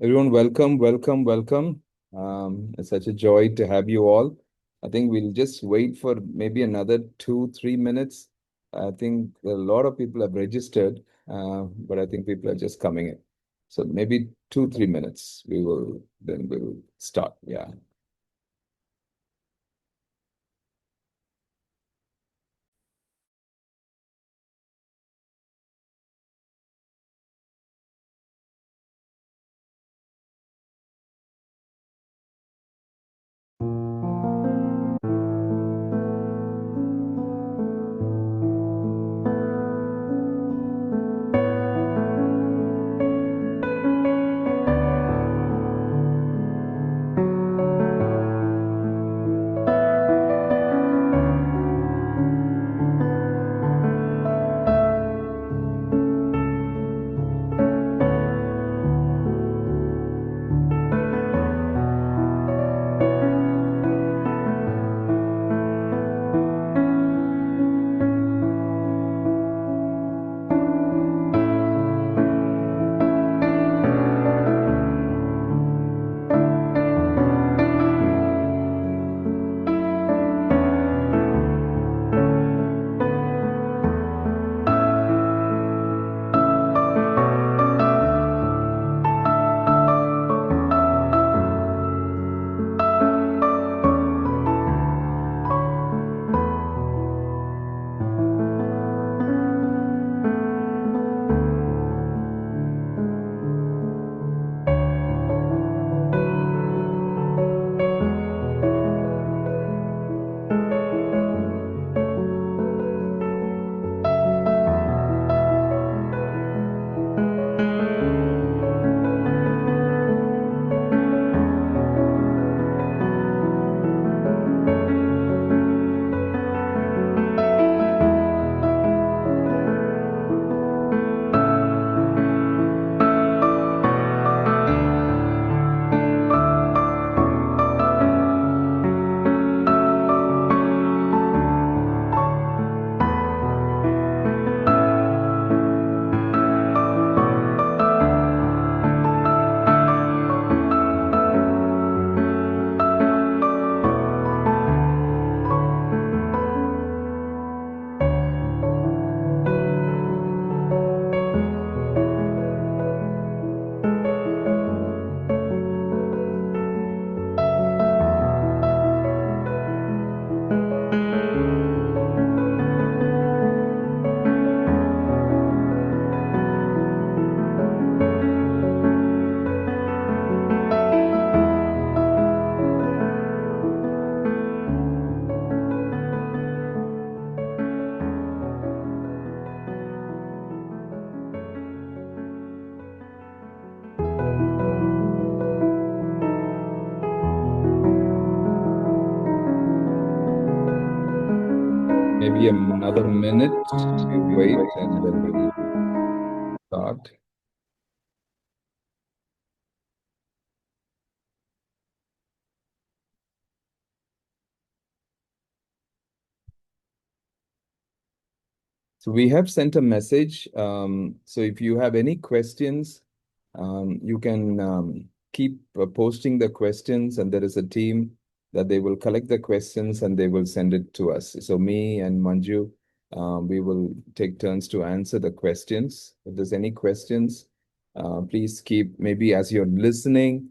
Everyone, welcome. It's such a joy to have you all. I think we'll just wait for maybe another 2, 3 minutes. I think a lot of people have registered, but I think people are just coming in. So maybe 2, 3 minutes. We'll start. Yeah. Maybe another minute. We wait and then we'll start. So we have sent a message. So if you have any questions, you can keep posting the questions, and there is a team that they will collect the questions and they will send it to us. So me and Manju, we will take turns to answer the questions. If there's any questions, please keep, maybe as you're listening,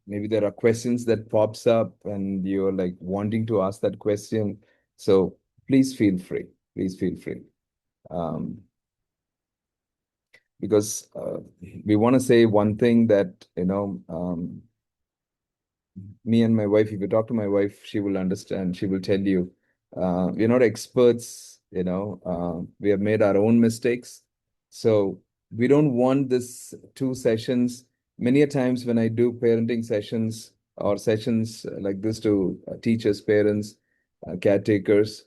maybe there are questions that pops up and you're like wanting to ask that question. So please feel free. Please feel free. Um, because we want to say one thing that, me and my wife, if you talk to my wife, she will understand. She will tell you, we're not experts, we have made our own mistakes. So we don't want this 2 sessions. Many a times when I do parenting sessions or sessions like this to teachers, parents, caretakers,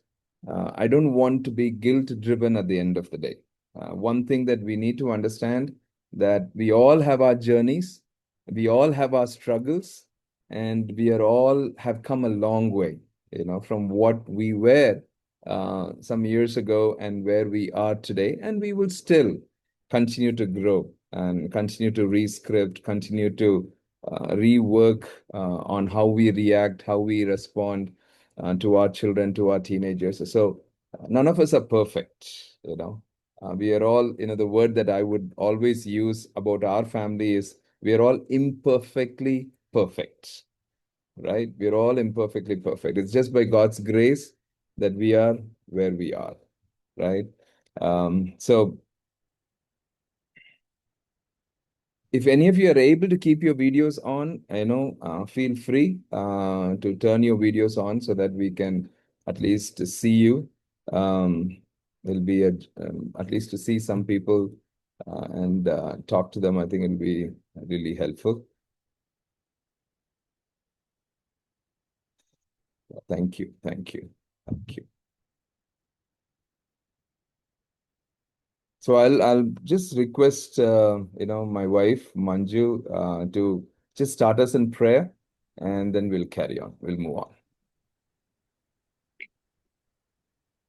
I don't want to be guilt driven at the end of the day. One thing that we need to understand, that we all have our journeys, we all have our struggles, and we are all have come a long way, from what we were some years ago and where we are today, and we will still continue to grow. and continue to rescript, continue to rework on how we react, how we respond to our children, to our teenagers. So none of us are perfect, you know. We are all, the word that I would always use about our family is we are all imperfectly perfect, right? We're all imperfectly perfect. It's just by God's grace that we are where we are, right? So if any of you are able to keep your videos on, feel free to turn your videos on so that we can at least see you. It'll be at least to see some people and talk to them. I think it'll be really helpful. Thank you. Thank you. Thank you. So I'll just request my wife Manju to just start us in prayer, and then we'll carry on. We'll move on.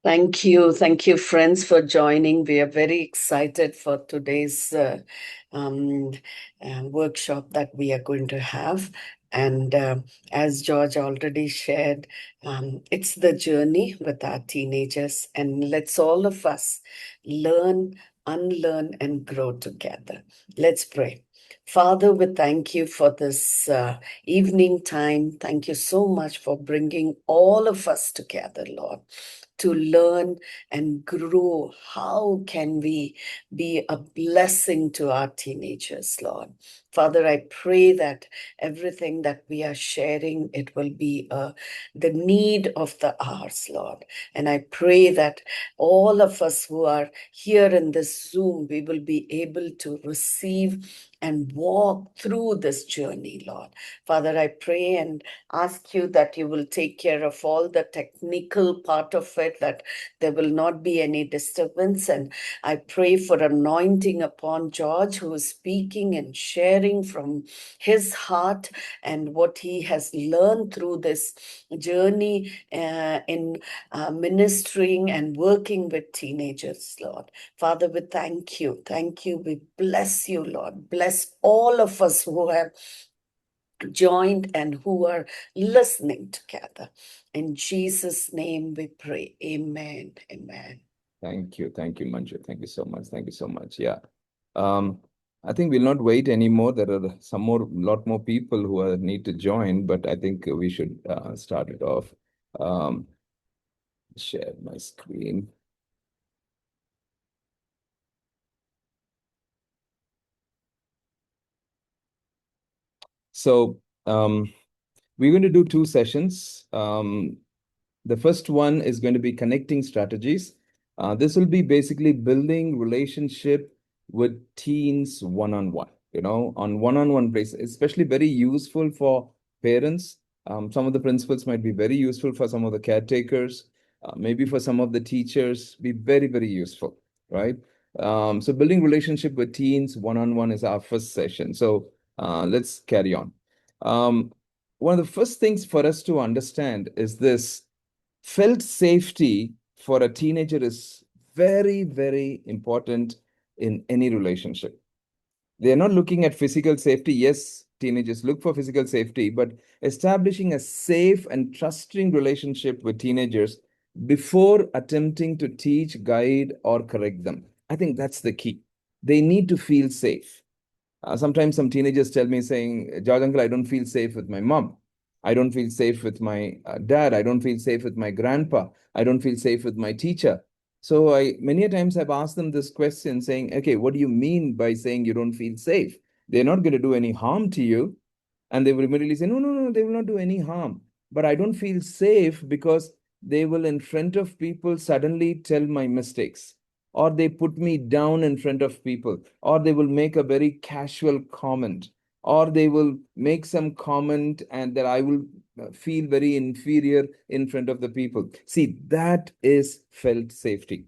Thank you. Thank you, friends, for joining. We are very excited for today's workshop that we are going to have. And as George already shared, it's the journey with our teenagers. And let's all of us learn, unlearn, and grow together. Let's pray. Father, we thank you for this evening time. Thank you so much for bringing all of us together, Lord, to learn and grow. How can we be a blessing to our teenagers, Lord? Father, I pray that everything that we are sharing, it will be the need of the hours, Lord. And I pray that all of us who are here in this Zoom, we will be able to receive and walk through this journey, Lord. Father, I pray and ask you that you will take care of all the technical part of it, that there will not be any disturbance. And I pray for anointing upon George, who is speaking and sharing from his heart and what he has learned through this journey in ministering and working with teenagers, Lord. Father, we thank you. Thank you. We bless you, Lord. Bless all of us who have joined and who are listening together. In Jesus' name we pray. Amen. Amen. Thank you. Thank you, Manju. Thank you so much. Thank you so much. Yeah. I think we'll not wait anymore. There are lot more people who need to join, but I think we should start it off. Share my screen. So we're going to do 2 sessions. The first one is going to be connecting strategies. This will be basically building relationship with teens one-on-one, on one-on-one basis, especially very useful for parents. Some of the principles might be very useful for some of the caretakers, maybe for some of the teachers, be very, very useful, right? So building relationship with teens one-on-one is our first session. So let's carry on. One of the first things for us to understand is this: felt safety for a teenager is very, very important in any relationship. They're not looking at physical safety. Yes, teenagers look for physical safety, but establishing a safe and trusting relationship with teenagers before attempting to teach, guide, or correct them. I think that's the key. They need to feel safe. Sometimes some teenagers tell me saying, George uncle, I don't feel safe with my mom. I don't feel safe with my dad. I don't feel safe with my grandpa. I don't feel safe with my teacher. So many times I've asked them this question saying, okay, what do you mean by saying you don't feel safe? They're not going to do any harm to you. And they will immediately say, no, no, no, they will not do any harm. But I don't feel safe because they will in front of people suddenly tell my mistakes, or they put me down in front of people, or they will make a very casual comment, or they will make some comment and that I will feel very inferior in front of the people. See, that is felt safety.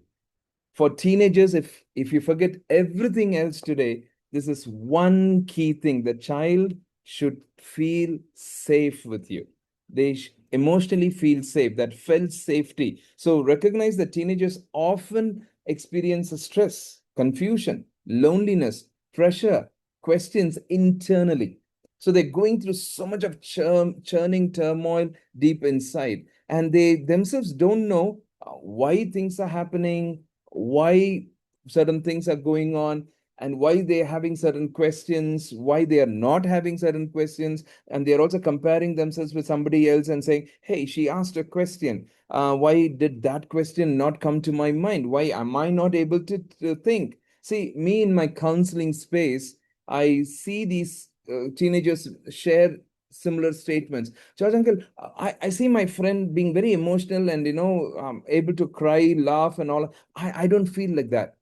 For teenagers, if you forget everything else today, this is one key thing: the child should feel safe with you. They emotionally feel safe, that felt safety. So recognize that teenagers often experience stress, confusion, loneliness, pressure, questions internally. So they're going through so much of churning turmoil deep inside, and they themselves don't know why things are happening, why certain things are going on, and why they're having certain questions, why they are not having certain questions. And they're also comparing themselves with somebody else and saying, hey, she asked a question. Why did that question not come to my mind? Why am I not able to think? See, me in my counseling space, I see these teenagers share similar statements. George uncle, I see my friend being very emotional and able to cry, laugh, and all. I don't feel like that.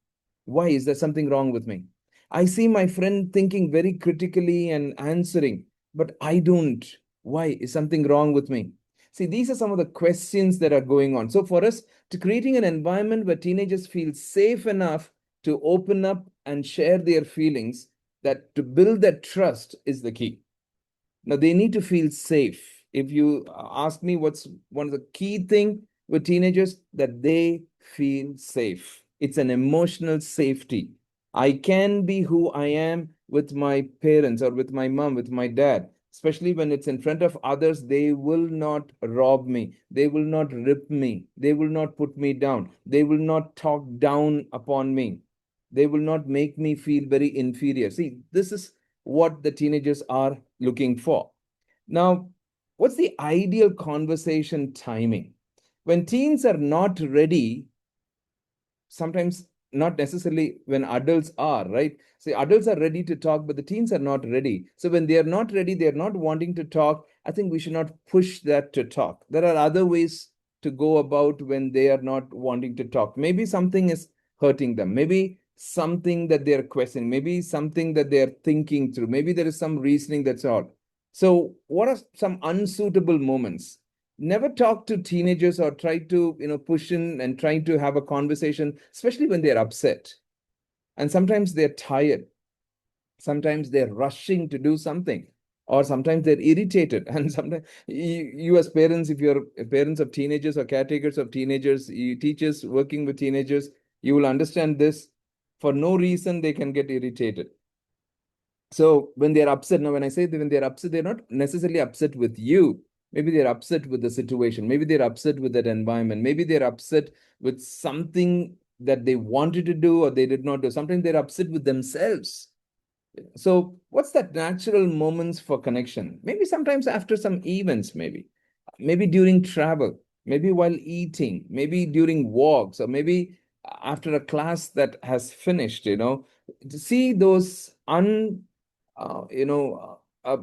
Why? Is there something wrong with me? I see my friend thinking very critically and answering, but I don't. Why? Is something wrong with me? See, these are some of the questions that are going on. So, for us to creating an environment where teenagers feel safe enough to open up and share their feelings, that to build that trust is the key. Now they need to feel safe. If you ask me what's one of the key thing with teenagers, that they feel safe. It's an emotional safety. I can be who I am with my parents or with my mom, with my dad. Especially when it's in front of others, they will not rob me. They will not rip me. They will not put me down. They will not talk down upon me. They will not make me feel very inferior. See, this is what the teenagers are looking for. Now, what's the ideal conversation timing? When teens are not ready, sometimes not necessarily when adults are, right? See, adults are ready to talk, but the teens are not ready. So when they are not ready, they are not wanting to talk. I think we should not push that to talk. There are other ways to go about when they are not wanting to talk. Maybe something is hurting them. Maybe something that they are questioning. Maybe something that they are thinking through. Maybe there is some reasoning that's odd. So, what are some unsuitable moments? Never talk to teenagers or try to push in and trying to have a conversation, especially when they're upset, and sometimes they're tired, sometimes they're rushing to do something, or sometimes they're irritated. And sometimes you as parents, if you're parents of teenagers or caretakers of teenagers, you teachers working with teenagers, you will understand this. For no reason they can get irritated. So when they're upset, now when I say that when they're upset, they're not necessarily upset with you. Maybe they're upset with the situation. Maybe they're upset with that environment. Maybe they're upset with something that they wanted to do or they did not do. Sometimes they're upset with themselves. So, what's that natural moments for connection? Maybe sometimes after some events, maybe during travel, maybe while eating, maybe during walks, or maybe after a class that has finished, to see those uh, you know, uh, uh,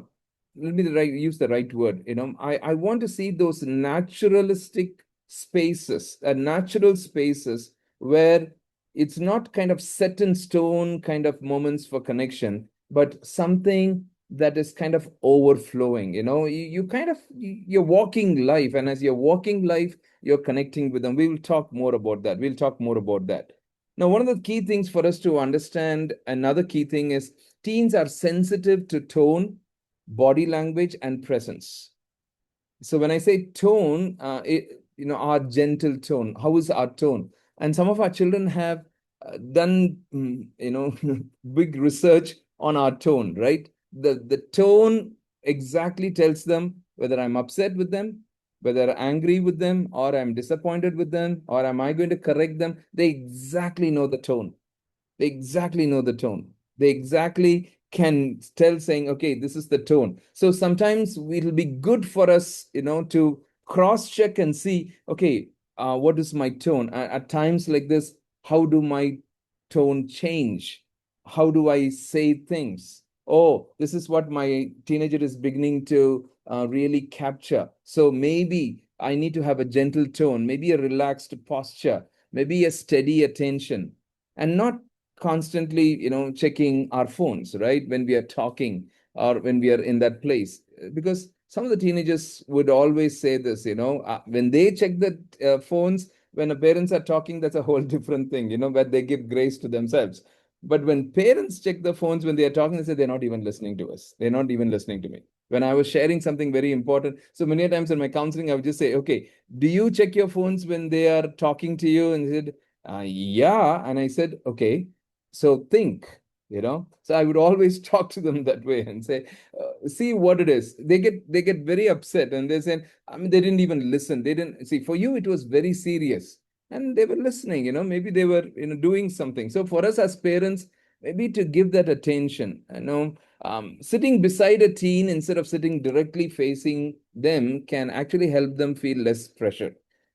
let me use the right word. I want to see those naturalistic spaces, natural spaces where it's not kind of set in stone kind of moments for connection, but something that is kind of overflowing. You kind of you're walking life, and as you're walking life, you're connecting with them. We will talk more about that. We'll talk more about that. Now, one of the key things for us to understand, another key thing is teens are sensitive to tone, body language, and presence. So when I say tone, our gentle tone. How is our tone? And some of our children have done, big research on our tone, right? The tone exactly tells them whether I'm upset with them, whether I'm angry with them, or I'm disappointed with them, or am I going to correct them? They exactly know the tone. They exactly know the tone. They exactly can tell saying, okay, this is the tone. So sometimes it'll be good for us, to cross check and see, okay, what is my tone? At times like this, how do my tone change? How do I say things? Oh, this is what my teenager is beginning to really capture. So maybe I need to have a gentle tone, maybe a relaxed posture, maybe a steady attention, and not constantly checking our phones, right, when we are talking or when we are in that place. Because some of the teenagers would always say this, when they check the phones when the parents are talking, that's a whole different thing, where they give grace to themselves. But when parents check the phones when they are talking, they say they're not even listening to us, they're not even listening to me. When I was sharing something very important, so many times in my counseling I would just say, okay, do you check your phones when they are talking to you? And they said, yeah. And I said, okay, so think. So I would always talk to them that way and say, see what it is. They get very upset, and they say, I mean, they didn't even listen. They didn't see. For you it was very serious, and they were listening. Maybe they were doing something. So for us as parents, maybe to give that attention, sitting beside a teen instead of sitting directly facing them can actually help them feel less pressure.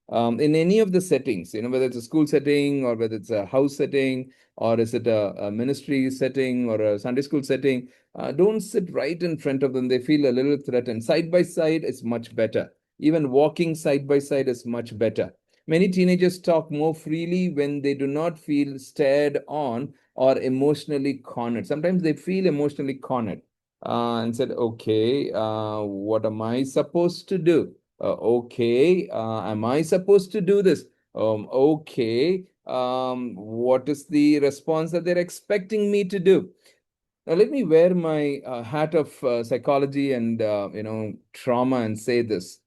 In any of the settings, whether it's a school setting or whether it's a house setting, or is it a ministry setting or a Sunday school setting, don't sit right in front of them. They feel a little threatened. Side by side is much better. Even walking side by side is much better. Many teenagers talk more freely when they do not feel stared on or emotionally cornered. Sometimes they feel emotionally cornered, and said, okay, what am I supposed to do? Okay, am I supposed to do this? Okay, what is the response that they're expecting me to do? Now, let me wear my hat of psychology and trauma and say this: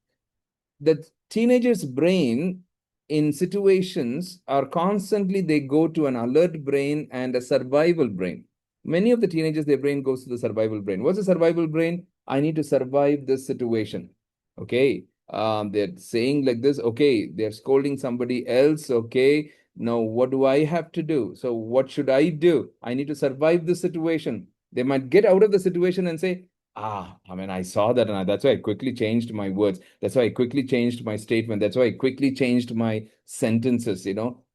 the teenager's brain in situations are constantly, they go to an alert brain and a survival brain. Many of the teenagers, their brain goes to the survival brain. What's the survival brain? I need to survive this situation. Okay, they're saying like this. Okay, they're scolding somebody else. Okay, now what do I have to do? So what should I do? I need to survive this situation. They might get out of the situation and say, I mean, I saw that, and that's why I quickly changed my words. That's why I quickly changed my statement. That's why I quickly changed my sentences,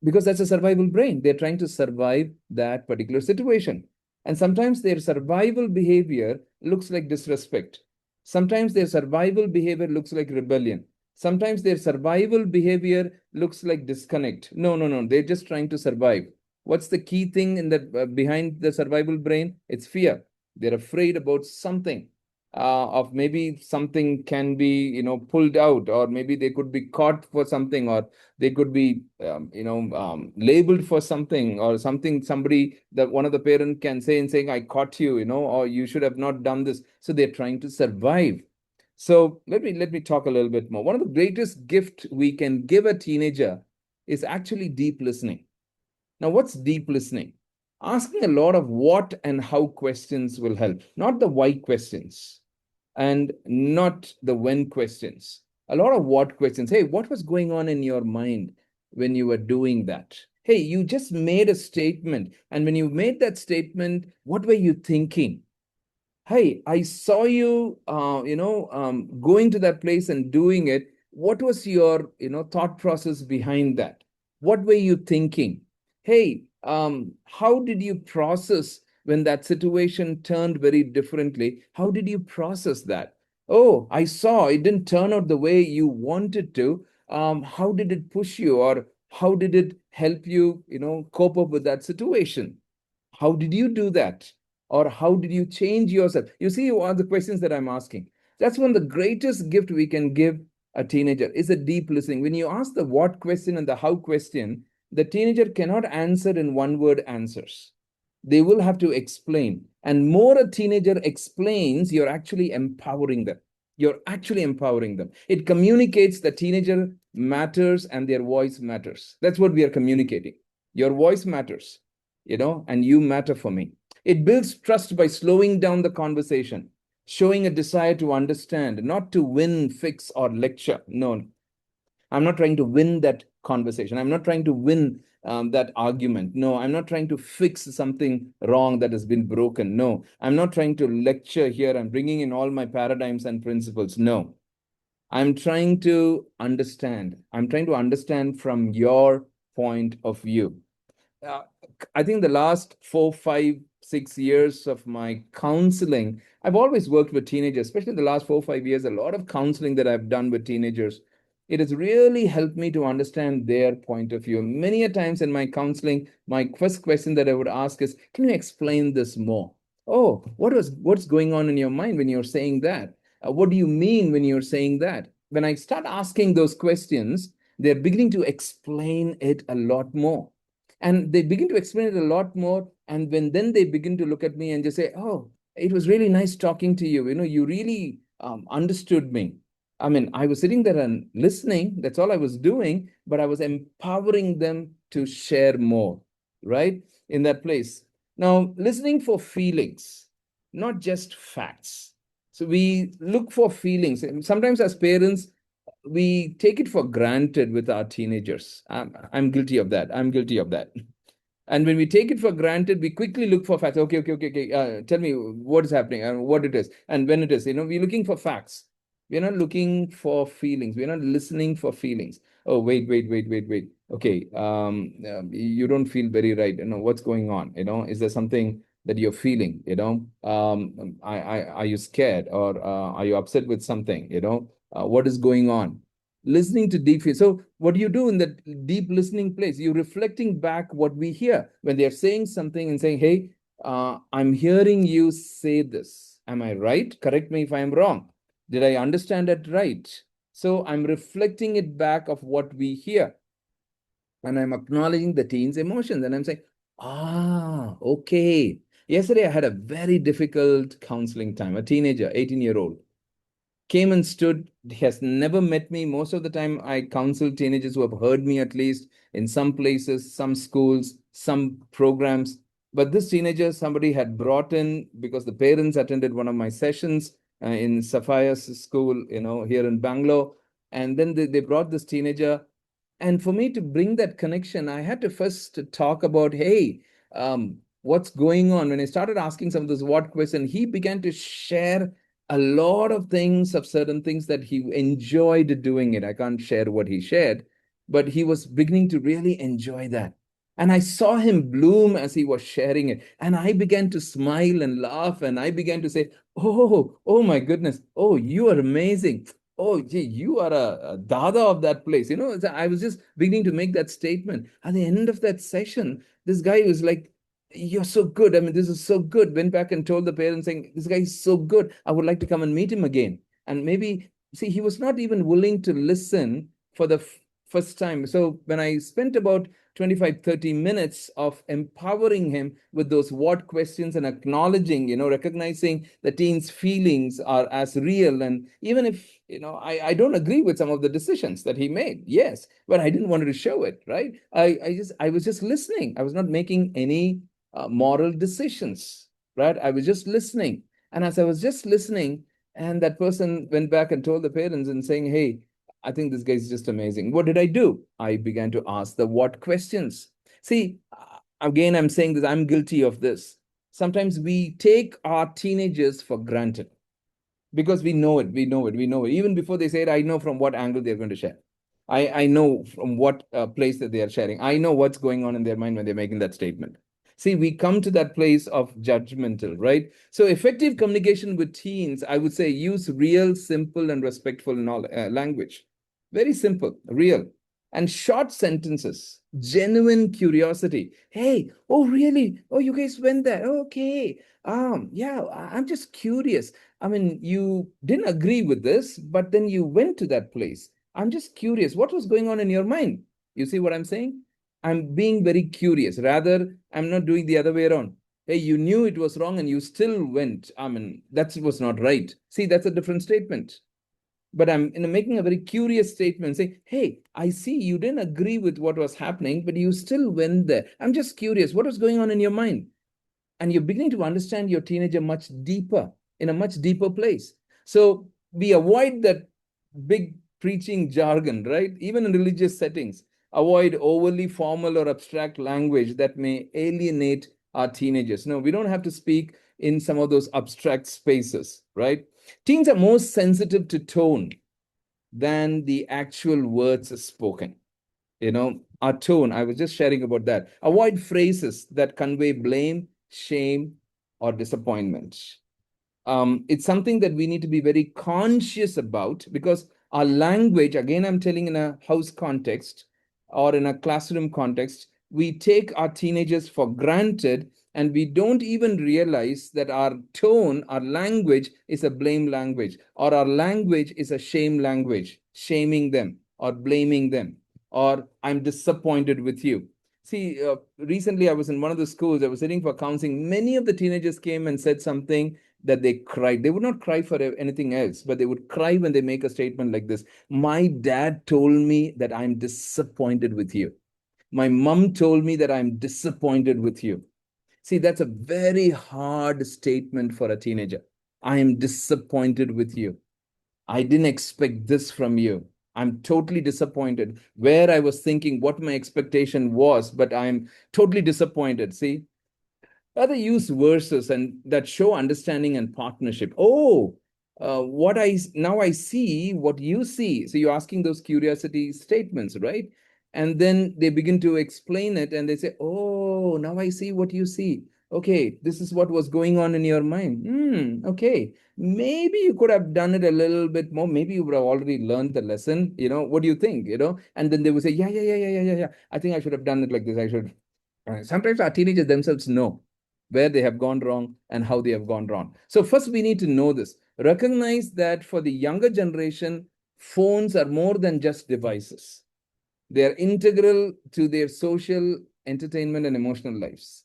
because that's a survival brain. They're trying to survive that particular situation. And sometimes their survival behavior looks like disrespect. Sometimes their survival behavior looks like rebellion. Sometimes their survival behavior looks like disconnect. No, no, no. They're just trying to survive. What's the key thing in the behind the survival brain? It's fear. They're afraid about something, of maybe something can be pulled out, or maybe they could be caught for something, or they could be labeled for something, or something, somebody, that one of the parent can say and saying, I caught you, or you should have not done this. So they're trying to survive. So let me talk a little bit more. One of the greatest gift we can give a teenager is actually deep listening. Now, what's deep listening? Asking a lot of what and how questions will help, not the why questions and not the when questions. A lot of what questions. Hey, what was going on in your mind when you were doing that? Hey, you just made a statement. And when you made that statement, what were you thinking? Hey, I saw you, going to that place and doing it. What was your, thought process behind that? What were you thinking? Hey, how did you process when that situation turned very differently? How did you process that? Oh, I saw it didn't turn out the way you wanted to. How did it push you, or how did it help you, cope up with that situation? How did you do that? Or how did you change yourself? You see, all the questions that I'm asking. That's one of the greatest gift we can give a teenager is a deep listening. When you ask the what question and the how question, the teenager cannot answer in one word answers. They will have to explain. And more a teenager explains, you're actually empowering them. You're actually empowering them. It communicates the teenager matters and their voice matters. That's what we are communicating. Your voice matters, and you matter for me. It builds trust by slowing down the conversation, showing a desire to understand, not to win, fix, or lecture. No, I'm not trying to win that conversation. I'm not trying to win that argument. No, I'm not trying to fix something wrong that has been broken. No, I'm not trying to lecture here. I'm bringing in all my paradigms and principles. No, I'm trying to understand. I'm trying to understand from your point of view. uh, I think the last 4, 5, 6 years of my counseling, I've always worked with teenagers, especially the last 4, 5 years, a lot of counseling that I've done with teenagers. It has really helped me to understand their point of view. Many a times in my counseling, my first question that I would ask is, can you explain this more? Oh, what's going on in your mind when you're saying that? What do you mean when you're saying that? When I start asking those questions, they're beginning to explain it a lot more, and they begin to explain it a lot more. And when then they begin to look at me and just say, oh, it was really nice talking to you, you really understood me. I mean, I was sitting there and listening, that's all I was doing, but I was empowering them to share more, right, in that place. Now, listening for feelings, not just facts. So we look for feelings. And sometimes, as parents, we take it for granted with our teenagers. I'm guilty of that. I'm guilty of that. And when we take it for granted, we quickly look for facts. Okay, okay, okay, okay. Tell me what is happening and what it is, and when it is. We're looking for facts. We're not looking for feelings. We're not listening for feelings. Oh, wait, wait, wait, wait, wait. Okay, you don't feel very right. What's going on? Is there something that you're feeling? Are you scared, or are you upset with something? What is going on? Listening to deep feel. So what do you do in that deep listening place? You're reflecting back what we hear when they're saying something and saying, hey, I'm hearing you say this. Am I right? Correct me if I'm wrong. Did I understand that right? So I'm reflecting it back of what we hear. And I'm acknowledging the teen's emotions. And I'm saying, okay. Yesterday I had a very difficult counseling time. A teenager, 18-year-old, came and stood. He has never met me. Most of the time, I counsel teenagers who have heard me, at least in some places, some schools, some programs. But this teenager, somebody had brought in because the parents attended one of my sessions in Sapphire's school, here in Bangalore. And then they brought this teenager. And for me to bring that connection, I had to first talk about, hey, what's going on? When I started asking some of those what questions, he began to share a lot of things, of certain things that he enjoyed doing it. I can't share what he shared, but he was beginning to really enjoy that. And I saw him bloom as he was sharing it. And I began to smile and laugh. And I began to say, oh my goodness. Oh, you are amazing. Oh, gee, you are a dada of that place. I was just beginning to make that statement. At the end of that session, this guy was like, you're so good. I mean, this is so good. Went back and told the parents saying, this guy is so good. I would like to come and meet him again. And maybe, see, he was not even willing to listen for the first time. So when I spent about 25, 30 minutes of empowering him with those what questions and acknowledging, recognizing the teen's feelings are as real. And even if, I don't agree with some of the decisions that he made, yes, but I didn't want to show it, right? I was just listening. I was not making any moral decisions, right? I was just listening. And as I was just listening, and that person went back and told the parents and saying, hey, I think this guy is just amazing. What did I do? I began to ask the what questions. See, again, I'm saying this, I'm guilty of this. Sometimes we take our teenagers for granted because we know it. Even before they say it, I know from what angle they're going to share. I know from what place that they are sharing. I know what's going on in their mind when they're making that statement. See, we come to that place of judgmental, right? So effective communication with teens, I would say, use real, simple, and respectful language. Very simple, real. And short sentences, genuine curiosity. Hey, oh, really? Oh, you guys went there. Okay. Yeah, I'm just curious. I mean, you didn't agree with this, but then you went to that place. I'm just curious. What was going on in your mind? You see what I'm saying? I'm being very curious. Rather, I'm not doing the other way around. Hey, you knew it was wrong and you still went. I mean, that was not right. See, that's a different statement. But I'm making a very curious statement saying, hey, I see you didn't agree with what was happening, but you still went there. I'm just curious. What was going on in your mind? And you're beginning to understand your teenager much deeper, in a much deeper place. So we avoid that big preaching jargon, right? Even in religious settings, avoid overly formal or abstract language that may alienate our teenagers. No, we don't have to speak in some of those abstract spaces, right? Teens are more sensitive to tone than the actual words spoken. Our tone, I was just sharing about that. Avoid phrases that convey blame, shame, or disappointment. It's something that we need to be very conscious about because our language, again, I'm telling in a house context or in a classroom context, we take our teenagers for granted and we don't even realize that our tone, our language is a blame language or our language is a shame language, shaming them or blaming them or I'm disappointed with you. See, recently I was in one of the schools, I was sitting for counseling. Many of the teenagers came and said something that they cried. They would not cry for anything else, but they would cry when they make a statement like this. My dad told me that I'm disappointed with you. My mom told me that I'm disappointed with you. See, that's a very hard statement for a teenager. I am disappointed with you. I didn't expect this from you. I'm totally disappointed. Where I was thinking what my expectation was, but I'm totally disappointed. See, rather use verses and that show understanding and partnership. Oh, what I now I see what you see. So you're asking those curiosity statements, right? And then they begin to explain it and they say, oh, now I see what you see. Okay, this is what was going on in your mind. Okay, maybe you could have done it a little bit more. Maybe you would have already learned the lesson. What do you think? And then they would say, yeah, yeah, yeah, yeah, yeah, yeah, yeah. I think I should have done it like this. I should. Sometimes our teenagers themselves know where they have gone wrong and how they have gone wrong. So, first, we need to know this. Recognize that for the younger generation, phones are more than just devices. They are integral to their social, entertainment, and emotional lives.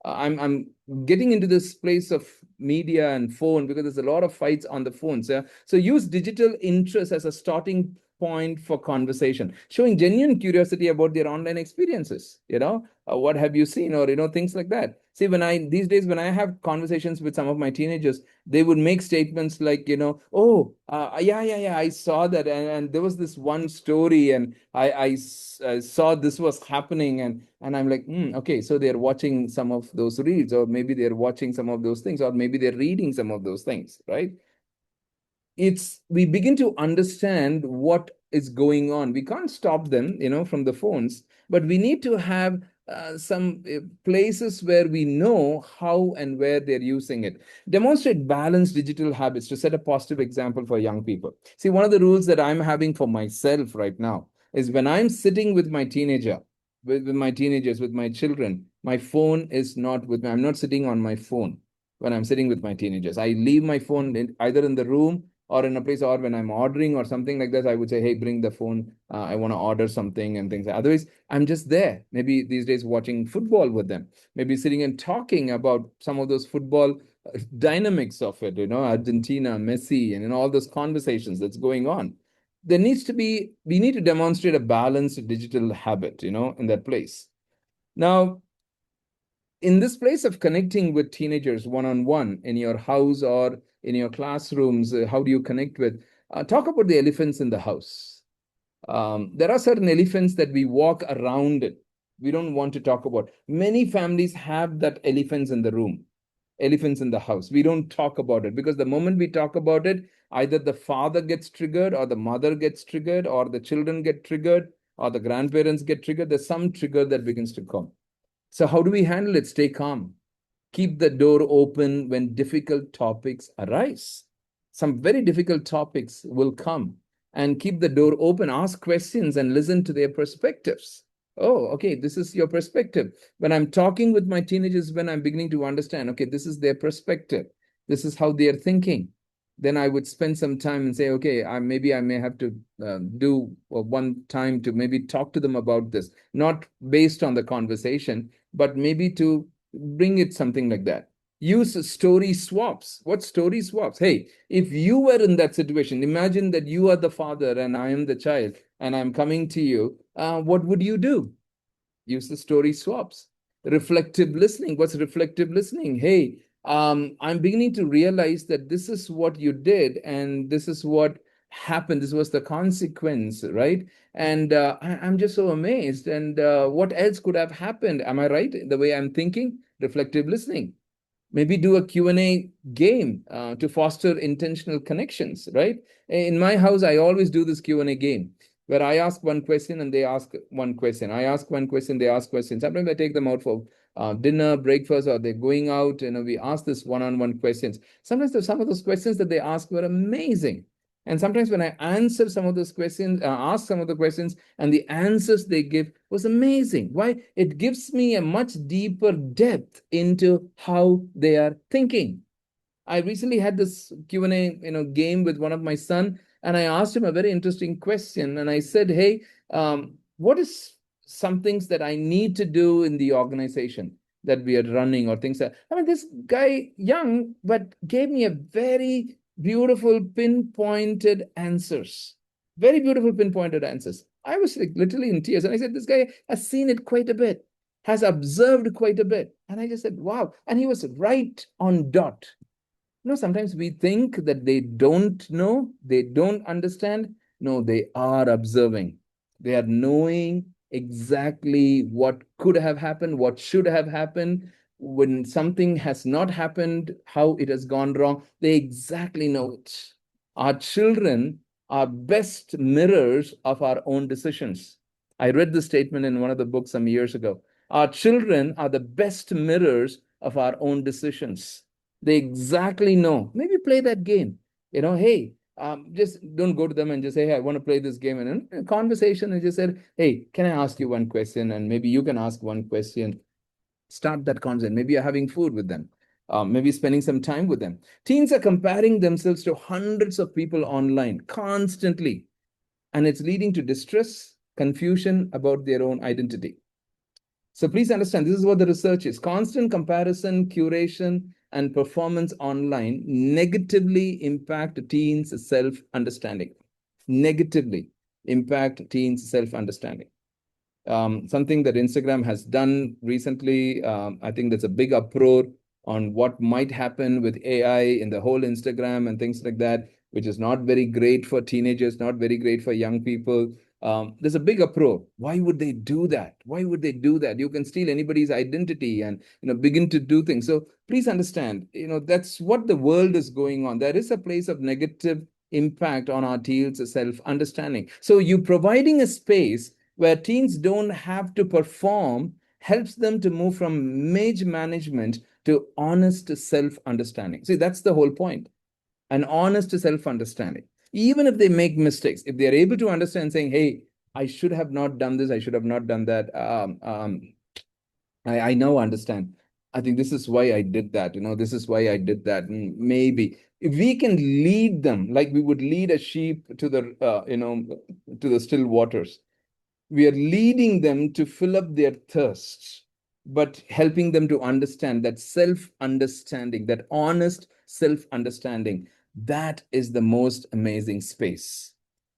I'm getting into this place of media and phone because there's a lot of fights on the phones. Yeah? So use digital interest as a starting point for conversation, showing genuine curiosity about their online experiences. What have you seen, or things like that. See, when I these days when I have conversations with some of my teenagers, they would make statements like, oh, yeah, yeah, yeah, I saw that, and there was this one story, and I saw this was happening, and I'm like, okay, so they're watching some of those reels, or maybe they're watching some of those things, or maybe they're reading some of those things, right? We begin to understand what is going on. We can't stop them, from the phones, but we need to have some places where we know how and where they're using it. Demonstrate balanced digital habits to set a positive example for young people. See, one of the rules that I'm having for myself right now is when I'm sitting with my teenager, with my teenagers, with my children, my phone is not with me. I'm not sitting on my phone when I'm sitting with my teenagers. I leave my phone either in the room or in a place, or when I'm ordering or something like that, I would say, hey, bring the phone. I want to order something and things. Otherwise, I'm just there. Maybe these days watching football with them, maybe sitting and talking about some of those football dynamics of it, Argentina, Messi, and all those conversations that's going on. We need to demonstrate a balanced digital habit, in that place. Now, in this place of connecting with teenagers one on one in your house or in your classrooms, how do you connect with? Talk about the elephants in the house. There are certain elephants that we walk around it. We don't want to talk about. Many families have that elephants in the room, elephants in the house. We don't talk about it because the moment we talk about it, either the father gets triggered, or the mother gets triggered, or the children get triggered, or the grandparents get triggered. There's some trigger that begins to come. So, how do we handle it? Stay calm. Keep the door open when difficult topics arise. Some very difficult topics will come, and keep the door open. Ask questions and listen to their perspectives. Oh, okay, this is your perspective. When I'm talking with my teenagers, when I'm beginning to understand, okay, this is their perspective, this is how they are thinking, then I would spend some time and say, okay, maybe I may have to do one time to maybe talk to them about this, not based on the conversation, but maybe to bring it something like that. Use story swaps. What story swaps? Hey, if you were in that situation, imagine that you are the father and I am the child, and I'm coming to you. What would you do? Use the story swaps. Reflective listening. What's reflective listening? Hey, I'm beginning to realize that this is what you did, and this is what happened. This was the consequence, right? And I'm just so amazed. And what else could have happened? Am I right? The way I'm thinking, reflective listening. Maybe do a Q&A game to foster intentional connections, right? In my house, I always do this Q&A game where I ask one question and they ask one question. I ask one question, they ask questions. Sometimes I take them out for dinner, breakfast, or they're going out. We ask this one-on-one questions. Sometimes some of those questions that they ask were amazing. And sometimes when I answer some of those questions, ask some of the questions, and the answers they give was amazing. Why? It gives me a much deeper depth into how they are thinking. I recently had this Q&A, game with one of my son, and I asked him a very interesting question. And I said, hey, what is some things that I need to do in the organization that we are running, or things that, I mean, this guy, young, but gave me a very beautiful pinpointed answers. Very beautiful pinpointed answers. I was like literally in tears. And I said, this guy has seen it quite a bit, has observed quite a bit. And I just said, wow. And he was right on dot. Sometimes we think that they don't know, they don't understand. No, they are observing. They are knowing exactly what could have happened, what should have happened. When something has not happened, how it has gone wrong, they exactly know it. Our children are best mirrors of our own decisions. I read this statement in one of the books some years ago. Our children are the best mirrors of our own decisions. They exactly know. Maybe play that game. Hey, just don't go to them and just say, hey, I want to play this game. And in a conversation, and just said, hey, can I ask you one question? And maybe you can ask one question. Start that conversation. Maybe you're having food with them. Maybe spending some time with them. Teens are comparing themselves to hundreds of people online constantly, and it's leading to distress, confusion about their own identity. So please understand, this is what the research is. Constant comparison, curation, and performance online negatively impact teens' self-understanding. Negatively impact teens' self-understanding. Something that Instagram has done recently, I think there's a big uproar on what might happen with AI in the whole Instagram and things like that, which is not very great for teenagers, not very great for young people. There's a big uproar. Why would they do that? Why would they do that? You can steal anybody's identity and begin to do things. So please understand, that's what the world is going on. There is a place of negative impact on our teens' self-understanding. So you providing a space where teens don't have to perform helps them to move from image management to honest self-understanding. See, that's the whole point. An honest self-understanding. Even if they make mistakes, if they're able to understand saying, hey, I should have not done this, I should have not done that. I now understand. I think this is why I did that. This is why I did that. Maybe if we can lead them like we would lead a sheep to the still waters, we are leading them to fill up their thirst, but helping them to understand that self-understanding, that honest self-understanding, that is the most amazing space.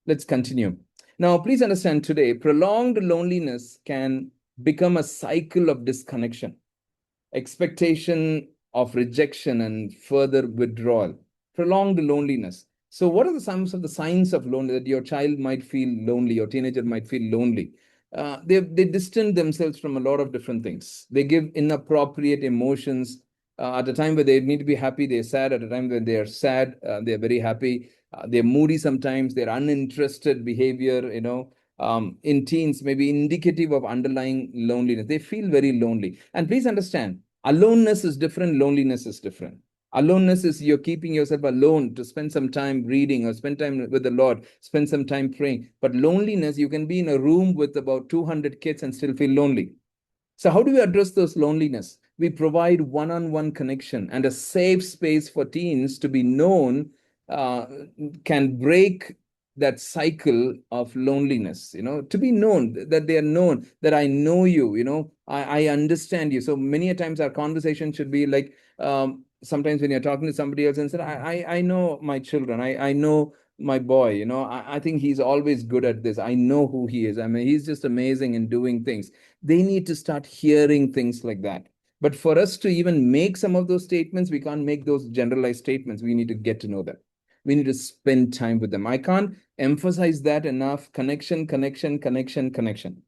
Let's continue. Now, please understand today, prolonged loneliness can become a cycle of disconnection, expectation of rejection, and further withdrawal, prolonged loneliness. So, what are some of the signs of loneliness that your child might feel lonely, your teenager might feel lonely? They distance themselves from a lot of different things. They give inappropriate emotions. At a time where they need to be happy, they're sad. At a time when they are sad, they're very happy. They're moody sometimes. They're uninterested behavior. In teens, maybe indicative of underlying loneliness. They feel very lonely. And please understand, aloneness is different, loneliness is different. Aloneness is you're keeping yourself alone to spend some time reading or spend time with the Lord, spend some time praying. But loneliness, you can be in a room with about 200 kids and still feel lonely. So, how do we address those loneliness? We provide one on one connection and a safe space for teens to be known, uh, can break that cycle of loneliness, to be known, that they are known, that I know you, I understand you. So, many a times our conversation should be like, sometimes when you're talking to somebody else and say, I know my children, I know my boy, I think he's always good at this. I know who he is. I mean, he's just amazing in doing things. They need to start hearing things like that. But for us to even make some of those statements, we can't make those generalized statements. We need to get to know them. We need to spend time with them. I can't emphasize that enough. Connection, connection, connection, connection.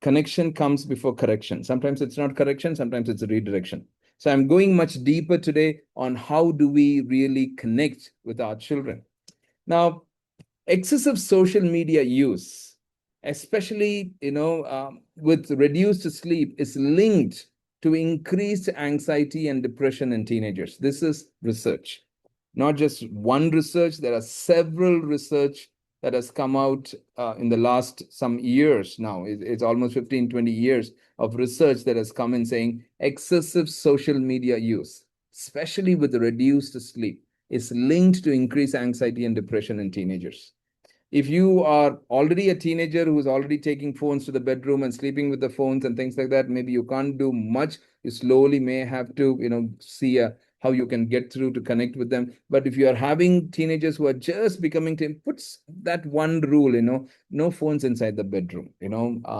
Connection comes before correction. Sometimes it's not correction, sometimes it's a redirection. So I'm going much deeper today on how do we really connect with our children. Now, excessive social media use, especially with reduced sleep, is linked to increased anxiety and depression in teenagers. This is research, not just one research. There are several research that has come out in the last some years now. It's almost 15, 20 years of research that has come in saying excessive social media use, especially with reduced sleep, is linked to increased anxiety and depression in teenagers. If you are already a teenager who's already taking phones to the bedroom and sleeping with the phones and things like that, maybe you can't do much. You slowly may have to, see how you can get through to connect with them. But if you are having teenagers who are just becoming puts that one rule, no phones inside the bedroom.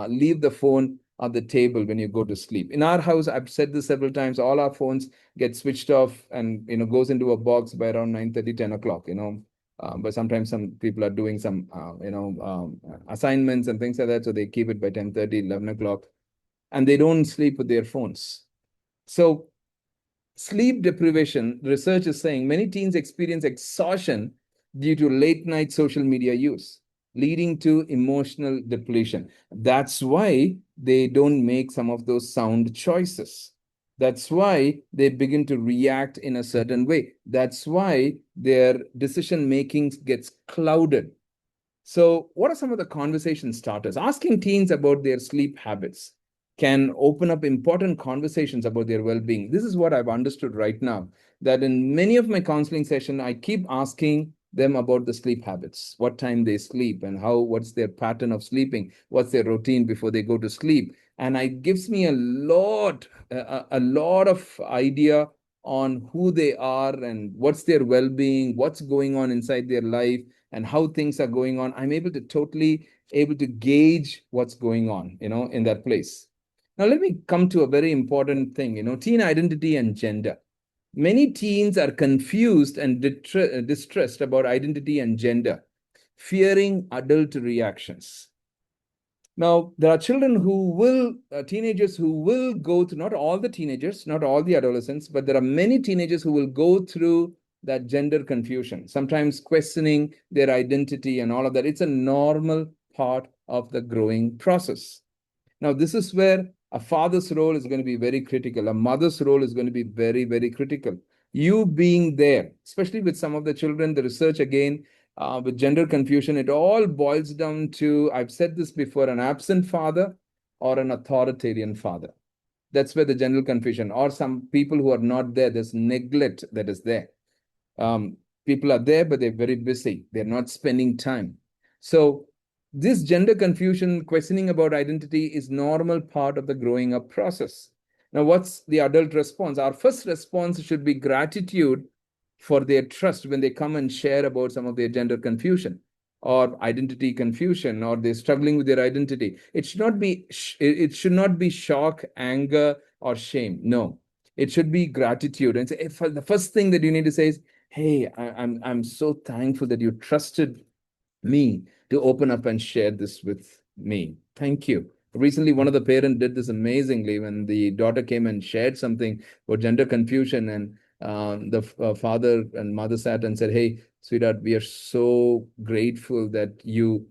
Leave the phone on the table when you go to sleep. In our house, I've said this several times, all our phones get switched off and goes into a box by around 9:30, 10 o'clock, but sometimes some people are doing some assignments and things like that, so they keep it by 10:30, 11 o'clock, and they don't sleep with their phones. So sleep deprivation, research is saying many teens experience exhaustion due to late night social media use, leading to emotional depletion. That's why they don't make some of those sound choices. That's why they begin to react in a certain way. That's why their decision making gets clouded. So, what are some of the conversation starters? Asking teens about their sleep habits can open up important conversations about their well-being. This is what I've understood right now, that in many of my counseling sessions, I keep asking them about the sleep habits, what time they sleep and what's their pattern of sleeping, what's their routine before they go to sleep. And it gives me a lot of idea on who they are and what's their well-being, what's going on inside their life, and how things are going on. I'm able to gauge what's going on, in that place. Now, let me come to a very important thing, teen identity and gender. Many teens are confused and distressed about identity and gender, fearing adult reactions. Now, there are teenagers who will go through, not all the teenagers, not all the adolescents, but there are many teenagers who will go through that gender confusion, sometimes questioning their identity and all of that. It's a normal part of the growing process. Now, this is where a father's role is going to be very critical. A mother's role is going to be very, very critical. You being there, especially with some of the children, the research again, with gender confusion, it all boils down to, I've said this before, an absent father or an authoritarian father. That's where the general confusion, or some people who are not there, there's neglect that is there. People are there, but they're very busy. They're not spending time. So this gender confusion, questioning about identity is normal part of the growing up process. Now, what's the adult response? Our first response should be gratitude for their trust when they come and share about some of their gender confusion or identity confusion, or they're struggling with their identity. It should not be shock, anger, or shame. No, it should be gratitude. And say, the first thing that you need to say is, hey, I'm so thankful that you trusted me to open up and share this with me. Thank you. Recently, one of the parents did this amazingly when the daughter came and shared something about gender confusion, and the father and mother sat and said, hey, sweetheart, we are so grateful that you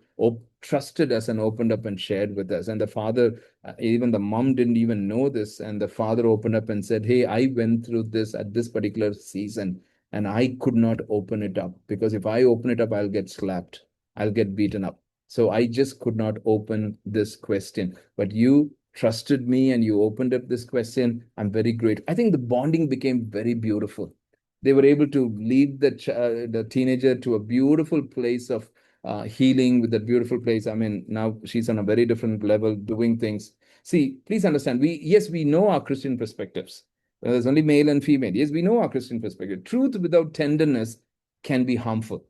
trusted us and opened up and shared with us. And the father, even the mom didn't even know this. And the father opened up and said, hey, I went through this at this particular season, and I could not open it up because if I open it up, I'll get slapped. I'll get beaten up. So I just could not open this question. But you trusted me and you opened up this question. I'm very grateful. I think the bonding became very beautiful. They were able to lead the teenager to a beautiful place of healing with that beautiful place. I mean, now she's on a very different level doing things. See, please understand, we know our Christian perspectives. There's only male and female. Yes, we know our Christian perspective. Truth without tenderness can be harmful.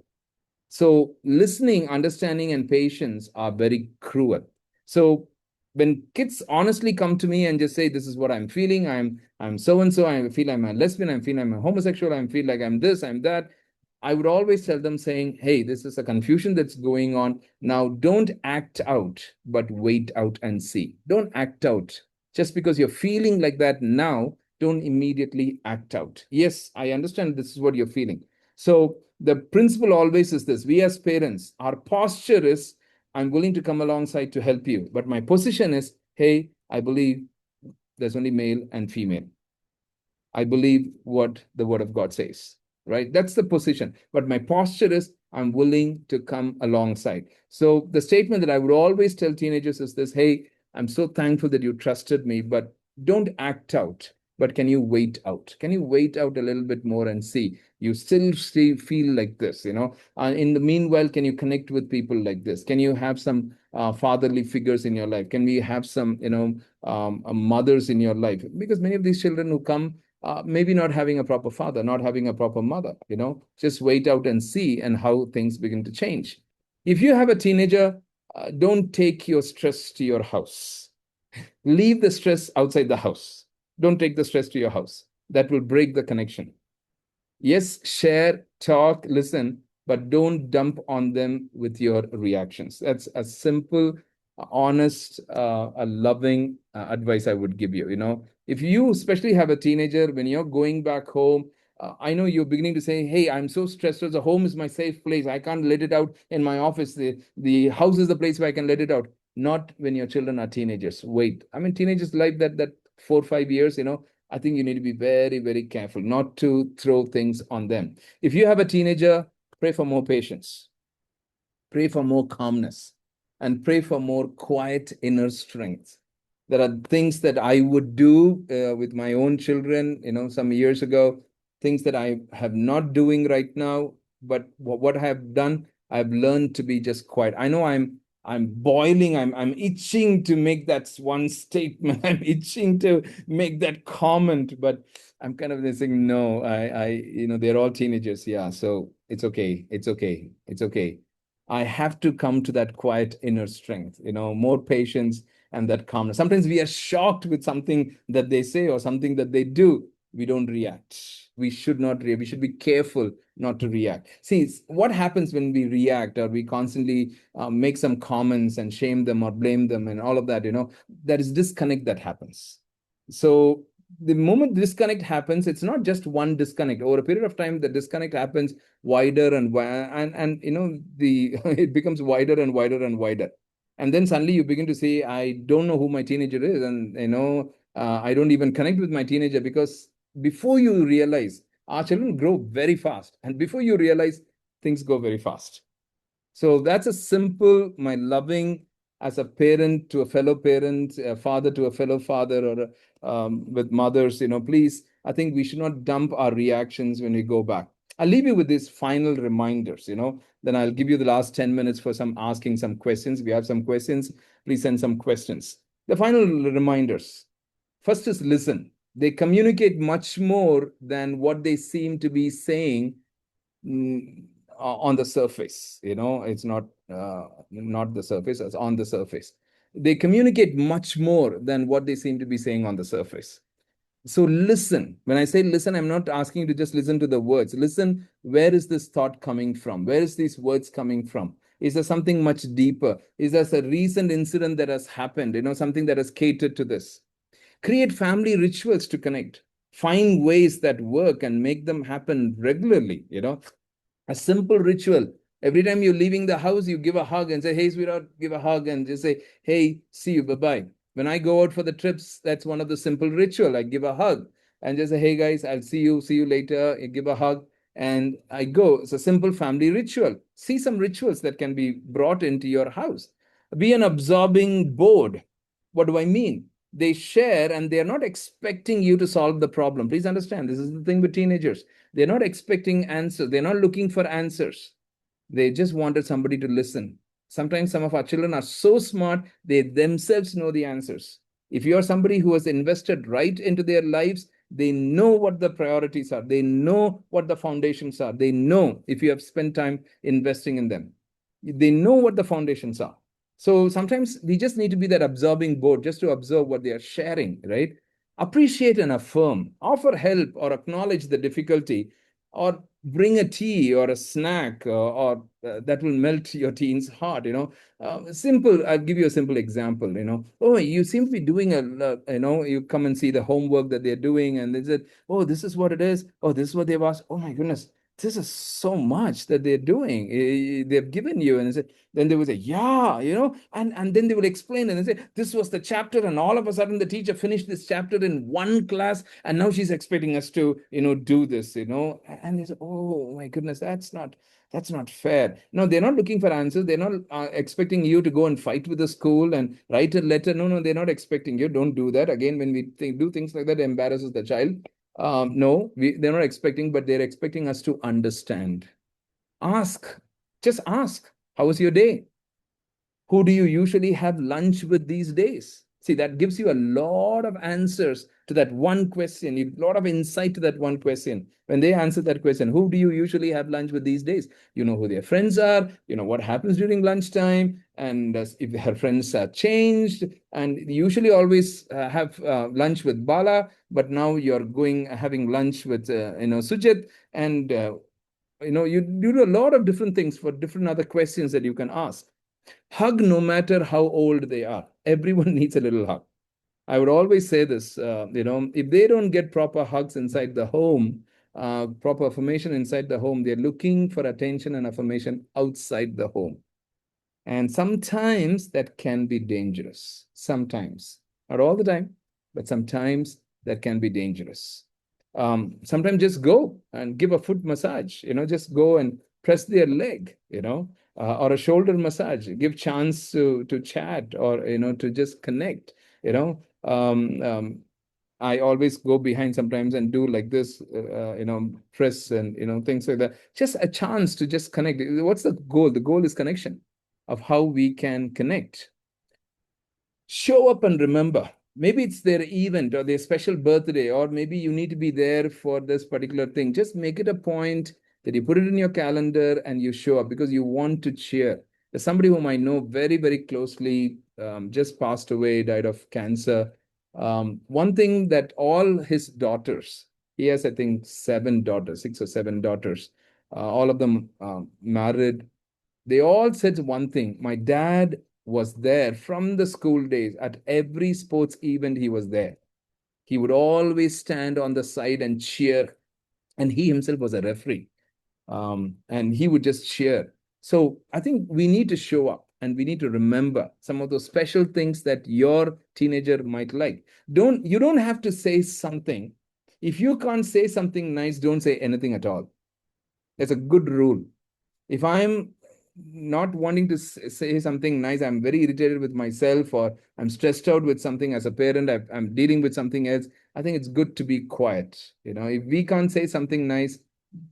So listening, understanding, and patience are very cruel. So when kids honestly come to me and just say, this is what I'm feeling, I'm so and so, I feel I'm a lesbian, I feel I'm a homosexual, I feel like I'm this, I'm that. I would always tell them saying, hey, this is a confusion that's going on. Now don't act out, but wait out and see. Don't act out. Just because you're feeling like that now, don't immediately act out. Yes, I understand this is what you're feeling. So the principle always is this: we as parents, our posture is, I'm willing to come alongside to help you. But my position is, hey, I believe there's only male and female. I believe what the word of God says, right? That's the position. But my posture is, I'm willing to come alongside. So the statement that I would always tell teenagers is this: hey, I'm so thankful that you trusted me, but don't act out. But can you wait out? Can you wait out a little bit more and see? You still feel like this, in the meanwhile, can you connect with people like this? Can you have some fatherly figures in your life? Can we have some, mothers in your life? Because many of these children who come, maybe not having a proper father, not having a proper mother, just wait out and see and how things begin to change. If you have a teenager, don't take your stress to your house. Leave the stress outside the house. Don't take the stress to your house. That will break the connection. Yes, share, talk, listen, but don't dump on them with your reactions. That's a simple, honest, a loving advice I would give you. If you especially have a teenager, when you're going back home, I know you're beginning to say, "Hey, I'm so stressed. The home is my safe place. I can't let it out in my office. The house is the place where I can let it out." Not when your children are teenagers. Wait, I mean, teenagers life that 4 or 5 years. I think you need to be very, very careful not to throw things on them. If you have a teenager, pray for more patience, pray for more calmness, and pray for more quiet inner strength. There are things that I would do with my own children, some years ago, things that I have not doing right now. But what I have done, I've learned to be just quiet. I know I'm boiling. I'm itching to make that one statement. I'm itching to make that comment, but I'm kind of saying no. They're all teenagers. Yeah, so it's okay. It's okay. It's okay. I have to come to that quiet inner strength, more patience and that calmness. Sometimes we are shocked with something that they say or something that they do. We don't react. We should not react. We should be careful not to react. See, what happens when we react or we constantly make some comments and shame them or blame them and all of that, there is disconnect that happens. So the moment disconnect happens, it's not just one disconnect. Over a period of time, the disconnect happens wider and the it becomes wider and wider and wider, and then suddenly you begin to say, I don't know who my teenager is, and I don't even connect with my teenager, because before you realize, our children grow very fast, and before you realize, things go very fast. So that's a simple, my loving as a parent to a fellow parent, a father to a fellow father, or with mothers, please, I think we should not dump our reactions when we go back. I'll leave you with these final reminders, then I'll give you the last 10 minutes for some asking some questions. If you have some questions, please send some questions. The final reminders. First is listen. They communicate much more than what they seem to be saying, on the surface. It's not the surface, it's on the surface. They communicate much more than what they seem to be saying on the surface. So listen. When I say listen, I'm not asking you to just listen to the words. Listen, where is this thought coming from? Where is these words coming from? Is there something much deeper? Is there a recent incident that has happened, something that has catered to this? Create family rituals to connect. Find ways that work and make them happen regularly. A simple ritual. Every time you're leaving the house, you give a hug and say, "Hey, sweetheart," give a hug and just say, "Hey, see you, bye-bye." When I go out for the trips, that's one of the simple ritual. I give a hug and just say, "Hey guys, I'll see you later." You give a hug and I go. It's a simple family ritual. See some rituals that can be brought into your house. Be an absorbing board. What do I mean? They share and they're not expecting you to solve the problem. Please understand, this is the thing with teenagers. They're not expecting answers. They're not looking for answers. They just wanted somebody to listen. Sometimes some of our children are so smart, they themselves know the answers. If you're somebody who has invested right into their lives, they know what the priorities are. They know what the foundations are. They know if you have spent time investing in them. They know what the foundations are. So sometimes we just need to be that absorbing board just to observe what they are sharing, right? Appreciate and affirm, offer help or acknowledge the difficulty, or bring a tea or a snack, or that will melt your teen's heart. Simple. I'll give you a simple example. Oh, you seem to be doing you come and see the homework that they're doing, and they said, "Oh, this is what it is. Oh, this is what they've asked. Oh my goodness, this is so much that they're doing. They've given you." And they said, then they would say, "Yeah, and then they would explain and they say, this was the chapter, and all of a sudden the teacher finished this chapter in one class, and now she's expecting us to, do this, and they say, oh my goodness, that's not fair." No, they're not looking for answers. They're not expecting you to go and fight with the school and write a letter. No, they're not expecting you. Don't do that. Again, when we do things like that, it embarrasses the child. No, they're not expecting, but they're expecting us to understand. Ask, just ask, how was your day? Who do you usually have lunch with these days? See, that gives you a lot of answers to that one question, a lot of insight to that one question. When they answer that question, who do you usually have lunch with these days? You know who their friends are, you know what happens during lunchtime, and if their friends are changed. And usually always have lunch with Bala, but now you're going having lunch with Sujit, and you do a lot of different things for different other questions that you can ask. Hug no matter how old they are. Everyone needs a little hug. I would always say this, if they don't get proper hugs inside the home, proper affirmation inside the home, they're looking for attention and affirmation outside the home. And sometimes that can be dangerous. Sometimes, not all the time, but sometimes that can be dangerous. Sometimes just go and give a foot massage, just go and press their leg, or a shoulder massage, give chance to chat, or, to just connect, you know. I always go behind sometimes and do like this, press and, things like that. Just a chance to just connect. What's the goal? The goal is connection, of how we can connect. Show up and remember. Maybe it's their event or their special birthday, or maybe you need to be there for this particular thing. Just make it a point that you put it in your calendar and you show up because you want to cheer. There's somebody whom I know very, very closely, just passed away, died of cancer. One thing that all his daughters, he has, I think, 7 daughters, 6 or 7 daughters, all of them married. They all said one thing: my dad was there from the school days. At every sports event, he was there. He would always stand on the side and cheer. And he himself was a referee. And he would just cheer. So I think we need to show up and we need to remember some of those special things that your teenager might like. You don't have to say something. If you can't say something nice, don't say anything at all. That's a good rule. If I'm not wanting to say something nice, I'm very irritated with myself, or I'm stressed out with something as a parent, I'm dealing with something else, I think it's good to be quiet. If we can't say something nice,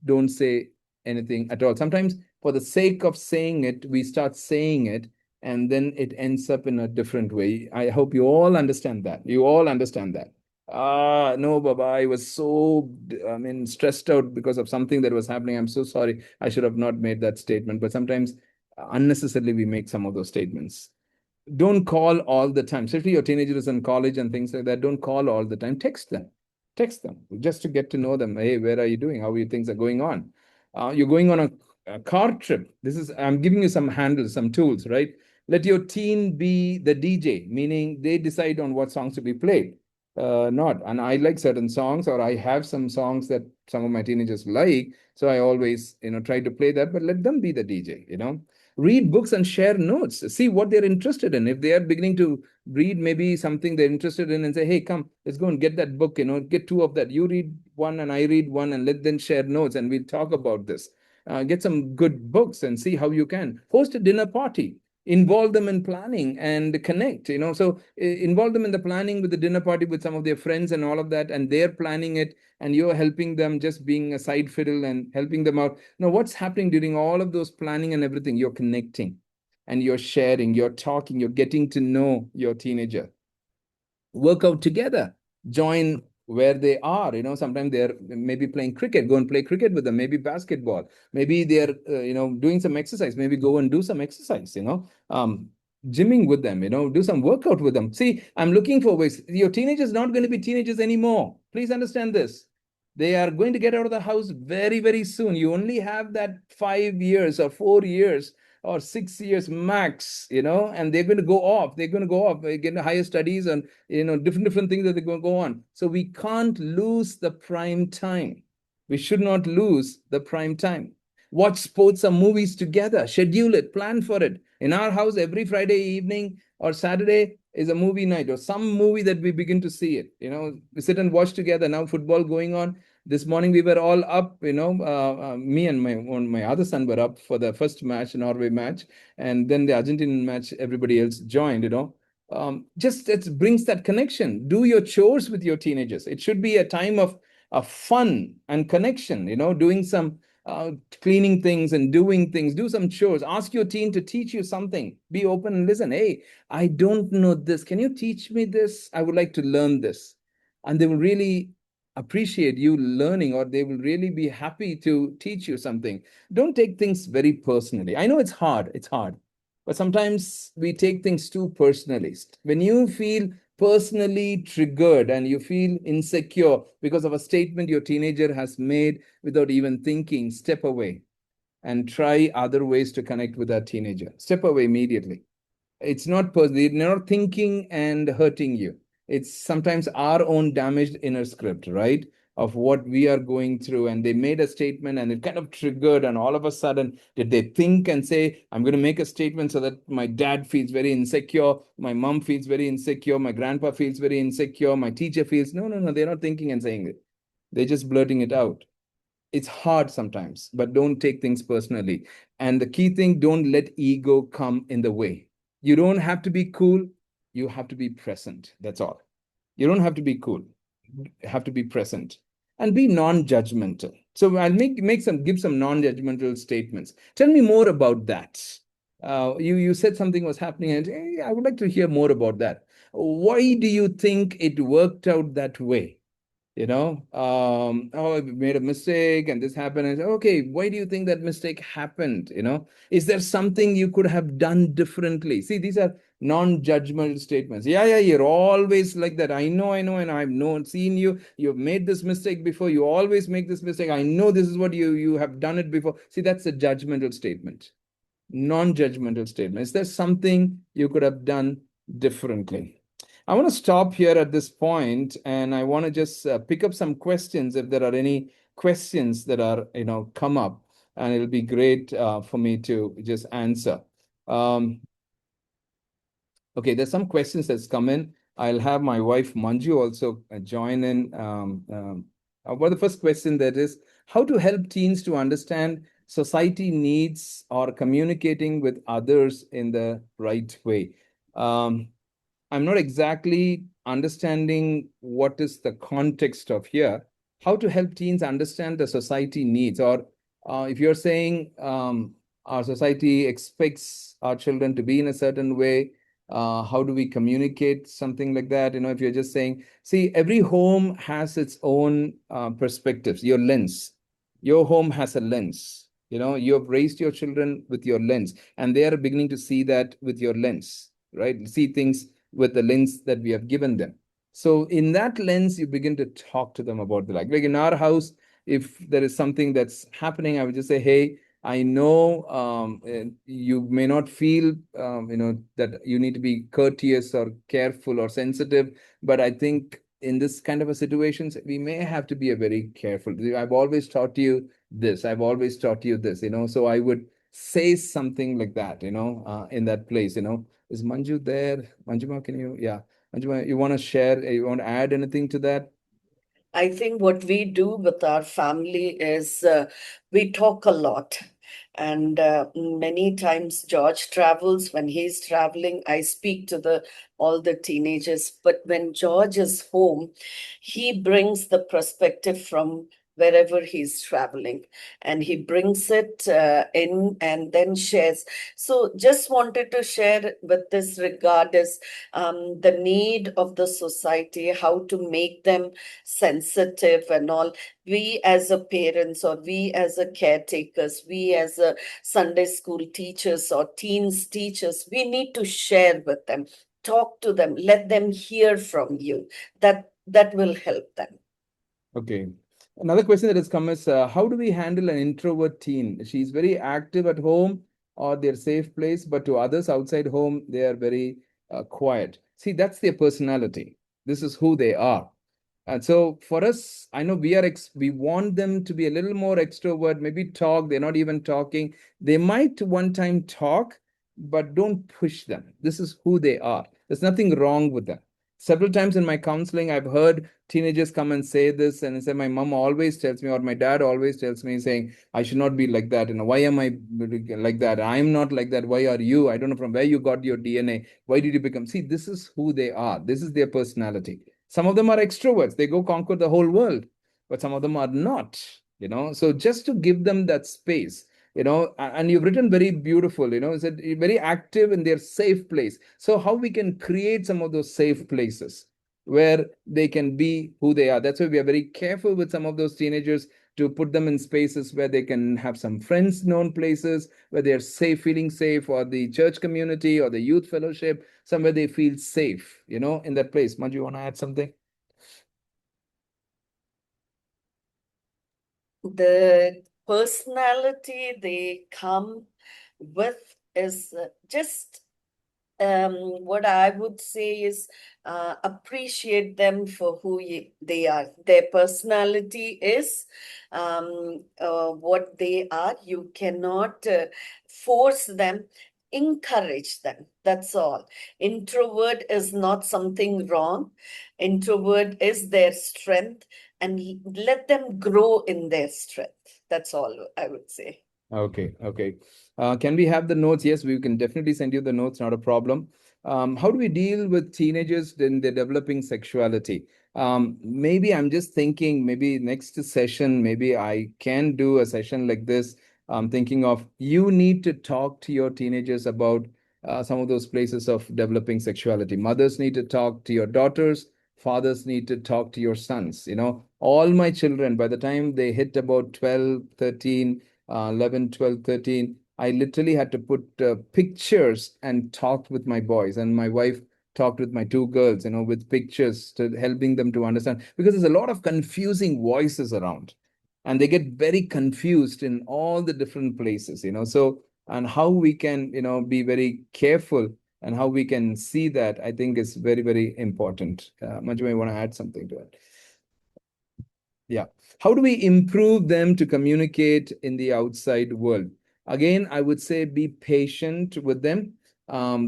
don't say anything at all. Sometimes for the sake of saying it, we start saying it, and then it ends up in a different way. I hope you all understand that. You all understand that. No, Baba, I was so, stressed out because of something that was happening. I'm so sorry. I should have not made that statement. But sometimes unnecessarily we make some of those statements. Don't call all the time, especially your teenagers in college and things like that. Don't call all the time. Text them just to get to know them. Hey, where are you doing? How are you, things are going on? You're going on a car trip. I'm giving you some handles, some tools, right? Let your teen be the DJ, meaning they decide on what songs to be played. Not, and I like certain songs, or I have some songs that some of my teenagers like. So I always, try to play that, but let them be the DJ. Read books and share notes. See what they're interested in. If they are beginning to read maybe something they're interested in, and say, hey, come, let's go and get that book, get 2 of that. You read one and I read one, and let them share notes and we'll talk about this. Get some good books and see how you can. Host a dinner party. Involve them in planning and connect, so involve them in the planning with the dinner party with some of their friends and all of that, and they're planning it, and you're helping them, just being a side fiddle and helping them out. Now, what's happening during all of those planning and everything? You're connecting and you're sharing, you're talking, you're getting to know your teenager. Work out together, join where they are. Sometimes they're maybe playing cricket, go and play cricket with them, maybe basketball, maybe they're doing some exercise, maybe go and do some exercise, gymming with them, do some workout with them. See, I'm looking for ways. Your teenagers not going to be teenagers anymore. Please understand this. They are going to get out of the house very, very soon. You only have that 5 years or 4 years or 6 years max, and they're going to go off. They're going to go off, get higher studies, and different things that they're going to go on. So we can't lose the prime time. We should not lose the prime time. Watch sports or movies together. Schedule it. Plan for it. In our house, every Friday evening or Saturday is a movie night, or some movie that we begin to see it. We sit and watch together. Now football going on. This morning we were all up, me and my other son were up for the first match, Norway match, and then the Argentinian match, everybody else joined, just it brings that connection. Do your chores with your teenagers. It should be a time of fun and connection, doing some cleaning things and doing things. Do some chores. Ask your teen to teach you something. Be open and listen. Hey, I don't know this. Can you teach me this? I would like to learn this. And they will really appreciate you learning, or they will really be happy to teach you something. Don't take things very personally. I know it's hard. It's hard. But sometimes we take things too personally. When you feel personally triggered and you feel insecure because of a statement your teenager has made without even thinking, step away and try other ways to connect with that teenager. Step away immediately. It's not they're not thinking and hurting you. It's sometimes our own damaged inner script, right? Of what we are going through. And they made a statement and it kind of triggered. And all of a sudden, did they think and say, I'm going to make a statement so that my dad feels very insecure, my mom feels very insecure, my grandpa feels very insecure, my teacher feels. No, no, no. They're not thinking and saying it. They're just blurting it out. It's hard sometimes, but don't take things personally. And the key thing, don't let ego come in the way. You don't have to be cool. You have to be present. That's all. You don't have to be cool. You have to be present and be non-judgmental. So I'll give some non-judgmental statements. Tell me more about that. You said something was happening, and hey, I would like to hear more about that. Why do you think it worked out that way? Oh, I made a mistake and this happened. And okay, why do you think that mistake happened? Is there something you could have done differently? See, these are non-judgmental statements. Yeah, you're always like that. I know, and I've known, seen you. You've made this mistake before. You always make this mistake. I know this is what you have done it before. See, that's a judgmental statement. Non-judgmental statement. Is there something you could have done differently? I want to stop here at this point, and I want to just pick up some questions if there are any questions that are come up, and it'll be great for me to just answer. Um, okay, there's some questions that's come in. I'll have my wife Manju also join in. Well, the first question that is how to help teens to understand society needs or communicating with others in the right way. Um, I'm not exactly understanding what is the context of here. How to help teens understand the society needs, or if you're saying our society expects our children to be in a certain way, how do we communicate something like that? If you're just saying, see, every home has its own perspectives, your lens. Your home has a lens. You have raised your children with your lens, and they are beginning to see that with your lens, right? See things with the lens that we have given them. So in that lens, you begin to talk to them about the like in our house, if there is something that's happening, I would just say, hey, I know you may not feel, that you need to be courteous or careful or sensitive, but I think in this kind of a situations, we may have to be a very careful. I've always taught you this. I've always taught you this, so I would say something like that, in that place, Is Manju there? Manjuma, can you? Yeah. Manjuma, you want to share, you want to add anything to that? I think what we do with our family is we talk a lot. And many times George travels. When he's traveling, I speak to the all the teenagers. But when George is home, he brings the perspective from wherever he's traveling, and he brings it in and then shares. So just wanted to share with this regard is the need of the society, how to make them sensitive and all. We as a parents, or we as a caretakers, we as a Sunday school teachers or teens teachers, we need to share with them, talk to them, let them hear from you. That will help them. Okay. Another question that has come is how do we handle an introvert teen? She's very active at home or their safe place, but to others outside home, they are very quiet. See, that's their personality. This is who they are. And so for us, I know we want them to be a little more extrovert, maybe talk. They're not even talking. They might one time talk, but don't push them. This is who they are. There's nothing wrong with them. Several times in my counseling, I've heard teenagers come and say this and say, my mom always tells me, or my dad always tells me, saying, I should not be like that. Why am I like that? I'm not like that. Why are you? I don't know from where you got your DNA. Why did you become? See, this is who they are. This is their personality. Some of them are extroverts. They go conquer the whole world, but some of them are not. So just to give them that space, and you've written very beautiful, is that very active in their safe place. So how we can create some of those safe places where they can be who they are. That's why we are very careful with some of those teenagers to put them in spaces where they can have some friends, known places where they're safe, feeling safe, or the church community or the youth fellowship, somewhere they feel safe, in that place. Manju, you want to add something? The personality they come with is just what I would say is appreciate them for who they are. Their personality is what they are. You cannot force them, encourage them. That's all. Introvert is not something wrong. Introvert is their strength, and let them grow in their strength. That's all I would say. Okay, okay. Can we have the notes? Yes, we can definitely send you the notes, not a problem. How do we deal with teenagers in their developing sexuality? Maybe I'm just thinking, maybe next session, maybe I can do a session like this. I'm thinking of you need to talk to your teenagers about some of those places of developing sexuality. Mothers need to talk to your daughters. Fathers need to talk to your sons. All my children, by the time they hit about 12, 13, 11, 12, 13, I literally had to put pictures and talked with my boys, and my wife talked with my two girls, with pictures to helping them to understand, because there's a lot of confusing voices around and they get very confused in all the different places, so, and how we can, be very careful and how we can see that, I think is very, very important. Manju, I want to add something to it. Yeah. How do we improve them to communicate in the outside world? Again, I would say be patient with them.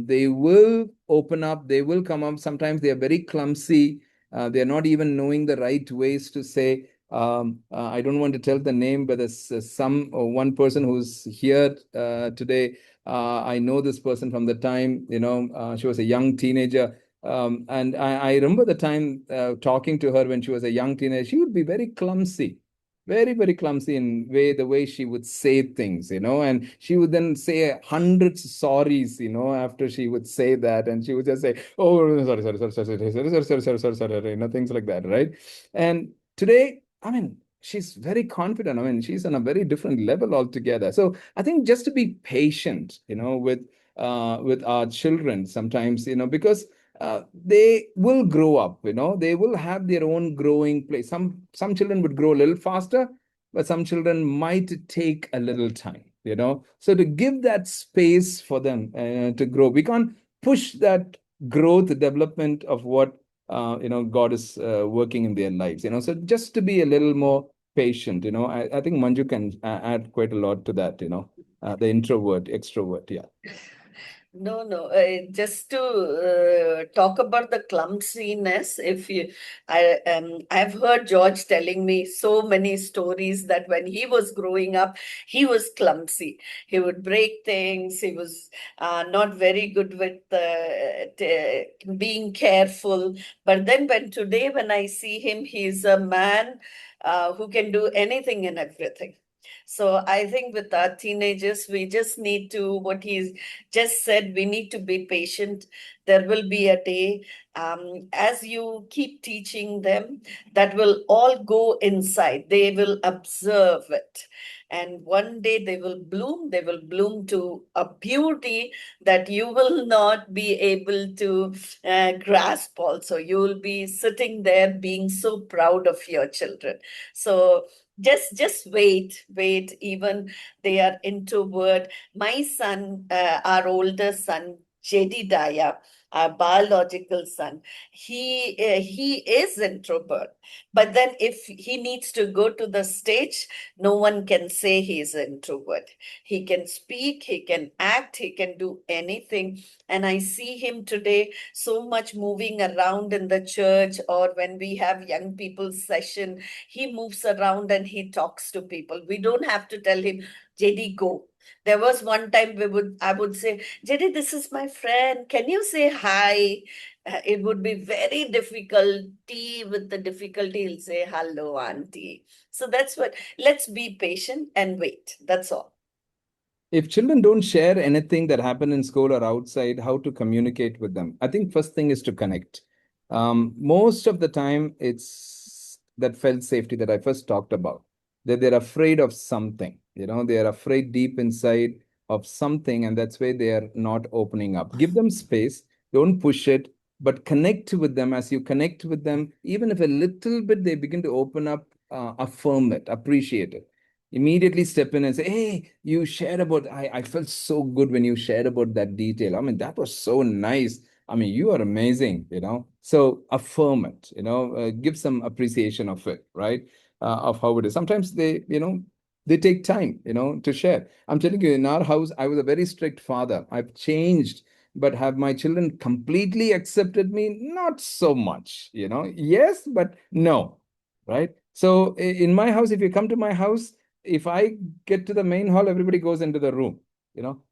They will open up, they will come up. Sometimes they are very clumsy. They're not even knowing the right ways to say. I don't want to tell the name, but there's one person who's here today. I know this person from the time, she was a young teenager. And I remember the time talking to her when she was a young teenager. She would be very clumsy, very, very clumsy in the way she would say things, and she would then say hundreds of sorries, after she would say that, and she would just say, "Oh, sorry, sorry, sorry, sorry, sorry, sorry, sorry, sorry, sorry, sorry, sorry," things like that, right? And today, I mean, she's very confident. I mean, she's on a very different level altogether. So I think just to be patient, with our children sometimes, because they will grow up, they will have their own growing place. Some children would grow a little faster, but some children might take a little time, so to give that space for them to grow. We can't push that growth development of what God is working in their lives, so just to be a little more patient. I think Manju can add quite a lot to that, the introvert extrovert. Yeah. No, no. Just to talk about the clumsiness, I've heard George telling me so many stories that when he was growing up, he was clumsy. He would break things. He was not very good with being careful. But then, when I see him, he's a man who can do anything and everything. So I think with our teenagers, we just need to, what he's just said, we need to be patient. There will be a day, as you keep teaching them, that will all go inside. They will observe it. And one day they will bloom. They will bloom to a beauty that you will not be able to grasp also. You will be sitting there being so proud of your children. So just wait. Even they are introvert. My son, our older son, Jedediah, our biological son, he is introvert. But then if he needs to go to the stage, no one can say he is introvert. He can speak, he can act, he can do anything. And I see him today so much moving around in the church, or when we have young people's session, he moves around and he talks to people. We don't have to tell him, JD, go. There was one time I would say, Jenny, this is my friend. Can you say hi? It would be very difficulty. With the difficulty, he'll say hello, auntie. So that's what. Let's be patient and wait. That's all. If children don't share anything that happened in school or outside, how to communicate with them? I think first thing is to connect. Most of the time, it's that felt safety that I first talked about. That they're afraid of something. They are afraid deep inside of something, and that's why they are not opening up. Give them space. Don't push it, but connect with them. As you connect with them, even if a little bit they begin to open up, affirm it, appreciate it, immediately step in and say, hey, you shared about, I felt so good when you shared about that detail. I mean, that was so nice. I mean, you are amazing. So affirm it, give some appreciation of it, right? Of how it is. Sometimes they take time, to share. I'm telling you, in our house, I was a very strict father. I've changed, but have my children completely accepted me? Not so much. Yes, but no, right? So in my house, if you come to my house, if I get to the main hall, everybody goes into the room.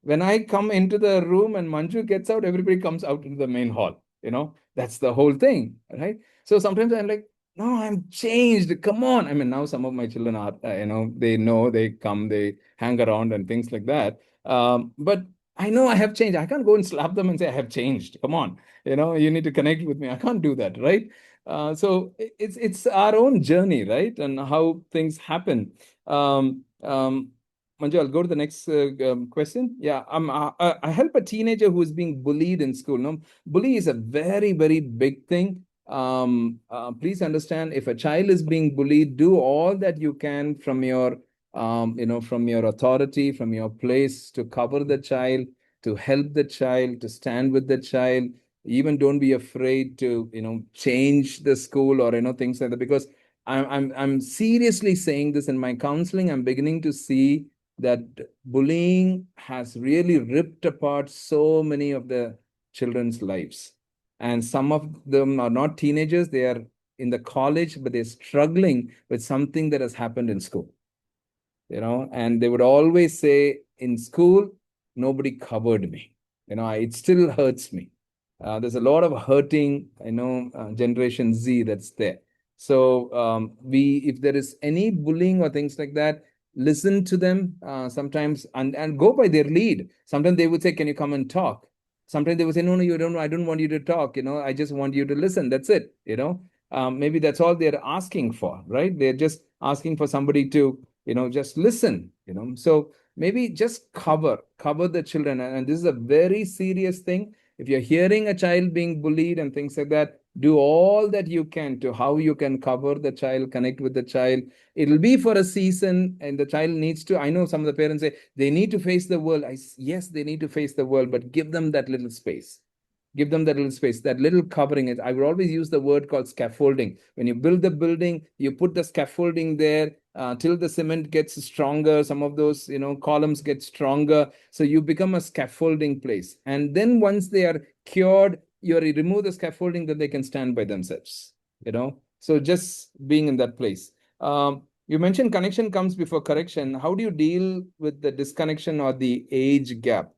When I come into the room and Manju gets out, everybody comes out into the main hall. That's the whole thing, right? So sometimes I'm like, no, I'm changed. Come on. I mean, now some of my children are, they know, they come, they hang around and things like that. But I know I have changed. I can't go and slap them and say I have changed. Come on, you need to connect with me. I can't do that, right? So it's our own journey, right? And how things happen. Manju, I'll go to the next question. Yeah, I help a teenager who is being bullied in school. No, bully is a very, very big thing. Please understand, if a child is being bullied, do all that you can from your authority, from your place, to cover the child, to help the child, to stand with the child. Even don't be afraid to change the school or things like that, because I'm seriously saying this in my counseling. I'm beginning to see that bullying has really ripped apart so many of the children's lives. And some of them are not teenagers, they are in the college, but they're struggling with something that has happened in school. And they would always say, in school, nobody covered me. It still hurts me. There's a lot of hurting, Generation Z that's there. So if there is any bullying or things like that, listen to them sometimes, and go by their lead. Sometimes they would say, can you come and talk? Sometimes they would say, no, no, you don't. I don't want you to talk. I just want you to listen. That's it. Maybe that's all they're asking for, right? They're just asking for somebody to just listen. So maybe just cover the children. And this is a very serious thing. If you're hearing a child being bullied and things like that, do all that you can to how you can cover the child, connect with the child. It'll be for a season, and the child needs to, I know some of the parents say they need to face the world. Yes, they need to face the world, but give them that little space. Give them that little space, that little covering. I would always use the word called scaffolding. When you build the building, you put the scaffolding there till the cement gets stronger. Some of those, columns get stronger. So you become a scaffolding place. And then once they are cured, you remove the scaffolding, then they can stand by themselves. So just being in that place. You mentioned connection comes before correction. How do you deal with the disconnection or the age gap?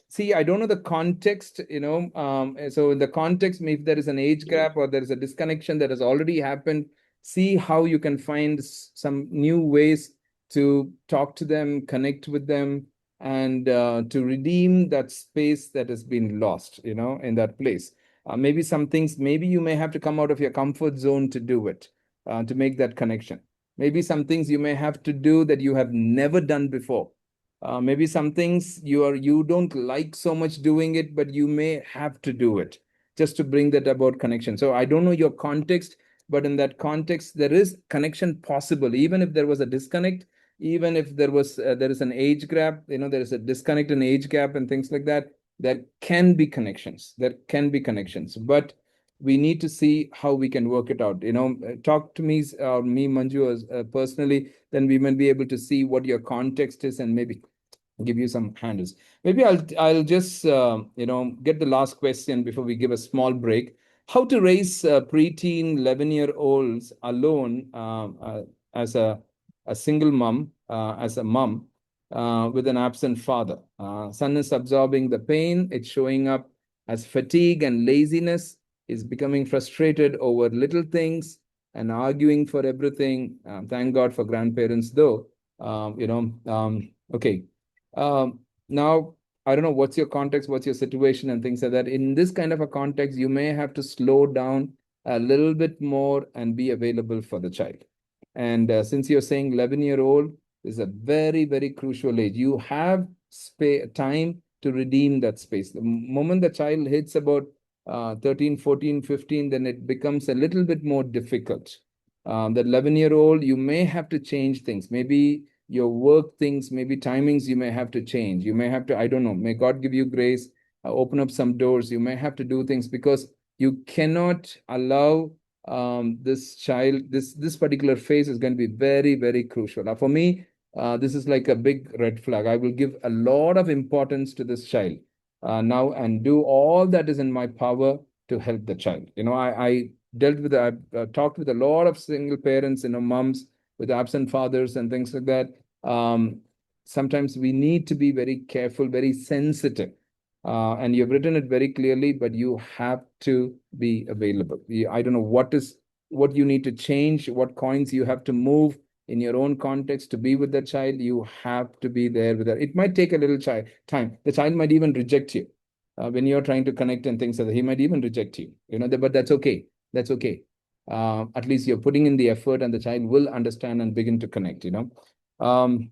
See, I don't know the context. So in the context, if there is an age gap or there is a disconnection that has already happened, see how you can find some new ways to talk to them, connect with them, and to redeem that space that has been lost, in that place. Maybe some things, maybe you may have to come out of your comfort zone to do it, to make that connection. Maybe some things you may have to do that you have never done before. Maybe some things you don't like so much doing it, but you may have to do it just to bring that about connection. So I don't know your context, but in that context, there is connection possible, even if there was a disconnect, even if there is an age gap, there is a disconnect and age gap and things like that. There can be connections. There can be connections, but we need to see how we can work it out. Talk to me, Manju, personally, then we might be able to see what your context is and maybe give you some handles. Maybe I'll just get the last question before we give a small break. How to raise preteen 11-year-olds alone as a single mom, as a mom. with an absent father. Son is absorbing the pain. It's showing up as fatigue and laziness. Is becoming frustrated over little things and arguing for everything. Thank God for grandparents, though. Okay. Now, I don't know what's your context, what's your situation, and things like that. In this kind of a context, you may have to slow down a little bit more and be available for the child. And since you're saying 11-year-old is a very, very crucial age, you have time to redeem that space. The moment the child hits about 13, 14, 15, then it becomes a little bit more difficult. The 11-year-old, you may have to change things. Maybe your work things, maybe timings you may have to change. You may have to, I don't know, may God give you grace, open up some doors. You may have to do things because you cannot allow this child, this particular phase is going to be very, very crucial. Now, for me, this is like a big red flag. I will give a lot of importance to this child now and do all that is in my power to help the child. I dealt with, I've talked with a lot of single parents, moms with absent fathers and things like that. Sometimes we need to be very careful, very sensitive. And you've written it very clearly, but you have to be available. I don't know what you need to change, what coins you have to move in your own context to be with the child. You have to be there with her. It might take a little time. The child might even reject you when you're trying to connect and things like that. He might even reject you. But that's okay. That's okay. At least you're putting in the effort, and the child will understand and begin to connect. Um,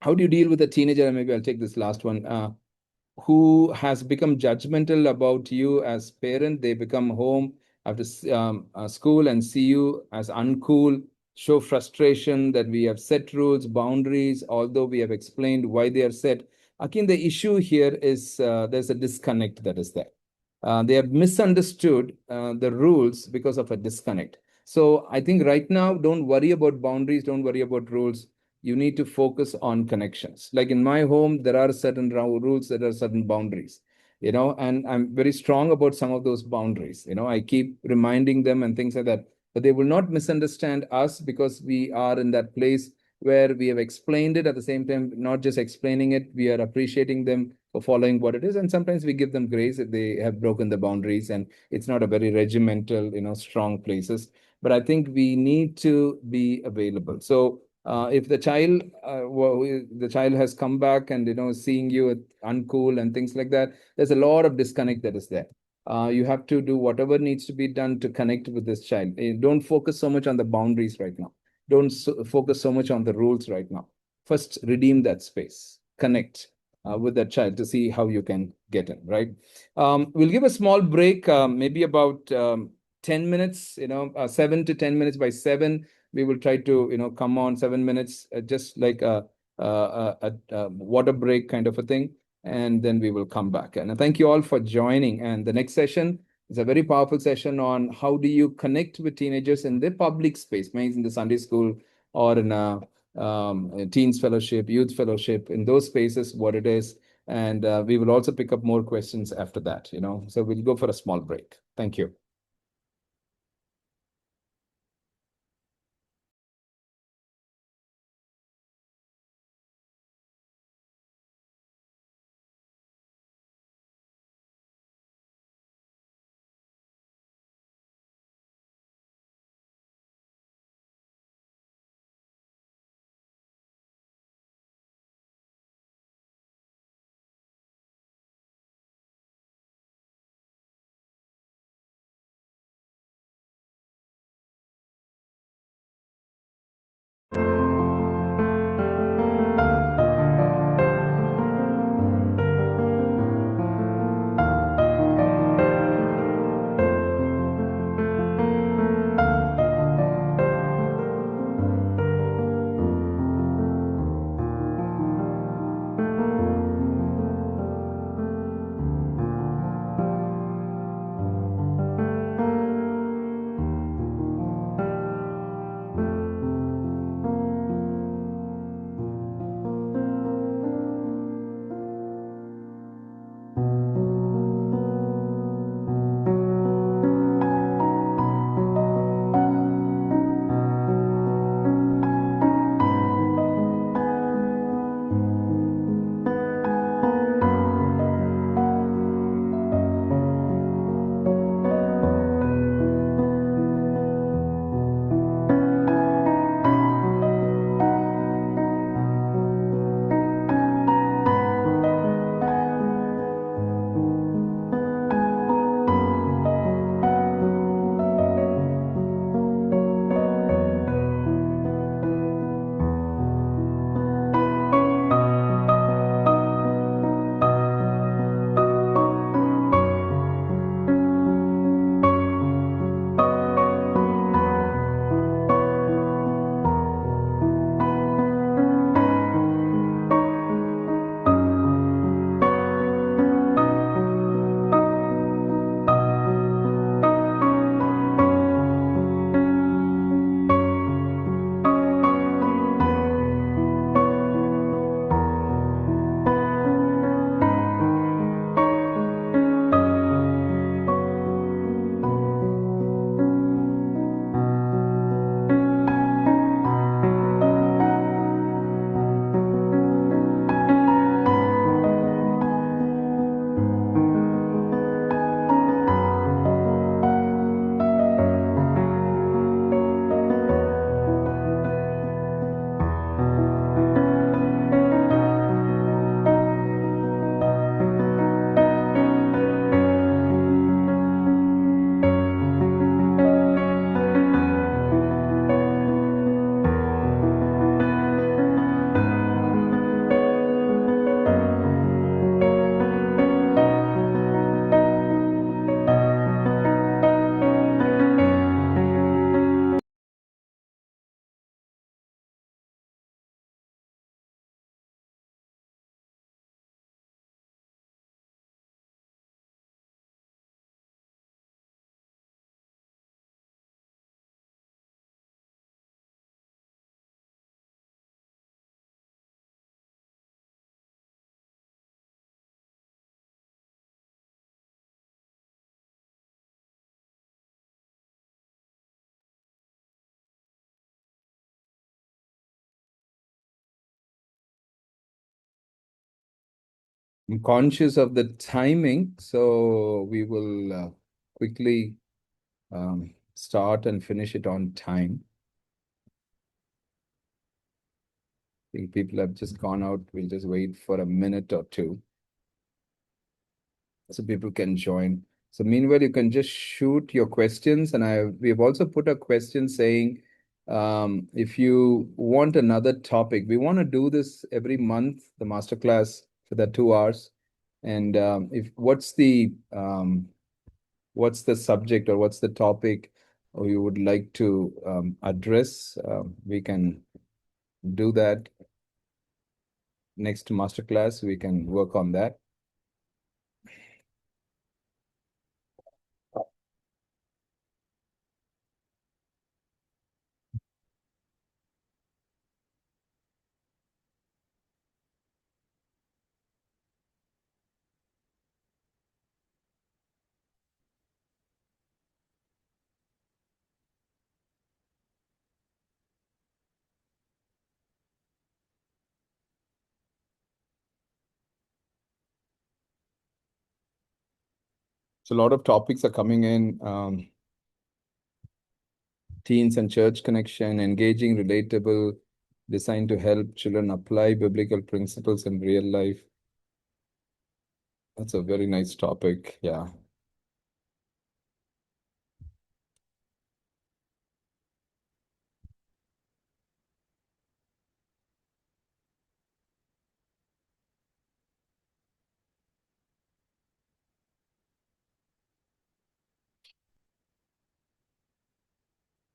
how do you deal with a teenager? Maybe I'll take this last one. Who has become judgmental about you as parent. They become home after school and see you as uncool, show frustration that we have set rules, boundaries, although we have explained why they are set. Again, the issue here is there's a disconnect that is there. They have misunderstood the rules because of a disconnect. So I think right now, don't worry about boundaries, don't worry about rules. You need to focus on connections. Like in my home, there are certain rules, there are certain boundaries, and I'm very strong about some of those boundaries. I keep reminding them and things like that, but they will not misunderstand us because we are in that place where we have explained it. At the same time, not just explaining it, we are appreciating them for following what it is. And sometimes we give them grace if they have broken the boundaries and it's not a very regimental, strong places. But I think we need to be available. So if the child has come back and seeing you uncool and things like that, there's a lot of disconnect that is there. You have to do whatever needs to be done to connect with this child. Don't focus so much on the boundaries right now. Don't focus so much on the rules right now. First, redeem that space. Connect with that child to see how you can get in, right? We'll give a small break, maybe about 10 minutes, 7 to 10 minutes. By 7, we will try to, come on 7 minutes, just like a water break kind of a thing. And then we will come back. And thank you all for joining. And the next session is a very powerful session on how do you connect with teenagers in the public space, maybe in the Sunday school or in a teens fellowship, youth fellowship, in those spaces, what it is. And we will also pick up more questions after that, So we'll go for a small break. Thank you. I'm conscious of the timing, so we will quickly start and finish it on time. I think people have just gone out. We'll just wait for a minute or two so people can join. So meanwhile, you can just shoot your questions, and we have also put a question saying, if you want another topic, we want to do this every month, the masterclass for the 2 hours. And if what's the subject or what's the topic or you would like to address, we can do that next masterclass. We can work on that. So a lot of topics are coming in. Teens and church connection, engaging, relatable, designed to help children apply biblical principles in real life. That's a very nice topic. Yeah.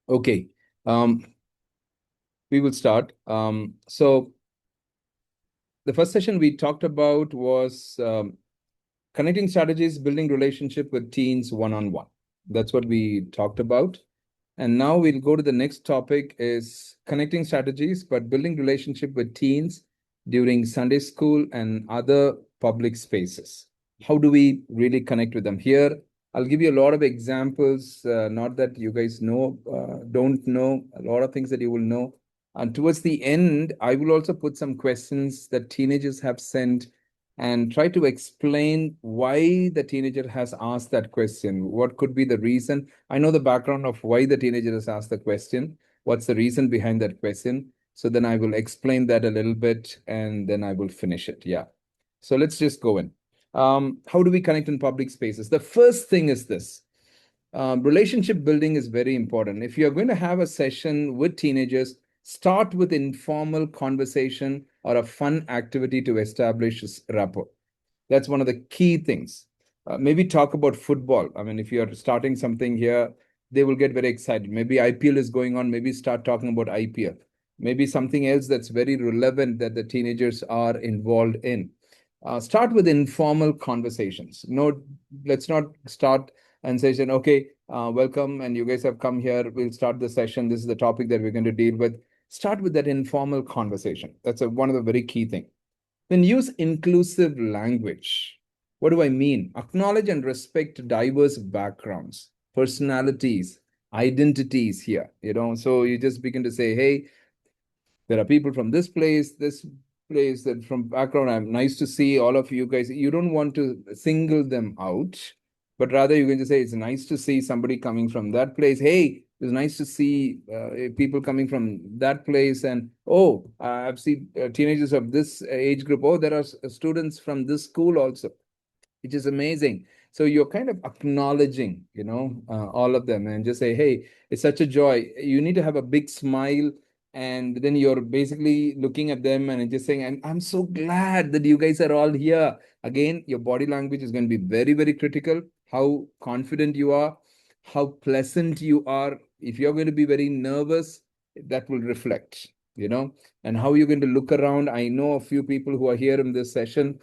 Okay. We will start. So the first session we talked about was connecting strategies, building relationship with teens one-on-one. That's what we talked about. And now we'll go to the next topic is connecting strategies, but building relationship with teens during Sunday school and other public spaces. How do we really connect with them? Here, I'll give you a lot of examples, not that you guys don't know, a lot of things that you will know. And towards the end, I will also put some questions that teenagers have sent and try to explain why the teenager has asked that question. What could be the reason? I know the background of why the teenager has asked the question. What's the reason behind that question? So then I will explain that a little bit and then I will finish it. Yeah. So let's just go in. How do we connect in public spaces? The first thing is this. Relationship building is very important. If you're going to have a session with teenagers, start with informal conversation or a fun activity to establish rapport. That's one of the key things. Maybe talk about football. I mean, if you're starting something here, they will get very excited. Maybe IPL is going on. Maybe start talking about IPL. Maybe something else that's very relevant that the teenagers are involved in. Start with informal conversations. No, let's not start and say, okay, welcome, and you guys have come here. We'll start the session. This is the topic that we're going to deal with. Start with that informal conversation. That's one of the very key things. Then use inclusive language. What do I mean? Acknowledge and respect diverse backgrounds, personalities, identities here. So you just begin to say, hey, there are people from this place, that from background. I'm nice to see all of you guys. You don't want to single them out, but rather you can just say it's nice to see somebody coming from that place. Hey, it's nice to see people coming from that place. And oh, I've seen teenagers of this age group. Oh, there are students from this school also, which is amazing. So you're kind of acknowledging, all of them and just say, hey, it's such a joy. You need to have a big smile. And then you're basically looking at them and just saying, I'm so glad that you guys are all here. Again, your body language is going to be very, very critical. How confident you are, how pleasant you are. If you're going to be very nervous, that will reflect, and how you're going to look around. I know a few people who are here in this session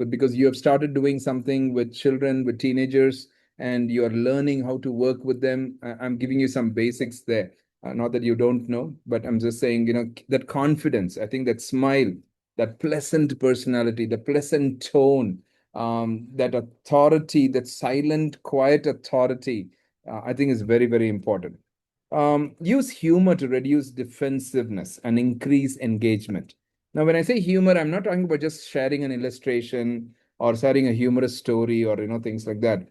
because you have started doing something with children, with teenagers, and you're learning how to work with them. I'm giving you some basics there. Not that you don't know, but I'm just saying, that confidence, I think that smile, that pleasant personality, the pleasant tone, that authority, that silent, quiet authority, I think is very, very important. Use humor to reduce defensiveness and increase engagement. Now, when I say humor, I'm not talking about just sharing an illustration or sharing a humorous story, or things like that,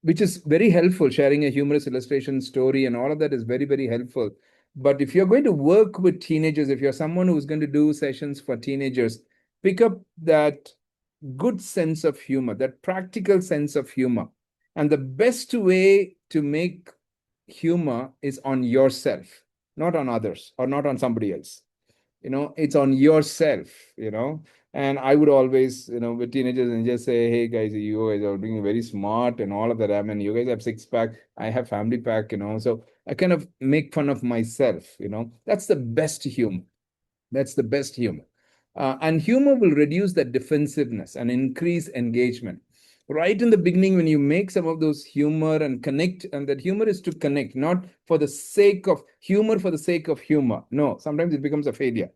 which is very helpful. Sharing a humorous illustration story and all of that is very, very helpful. But if you're going to work with teenagers, if you're someone who's going to do sessions for teenagers, pick up that good sense of humor, that practical sense of humor. And the best way to make humor is on yourself, not on others or not on somebody else. It's on yourself. And I would always, with teenagers, and just say, hey guys, you guys are being very smart and all of that. I mean, you guys have six pack, I have family pack. So I kind of make fun of myself. That's the best humor. That's the best humor. And humor will reduce that defensiveness and increase engagement. Right in the beginning, when you make some of those humor and connect, and that humor is to connect, not for the sake of humor, for the sake of humor. No, sometimes it becomes a failure.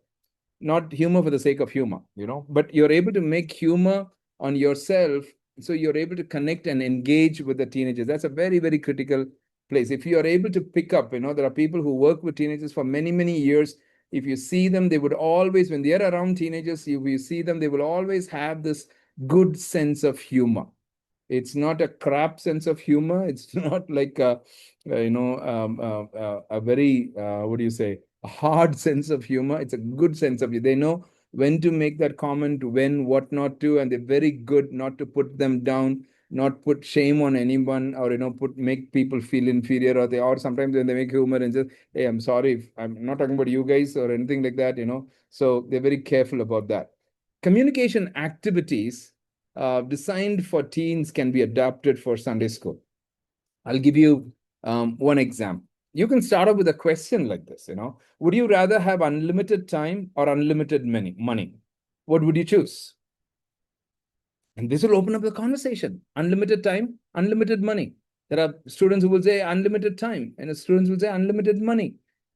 Not humor for the sake of humor, but you're able to make humor on yourself, so you're able to connect and engage with the teenagers. That's a very, very critical place. If you are able to pick up, there are people who work with teenagers for many, many years. If you see them, they would always, when they're around teenagers, if you see them, they will always have this good sense of humor. It's not a crap sense of humor. It's not like a very what do you say, a hard sense of humor. It's a good sense of you. They know when to make that comment, when, what not to, and they're very good not to put them down, not put shame on anyone, or put make people feel inferior, or sometimes when they make humor and just, hey, I'm sorry, I'm not talking about you guys or anything like that. So they're very careful about that. Communication activities designed for teens can be adapted for Sunday school. I'll give you one example. You can start off with a question like this, would you rather have unlimited time or unlimited money? What would you choose? And this will open up the conversation. Unlimited time, unlimited money. There are students who will say unlimited time, and students will say unlimited money,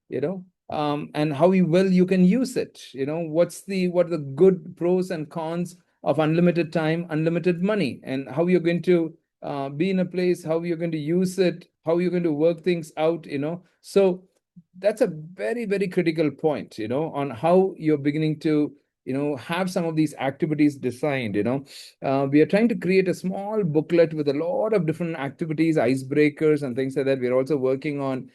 and how well you can use it. What are the good pros and cons of unlimited time, unlimited money, and how you're going to be in a place, how you're going to use it, how you're going to work things out. So that's a very, very critical point, on how you're beginning to have some of these activities designed. We are trying to create a small booklet with a lot of different activities, icebreakers, and things like that. We're also working on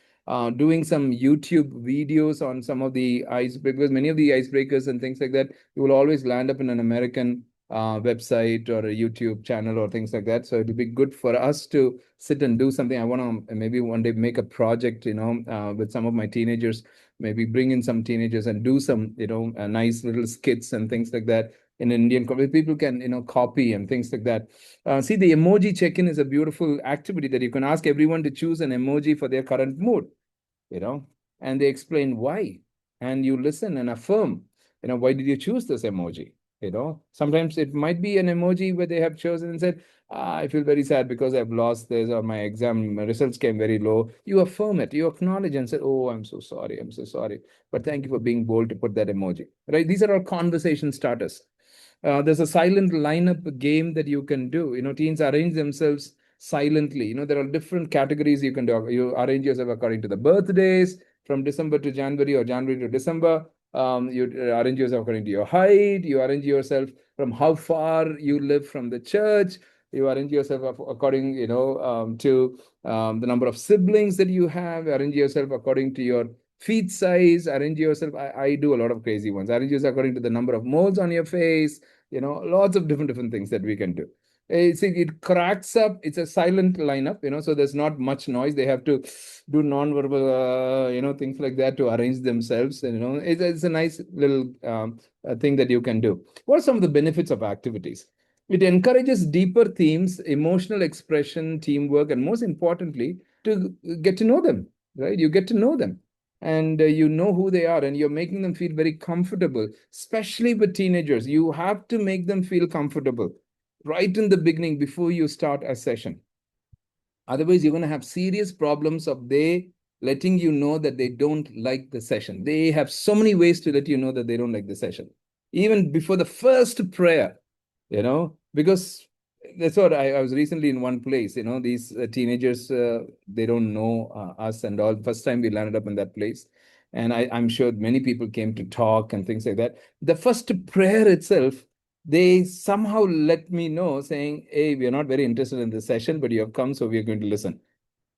doing some YouTube videos on some of the icebreakers. Many of the icebreakers and things like that, you will always land up in an American website or a YouTube channel or things like that. So it'll be good for us to sit and do something. I want to maybe one day make a project, with some of my teenagers, maybe bring in some teenagers and do some, nice little skits and things like that in Indian people can, copy and things like that. See, the emoji check-in is a beautiful activity that you can ask everyone to choose an emoji for their current mood, you know, and they explain why. And you listen and affirm, why did you choose this emoji? Sometimes it might be an emoji where they have chosen and said, I feel very sad because I've lost this, or my exam results came very low. You affirm it, you acknowledge and say, oh, I'm so sorry, I'm so sorry. But thank you for being bold to put that emoji, right? These are all conversation starters. There's a silent lineup game that you can do. Teens arrange themselves silently. There are different categories you can do. You arrange yourself according to the birthdays, from December to January or January to December. You arrange yourself according to your height. You arrange yourself from how far you live from the church. You arrange yourself according, to the number of siblings that you have. Arrange yourself according to your feet size. Arrange yourself. I do a lot of crazy ones. Arrange yourself according to the number of moles on your face. Lots of different things that we can do. See, it cracks up. It's a silent lineup, so there's not much noise. They have to do non-verbal, things like that to arrange themselves. And, it's a nice little thing that you can do. What are some of the benefits of activities? It encourages deeper themes, emotional expression, teamwork, and most importantly, to get to know them, right? You get to know them, and you know who they are, and you're making them feel very comfortable, especially with teenagers. You have to make them feel comfortable right in the beginning before you start a session. Otherwise, you're going to have serious problems of they letting you know that they don't like the session. They have so many ways to let you know that they don't like the session, even before the first prayer, because that's what I was recently in one place. These teenagers, they don't know us and all. First time we landed up in that place. And I'm sure many people came to talk and things like that. The first prayer itself, they somehow let me know saying, hey, we are not very interested in this session, but you have come, so we are going to listen.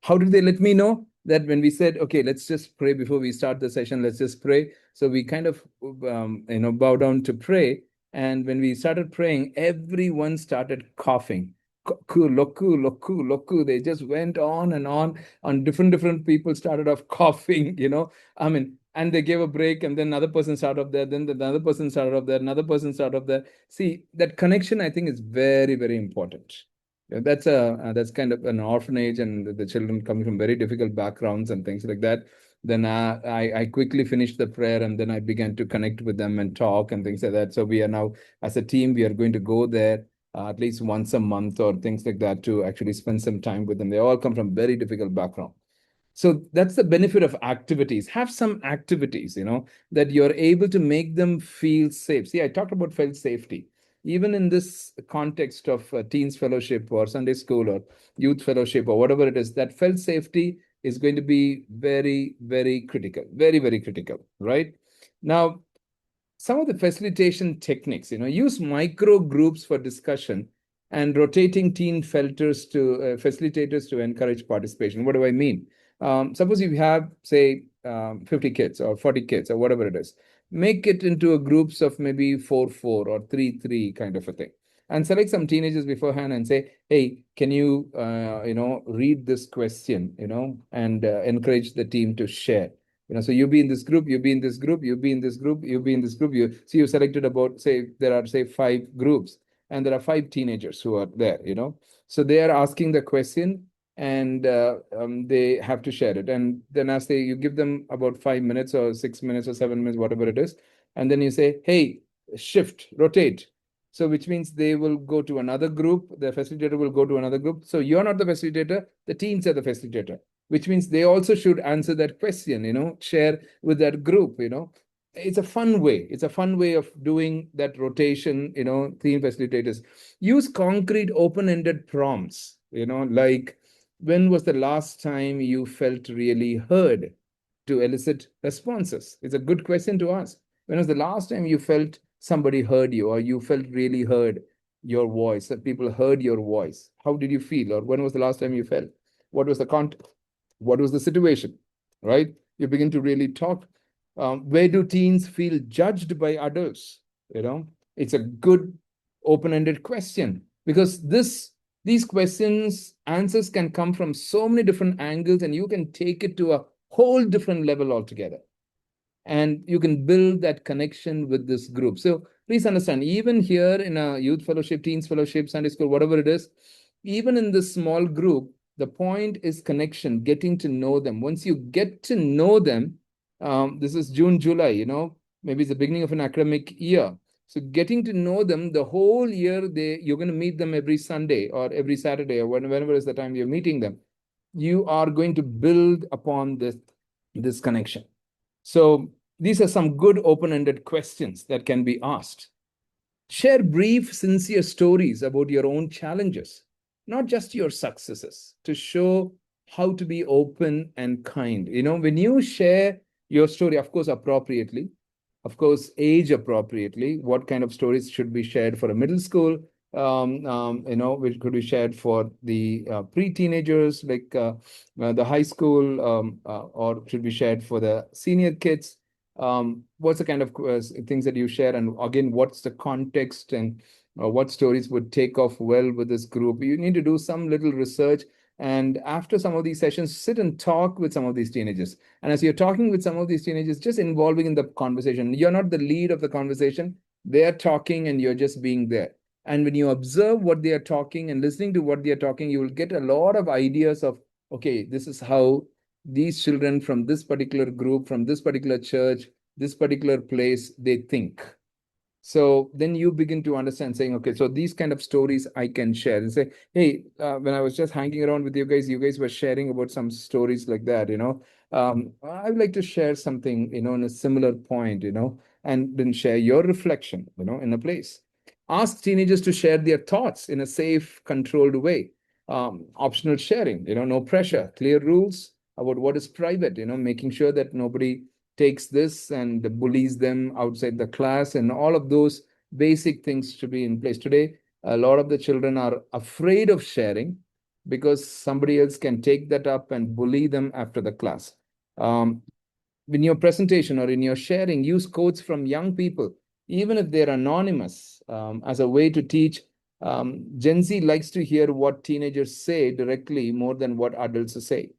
How did they let me know? That when we said, okay, let's just pray before we start the session, let's just pray. So we kind of, bow down to pray. And when we started praying, everyone started coughing. Loku, loku, loku, loku. They just went on and on different people started off coughing, I mean, and they gave a break, and then another person started up there, then another person started up there, another person started up there. See, that connection, I think, is very, very important. Yeah, that's kind of an orphanage, and the children coming from very difficult backgrounds and things like that. Then I quickly finished the prayer, and then I began to connect with them and talk and things like that. So we are now, as a team, we are going to go there at least once a month or things like that to actually spend some time with them. They all come from very difficult background. So that's the benefit of activities. Have some activities, that you're able to make them feel safe. See, I talked about felt safety. Even in this context of teens fellowship or Sunday school or youth fellowship or whatever it is, that felt safety is going to be very, very critical, very, very critical, right? Now, some of the facilitation techniques, use micro groups for discussion and rotating teen filters to facilitators to encourage participation. What do I mean? Suppose you have, say, 50 kids or 40 kids or whatever it is, make it into a groups of maybe 4 4 or 3 3 kind of a thing, and select some teenagers beforehand and say, hey, can you read this question, and encourage the team to share. So you be in this group, you be in this group, you be in this group, you be in this group. You selected about, say, there are, say, 5 groups, and there are 5 teenagers who are there. So they are asking the question, and they have to share it. And then as you give them about 5 minutes or 6 minutes or 7 minutes, whatever it is, and then you say, hey, shift, rotate. So which means they will go to another group. The facilitator will go to another group. So you're not the facilitator. The teens are the facilitator, which means they also should answer that question, share with that group. It's a fun way. It's a fun way of doing that rotation, theme facilitators. Use concrete open-ended prompts, like, when was the last time you felt really heard, to elicit responses. It's a good question to ask. When was the last time you felt somebody heard you, or you felt really heard your voice, that people heard your voice? How did you feel? Or when was the last time you felt? What was the context? What was the situation, right? You begin to really talk. Where do teens feel judged by adults? It's a good open-ended question, because these questions answers can come from so many different angles, and you can take it to a whole different level altogether, and you can build that connection with this group. So please understand, even here in a youth fellowship, teens fellowship, Sunday school, whatever it is, even in this small group, the point is connection, getting to know them. Once you get to know them, this is June, July, maybe it's the beginning of an academic year. So getting to know them the whole year, you're going to meet them every Sunday or every Saturday or whenever is the time you're meeting them. You are going to build upon this connection. So these are some good open-ended questions that can be asked. Share brief, sincere stories about your own challenges, not just your successes, to show how to be open and kind. When you share your story, of course, appropriately, of course, age appropriately, what kind of stories should be shared for a middle school, which could be shared for the pre-teenagers, like the high school, or should be shared for the senior kids. What's the kind of things that you share, and again, what's the context, and what stories would take off well with this group? You need to do some little research, and after some of these sessions, sit and talk with some of these teenagers. And as you're talking with some of these teenagers, just involving in the conversation. You're not the lead of the conversation. They're talking, and you're just being there. And when you observe what they are talking and listening to what they are talking, you will get a lot of ideas of, okay, this is how these children from this particular group, from this particular church, this particular place, they think. So then you begin to understand, saying, okay, so these kind of stories I can share, and say, hey, when I was just hanging around with you guys were sharing about some stories like that, I would like to share something, in a similar point, and then share your reflection, in a place. Ask teenagers to share their thoughts in a safe, controlled way. Optional sharing, no pressure, clear rules about what is private, making sure that nobody takes this and bullies them outside the class, and all of those basic things should be in place. Today, a lot of the children are afraid of sharing because somebody else can take that up and bully them after the class. Um, in your presentation or in your sharing, use quotes from young people, even if they're anonymous, as a way to teach. Gen Z likes to hear what teenagers say directly more than what adults say.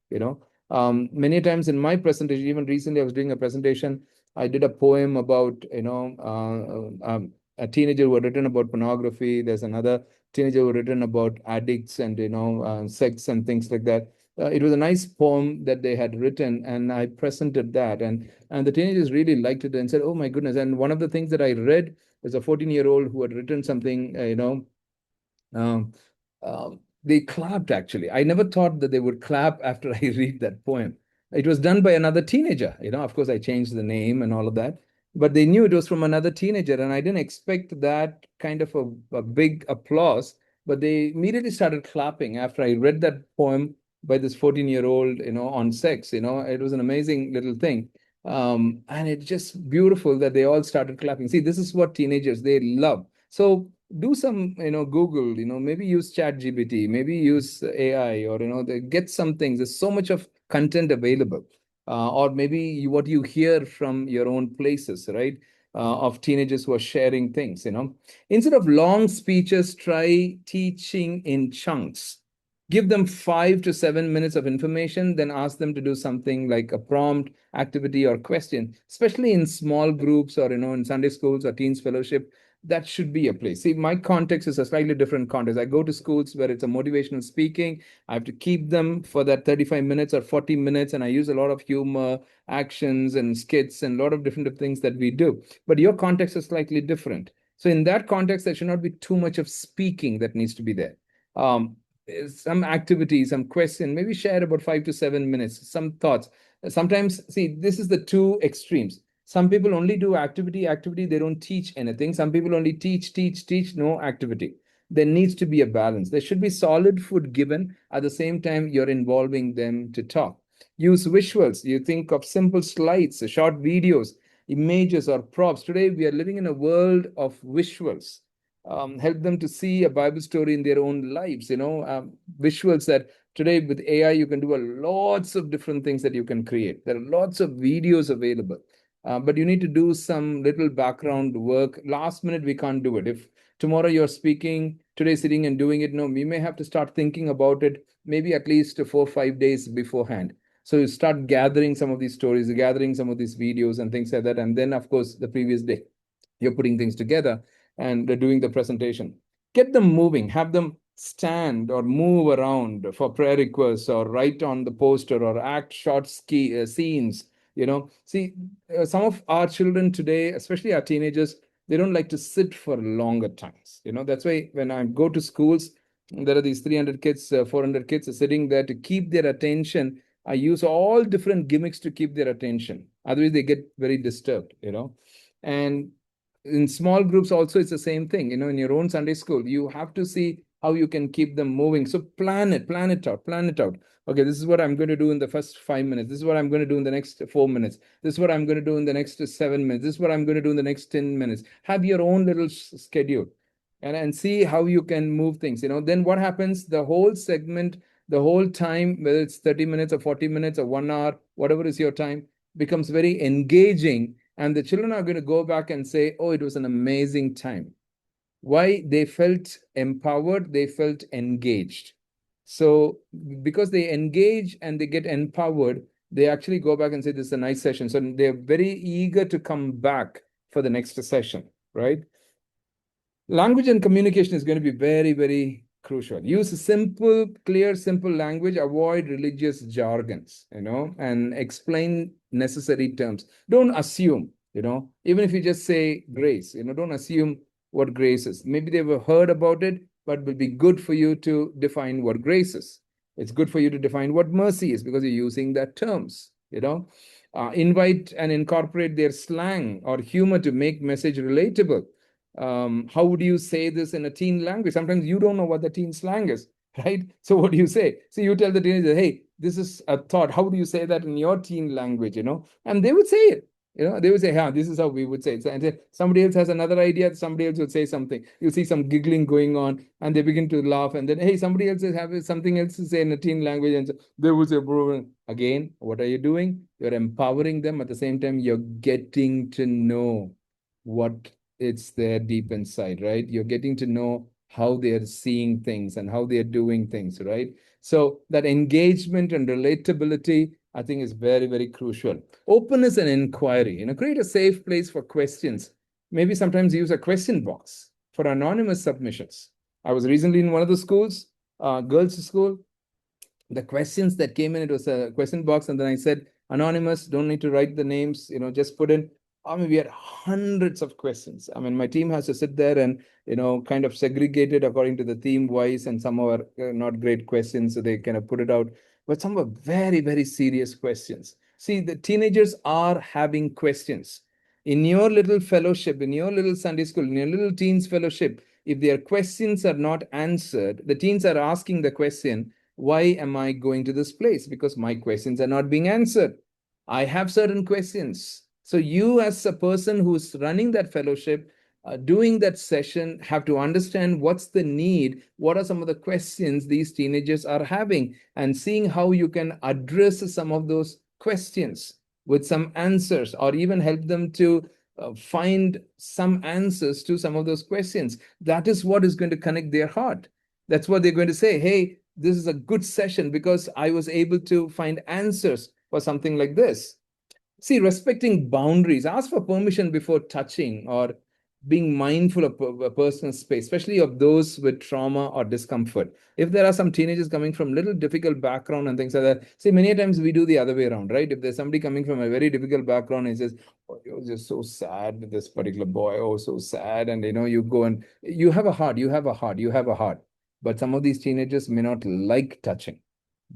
Many times in my presentation, even recently, I was doing a presentation. I did a poem about a teenager who had written about pornography. There's another teenager who had written about addicts and sex and things like that. It was a nice poem that they had written, and I presented that, and the teenagers really liked it and said, "Oh my goodness!" And one of the things that I read was a 14-year-old who had written something, um, they clapped actually. I never thought that they would clap after I read that poem. It was done by another teenager. Of course, I changed the name and all of that, but they knew it was from another teenager, and I didn't expect that kind of a big applause. But they immediately started clapping after I read that poem by this 14-year-old, on sex. It was an amazing little thing. And it's just beautiful that they all started clapping. See, this is what teenagers they love. So do some Google, maybe use chat gpt, maybe use AI, or they get some things. There's so much of content available, or maybe what you hear from your own places, right? Of teenagers who are sharing things. Instead of long speeches, try teaching in chunks. Give them 5 to 7 minutes of information, then ask them to do something like a prompt activity or question, especially in small groups, or in Sunday schools or teens fellowship. That should be a place. See, my context is a slightly different context. I go to schools where it's a motivational speaking. I have to keep them for that 35 minutes or 40 minutes, and I use a lot of humor, actions, and skits, and a lot of different things that we do. But your context is slightly different. So in that context, there should not be too much of speaking that needs to be there. Um, some activity, some question, maybe share about 5 to 7 minutes, some thoughts. Sometimes, see, this is the two extremes. Some people only do activity, they don't teach anything. Some people only teach, no activity. There needs to be a balance. There should be solid food given. At the same time, you're involving them to talk. Use visuals. You think of simple slides, short videos, images, or props. Today, we are living in a world of visuals. Help them to see a Bible story in their own lives. Visuals that today with AI, you can do a lots of different things that you can create. There are lots of videos available. But you need to do some little background work. Last minute, we can't do it. If tomorrow you're speaking, today sitting and doing it, no, we may have to start thinking about it maybe at least 4 or 5 days beforehand. So you start gathering some of these stories, gathering some of these videos and things like that. And then, of course, the previous day, you're putting things together and doing the presentation. Get them moving, have them stand or move around for prayer requests, or write on the poster, or act short scenes. See, some of our children today, especially our teenagers, they don't like to sit for longer times. That's why when I go to schools, there are these 300 kids, 400 kids sitting there to keep their attention. I use all different gimmicks to keep their attention. Otherwise, they get very disturbed. And in small groups also, it's the same thing. In your own Sunday school, you have to see how you can keep them moving. So plan it out. Okay, this is what I'm going to do in the first 5 minutes. This is what I'm going to do in the next 4 minutes. This is what I'm going to do in the next 7 minutes. This is what I'm going to do in the next 10 minutes. Have your own little schedule, and see how you can move things. Then what happens? The whole segment, the whole time, whether it's 30 minutes or 40 minutes or 1 hour, whatever is your time, becomes very engaging. And the children are going to go back and say, oh, it was an amazing time. Why? They felt empowered, they felt engaged. So because they engage and they get empowered, they actually go back and say, this is a nice session. So they're very eager to come back for the next session, right? Language and communication is going to be very, very crucial. Use simple, clear, simple language. Avoid religious jargons, and explain necessary terms. Don't assume, even if you just say grace, don't assume what grace is. Maybe they've heard about it, but it will be good for you to define what grace is. It's good for you to define what mercy is, because you're using that terms. Invite and incorporate their slang or humor to make message relatable. How would you say this in a teen language? Sometimes you don't know what the teen slang is, right? So what do you say? So you tell the teenager, hey, this is a thought. How do you say that in your teen language? And they would say it. They would say, yeah, this is how we would say it. And then somebody else has another idea, somebody else would say something. You see some giggling going on, and they begin to laugh. And then, hey, somebody else is having something else to say in a teen language. And so they would say, bro, again, what are you doing? You're empowering them. At the same time, you're getting to know what it's there deep inside, right? You're getting to know how they are seeing things and how they are doing things, right? So that engagement and relatability, I think, is very, very crucial. Openness and inquiry, create a safe place for questions. Maybe sometimes use a question box for anonymous submissions. I was recently in one of the schools, girls' school. The questions that came in, it was a question box, and then I said, anonymous, don't need to write the names, just put in. I mean, we had hundreds of questions. I mean, my team has to sit there and, kind of segregate it according to the theme wise, and some are not great questions, so they kind of put it out. But some were very, very serious questions. See, the teenagers are having questions. In your little fellowship, in your little Sunday school, in your little teens fellowship, if their questions are not answered, the teens are asking the question, why am I going to this place? Because my questions are not being answered. I have certain questions. So you, as a person who's running that fellowship, doing that session, have to understand what's the need, what are some of the questions these teenagers are having, and seeing how you can address some of those questions with some answers, or even help them to find some answers to some of those questions. That is what is going to connect their heart. That's what they're going to say. Hey, this is a good session because I was able to find answers for something like this. See, respecting boundaries, ask for permission before touching, or being mindful of a person's space, especially of those with trauma or discomfort. If there are some teenagers coming from little difficult background and things like that, see, many times we do the other way around, right? If there's somebody coming from a very difficult background and says, oh, you're just so sad with this particular boy, oh, so sad. And, you go and you have a heart, you have a heart, you have a heart. But some of these teenagers may not like touching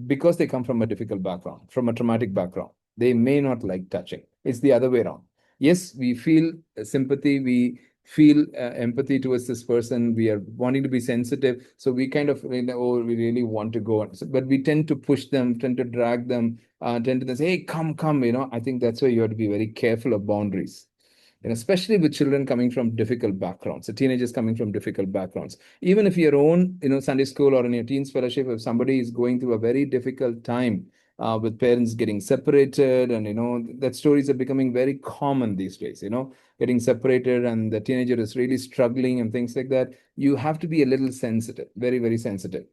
because they come from a difficult background, from a traumatic background. They may not like touching. It's the other way around. Yes, we feel sympathy, we feel empathy towards this person. We are wanting to be sensitive. So we kind of, oh, we really want to go. But we tend to push them, tend to drag them, tend to say, hey, come, come. I think that's why you have to be very careful of boundaries, and especially with children coming from difficult backgrounds, so teenagers coming from difficult backgrounds. Even if your own, Sunday school or in your teens fellowship, if somebody is going through a very difficult time with parents getting separated, and that stories are becoming very common these days. Getting separated, and the teenager is really struggling and things like that. You have to be a little sensitive, very, very sensitive.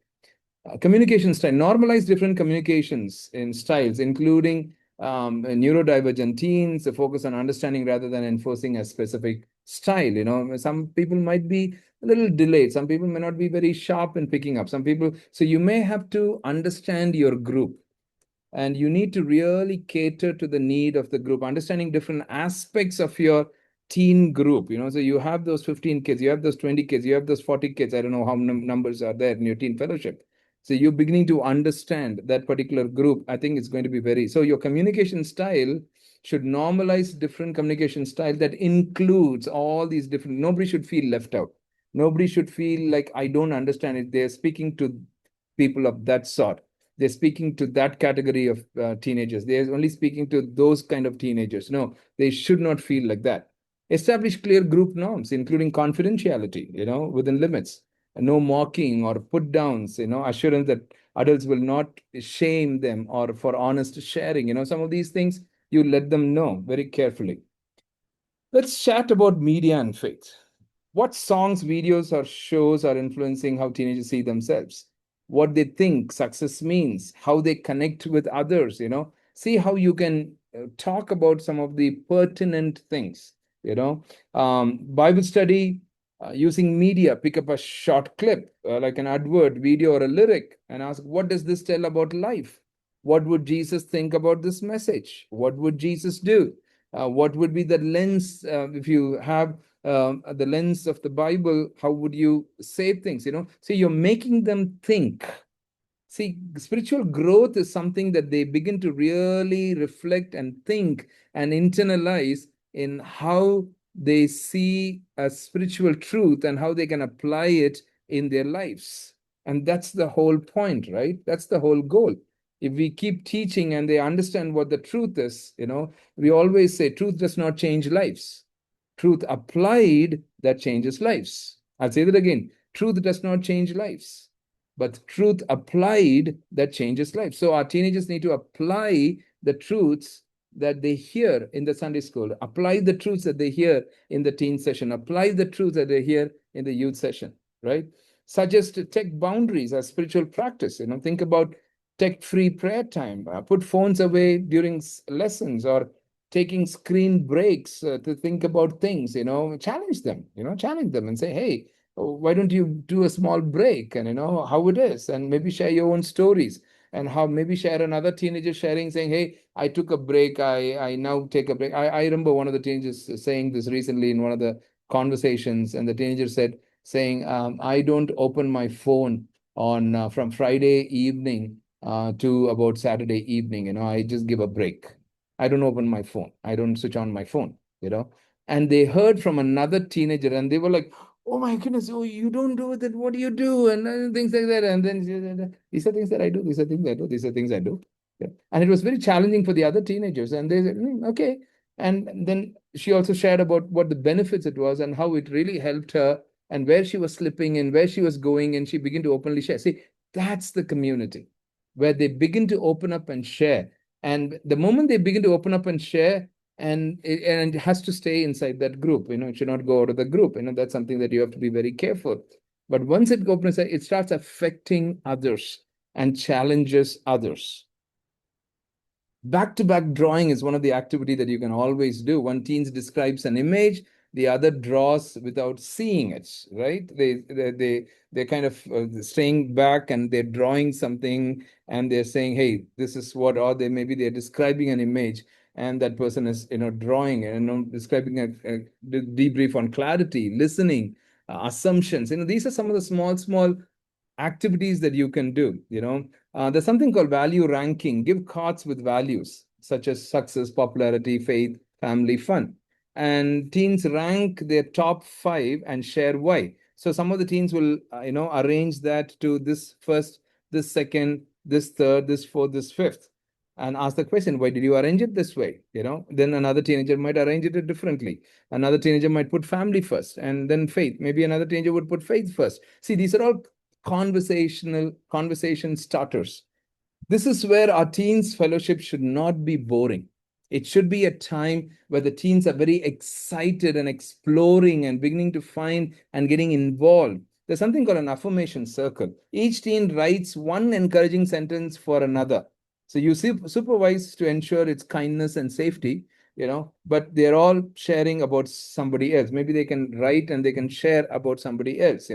Communication style, normalize different communications in styles, including neurodivergent teens, a focus on understanding rather than enforcing a specific style. Some people might be a little delayed, some people may not be very sharp in picking up, some people, so you may have to understand your group, and you need to really cater to the need of the group, understanding different aspects of your teen group. So you have those 15 kids, you have those 20 kids, you have those 40 kids. I don't know how numbers are there in your teen fellowship. So you're beginning to understand that particular group. I think it's going to be very, so your communication style should normalize different communication style that includes all these different. Nobody should feel left out. Nobody should feel like I don't understand it. They're speaking to people of that sort. They're speaking to that category of teenagers. They're only speaking to those kind of teenagers. No, they should not feel like that. Establish clear group norms, including confidentiality, within limits. No mocking or put downs, assurance that adults will not shame them, or for honest sharing. Some of these things you let them know very carefully. Let's chat about media and faith. What songs, videos, or shows are influencing how teenagers see themselves? What they think success means, how they connect with others, See how you can talk about some of the pertinent things, Bible study, using media, pick up a short clip, like an advert, video, or a lyric, and ask, what does this tell about life? What would Jesus think about this message? What would Jesus do? What would be the lens, if you have the lens of the Bible, how would you say things? So you're making them think. See, spiritual growth is something that they begin to really reflect and think and internalize in how they see a spiritual truth and how they can apply it in their lives. And that's the whole point, right? That's the whole goal. If we keep teaching and they understand what the truth is, we always say truth does not change lives. Truth applied that changes lives. I'll say that again. Truth does not change lives, but truth applied that changes lives. So our teenagers need to apply the truths that they hear in the Sunday school, apply the truths that they hear in the teen session, apply the truths that they hear in the youth session, right? Suggest tech boundaries as spiritual practice. Think about tech-free prayer time. Put phones away during lessons, or taking screen breaks to think about things. Challenge them. Challenge them and say, "Hey, why don't you do a small break, and how it is, and maybe share your own stories, and how maybe share another teenager sharing, saying, 'Hey, I took a break. I now take a break.'" I remember one of the teenagers saying this recently in one of the conversations, and the teenager said, saying, "I don't open my phone on from Friday evening to about Saturday evening. I just give a break. I don't open my phone. I don't switch on my phone. You know." And they heard from another teenager, and they were like, "Oh my goodness! Oh, you don't do that. What do you do?" And things like that. And then these are things that I do. These are things I do. These are things I do. Yeah. And it was very challenging for the other teenagers. And they said, "Okay." And then she also shared about what the benefits it was and how it really helped her, and where she was slipping and where she was going. And she began to openly share. See, that's the community where they begin to open up and share. And the moment they begin to open up and share, and it has to stay inside that group, it should not go out of the group. That's something that you have to be very careful. But once it opens, it starts affecting others and challenges others. Back-to-back drawing is one of the activity that you can always do. One teen describes an image, the other draws without seeing it, right? They're kind of staying back, and they're drawing something, and they're saying, "Hey, this is what," or they're describing an image, and that person is drawing it, and describing a debrief on clarity, listening, assumptions. These are some of the small activities that you can do. There's something called value ranking. Give cards with values such as success, popularity, faith, family, fun. And teens rank their top five and share why. So some of the teens will, arrange that to this first, this second, this third, this fourth, this fifth, and ask the question, "Why did you arrange it this way?" Then another teenager might arrange it differently. Another teenager might put family first and then faith. Maybe another teenager would put faith first. See, these are all conversation starters. This is where our teens fellowship should not be boring. It should be a time where the teens are very excited and exploring and beginning to find and getting involved. There's something called an affirmation circle. Each teen writes one encouraging sentence for another. So you supervise to ensure it's kindness and safety, but they're all sharing about somebody else. Maybe they can write and they can share about somebody else.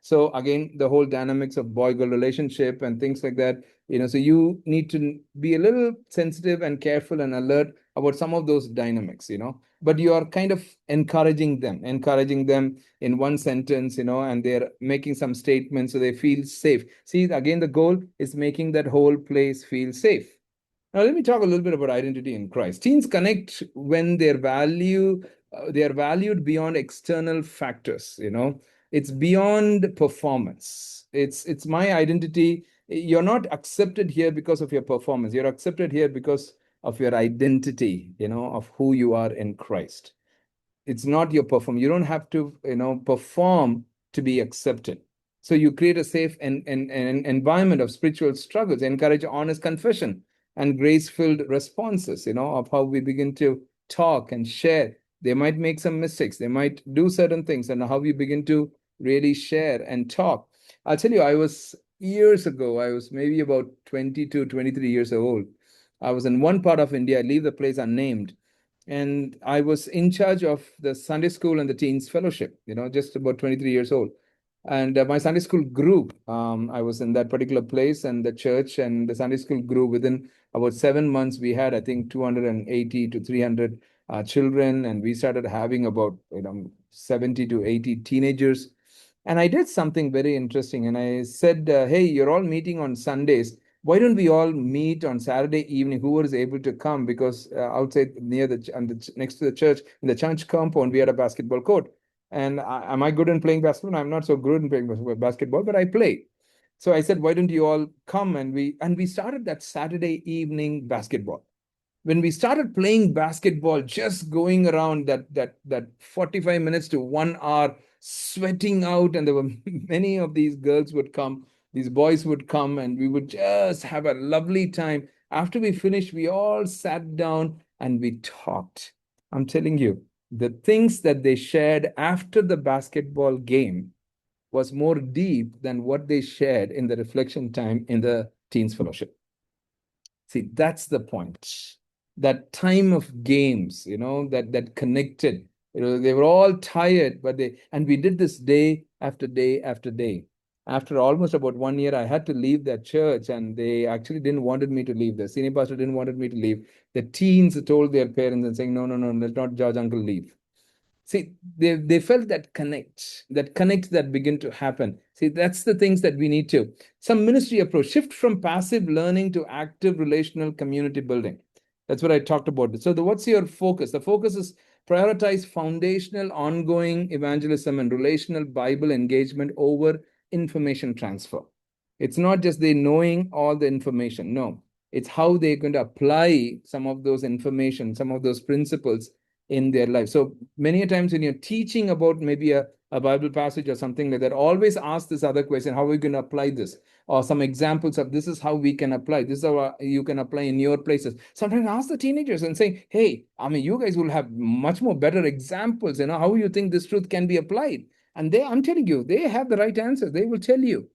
So again, the whole dynamics of boy-girl relationship and things like that. So you need to be a little sensitive and careful and alert about some of those dynamics. But you are kind of encouraging them in one sentence, and they're making some statements so they feel safe. See, again, the goal is making that whole place feel safe. Now, let me talk a little bit about identity in Christ. Teens connect when they are valued beyond external factors. It's beyond performance. It's my identity. You're not accepted here because of your performance. You're accepted here because of your identity, of who you are in Christ. It's not your perform. You don't have to, perform to be accepted. So you create a safe and environment of spiritual struggles, encourage honest confession and grace-filled responses, of how we begin to talk and share. They might make some mistakes. They might do certain things, and how we begin to really share and talk. I'll tell you, years ago, I was maybe about 22, 23 years old. I was in one part of India. I leave the place unnamed, and I was in charge of the Sunday school and the teens fellowship, just about 23 years old. And my Sunday school grew. I was in that particular place and the church, and the Sunday school grew. Within about 7 months. We had, I think, 280 to 300 children, and we started having about 70 to 80 teenagers. And I did something very interesting, and I said, "Hey, you're all meeting on Sundays. Why don't we all meet on Saturday evening? Who was able to come? Because outside near next to the church, in the church compound, we had a basketball court. And am I good in playing basketball? I'm not so good in playing basketball, but I play. So I said, why don't you all come? And we started that Saturday evening basketball. When we started playing basketball, just going around that 45 minutes to 1 hour, sweating out, and there were many of these girls would come, these boys would come, and we would just have a lovely time. After we finished, we all sat down and we talked. I'm telling you, the things that they shared after the basketball game was more deep than what they shared in the reflection time in the teens fellowship. See, that's the point. That time of games, that connected. They were all tired, but and we did this day after day after day. After almost about 1 year, I had to leave that church, and they actually didn't wanted me to leave. The senior pastor didn't wanted me to leave. The teens told their parents and saying, no, no, no, let not George uncle leave. See, they felt that connect that begin to happen. See, that's the things that we need to. Some ministry approach, shift from passive learning to active relational community building. That's what I talked about. So what's your focus? The focus is prioritize foundational, ongoing evangelism and relational Bible engagement over information transfer. It's not just they knowing all the information. No, it's how they're going to apply some of those information, some of those principles in their life. So many times when you're teaching about maybe a Bible passage or something like that, always ask this other question: how are we going to apply this? Or some examples of this is how we can apply. This is how you can apply in your places. Sometimes ask the teenagers and say, hey, I mean, you guys will have much more better examples, how you think this truth can be applied. And I'm telling you, they have the right answer. They will tell you.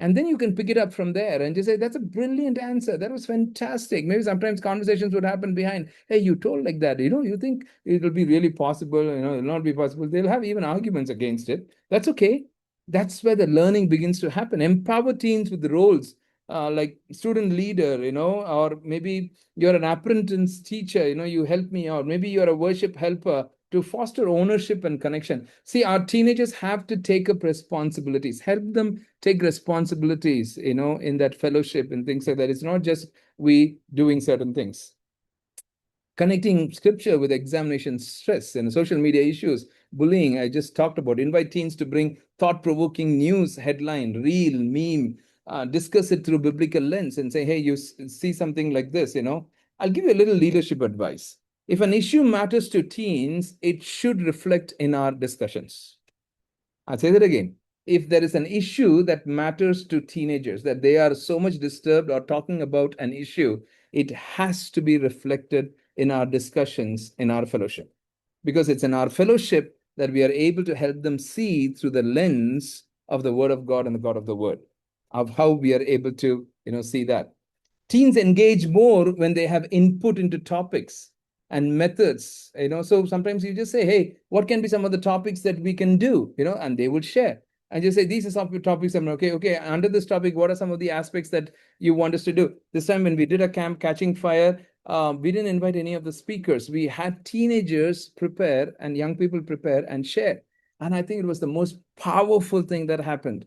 And then you can pick it up from there and just say, that's a brilliant answer. That was fantastic. Maybe sometimes conversations would happen behind, hey, you told like that. You think it'll be really possible, it'll not be possible. They'll have even arguments against it. That's okay. That's where the learning begins to happen. Empower teens with the roles like student leader, or maybe you're an apprentice teacher, you help me out. Maybe you're a worship helper to foster ownership and connection. See, our teenagers have to take up responsibilities, help them take responsibilities, in that fellowship and things like that. It's not just we doing certain things. Connecting scripture with examination stress and social media issues, bullying, I just talked about. Invite teens to bring thought-provoking news headline, reel, meme, discuss it through biblical lens and say, hey, you see something like this, I'll give you a little leadership advice. If an issue matters to teens, it should reflect in our discussions. I'll say that again. If there is an issue that matters to teenagers, that they are so much disturbed or talking about an issue, it has to be reflected in our discussions in our fellowship. Because it's in our fellowship that we are able to help them see through the lens of the Word of God and the God of the Word, of how we are able to, see that. Teens engage more when they have input into topics and methods, so sometimes you just say, hey, what can be some of the topics that we can do, and they would share and just say, these are some topics. I'm okay, under this topic, what are some of the aspects that you want us to do? This time when we did a camp catching fire, we didn't invite any of the speakers. We had teenagers prepare and young people prepare and share, and I think it was the most powerful thing that happened.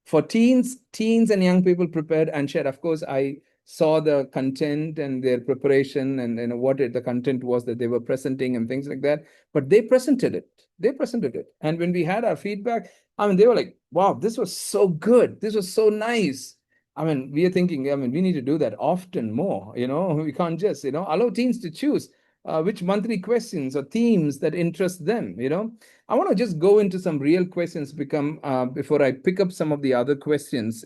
For teens and young people prepared and shared. Of course, I saw the content and their preparation and the content was that they were presenting and things like that. But they presented it. And when we had our feedback, I mean, they were like, wow, this was so good. This was so nice. I mean, we are thinking, we need to do that often more. We can't just, allow teens to choose which monthly questions or themes that interest them. I want to just go into some real questions before I pick up some of the other questions.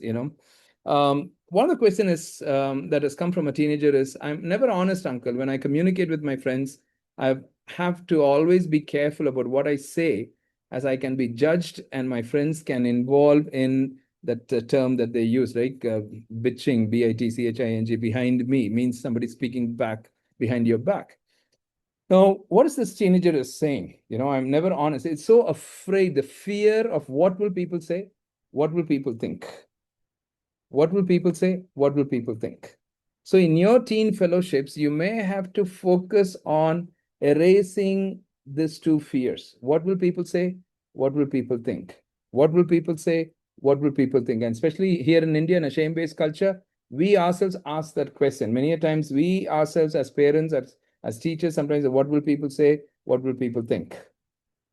One of the questions is that has come from a teenager is, I'm never honest, uncle. When I communicate with my friends, I have to always be careful about what I say, as I can be judged and my friends can involve in that term that they use, right? Bitching, bitching, behind me means somebody speaking back behind your back. Now, what is this teenager is saying? I'm never honest. It's so afraid, the fear of what will people say? What will people think? What will people say? What will people think? So in your teen fellowships, you may have to focus on erasing these two fears. What will people say? What will people think? What will people say? What will people think? And especially here in India, in a shame-based culture, we ourselves ask that question. Many a times we ourselves as parents, as teachers, sometimes what will people say? What will people think?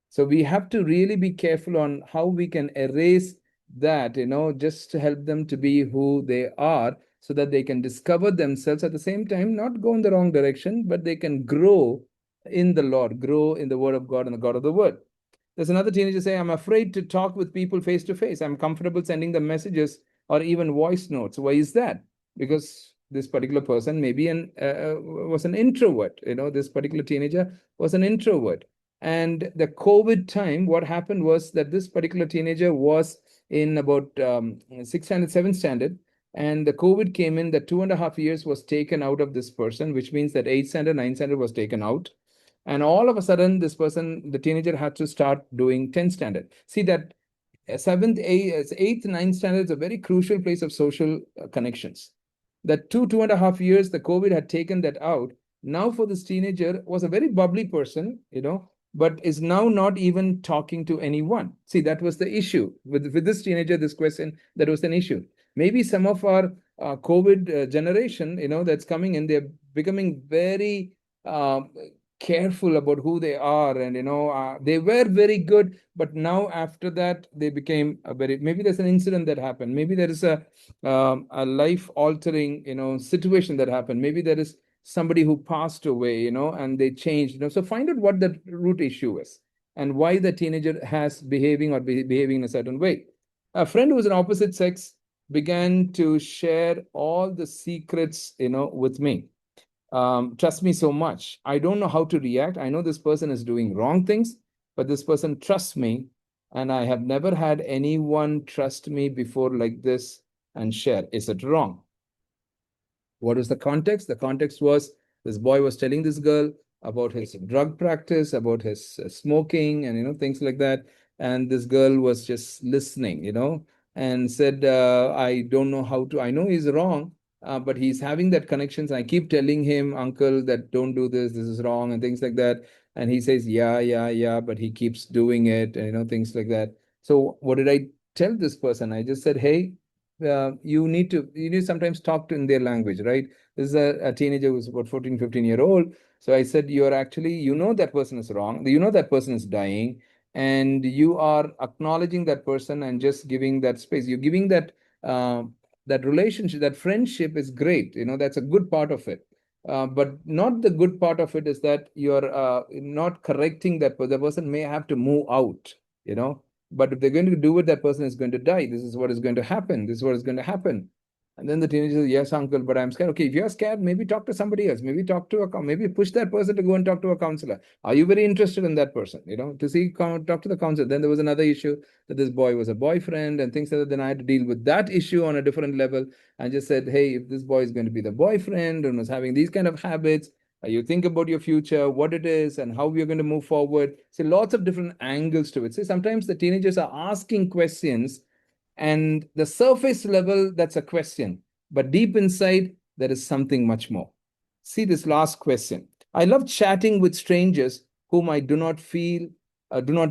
So we have to really be careful on how we can erase that, just to help them to be who they are, so that they can discover themselves at the same time, not go in the wrong direction, but they can grow in the Lord, grow in the Word of God and the God of the Word. There's another teenager saying, I'm afraid to talk with people face to face. I'm comfortable sending them messages or even voice notes. Why is that? Because this particular person maybe was an introvert. This particular teenager was an introvert. And the COVID time, what happened was that this particular teenager was in about sixth standard, seventh standard, and the COVID came in. The 2.5 years was taken out of this person, which means that eighth standard, ninth standard was taken out, and all of a sudden this person, the teenager, had to start doing 10th standard. See that seventh, eighth, ninth standard is a very crucial place of social connections. That 2.5 years, the COVID had taken that out. Now for this teenager, was a very bubbly person, but is now not even talking to anyone. See, that was the issue with this teenager, this question, that was an issue. Maybe some of our COVID generation, that's coming in, they're becoming very uh, careful about who they are, and they were very good, but now after that they became a very, maybe there's an incident that happened, maybe there is a life altering situation that happened, maybe there is somebody who passed away, and they changed, so find out what the root issue is and why the teenager has behaving or behaving in a certain way. A friend who was an opposite sex began to share all the secrets with me. Trust me so much. I don't know how to react. I know this person is doing wrong things, but this person trusts me, and I have never had anyone trust me before like this and share. Is it wrong? What was the context? The context was this boy was telling this girl about his drug practice, about his smoking, and things like that. And this girl was just listening, and said, "I don't know how to. I know he's wrong, but he's having that connections. I keep telling him, uncle, that don't do this. This is wrong, and things like that. And he says, yeah, yeah, yeah, but he keeps doing it, and things like that. So what did I tell this person? I just said, hey, you need sometimes talk to in their language, right? This is a teenager who's about 14, 15-year old. So I said, you're actually, that person is wrong, that person is dying, and you are acknowledging that person and just giving that space. You're giving that relationship, that friendship is great, that's a good part of it. But not the good part of it is that you're not correcting that the person may have to move out, you know but if they're going to do it, that person is going to die. This is what is going to happen. This is what is going to happen. And then the teenager says, yes, uncle, but I'm scared. Okay, if you're scared, maybe talk to somebody else. Maybe talk to maybe push that person to go and talk to a counselor. Are you very interested in that person? To see, talk to the counselor. Then there was another issue that this boy was a boyfriend and things like that. Then I had to deal with that issue on a different level and just said, hey, if this boy is going to be the boyfriend and was having these kind of habits, you think about your future, what it is, and how we are going to move forward. See, lots of different angles to it. See, sometimes the teenagers are asking questions, and the surface level, that's a question. But deep inside, there is something much more. See this last question. I love chatting with strangers whom I do not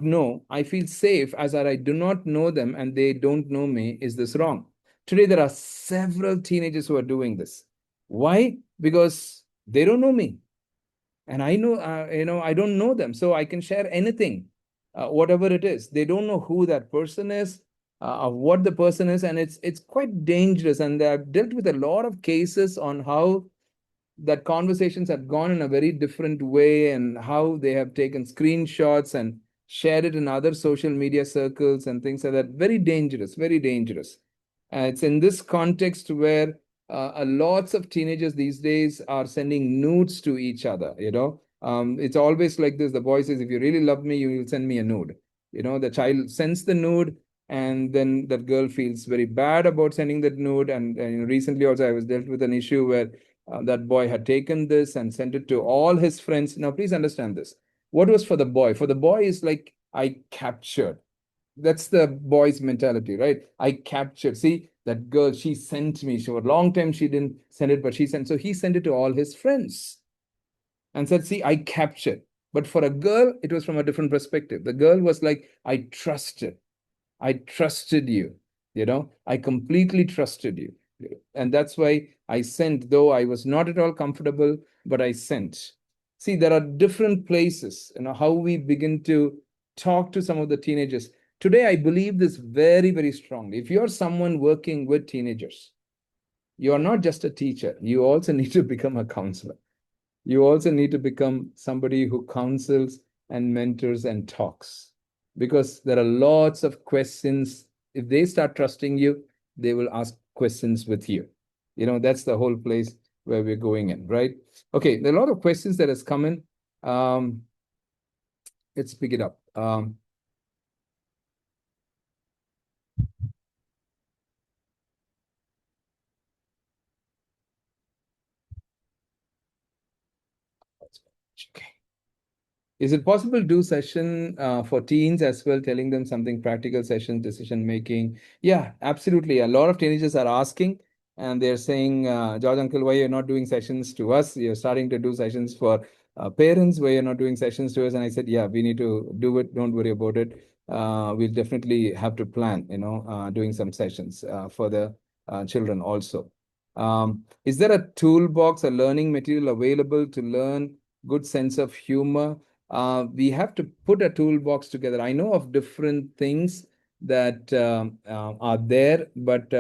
know. I feel safe as I do not know them and they don't know me. Is this wrong? Today, there are several teenagers who are doing this. Why? Because they don't know me, and I know, I don't know them, so I can share anything, whatever it is. They don't know who that person is, what the person is, and it's quite dangerous. And I've dealt with a lot of cases on how that conversations have gone in a very different way, and how they have taken screenshots and shared it in other social media circles and things like that. Very dangerous, very dangerous. It's in this context where lots of teenagers these days are sending nudes to each other. It's always like this. The boy says, if you really love me, you will send me a nude. The child sends the nude, and then that girl feels very bad about sending that nude. And recently also I was dealt with an issue where that boy had taken this and sent it to all his friends. Now, please understand this. What was for the boy? For the boy is like, I captured. That's the boy's mentality, right? I captured. See, that girl, she sent me. For a long time, she didn't send it, but she sent. So he sent it to all his friends and said, see, I captured. But for a girl, it was from a different perspective. The girl was like, I trusted. I trusted you. I completely trusted you. And that's why I sent, though I was not at all comfortable, but I sent. See, there are different places, how we begin to talk to some of the teenagers. Today, I believe this very, very strongly. If you're someone working with teenagers, you are not just a teacher, you also need to become a counselor. You also need to become somebody who counsels and mentors and talks, because there are lots of questions. If they start trusting you, they will ask questions with you. That's the whole place where we're going in, right? Okay, there are a lot of questions that has come in. Let's pick it up. Okay. Is it possible to do session for teens as well, telling them something practical session, decision making? Yeah, absolutely. A lot of teenagers are asking, and they're saying, George Uncle, why you're not doing sessions to us? You're starting to do sessions for parents, why you're not doing sessions to us? And I said, yeah, we need to do it. Don't worry about it. We'll definitely have to plan, doing some sessions for the children also. Is there a toolbox, a learning material available to learn good sense of humor? We have to put a toolbox together. I know of different things that are there, but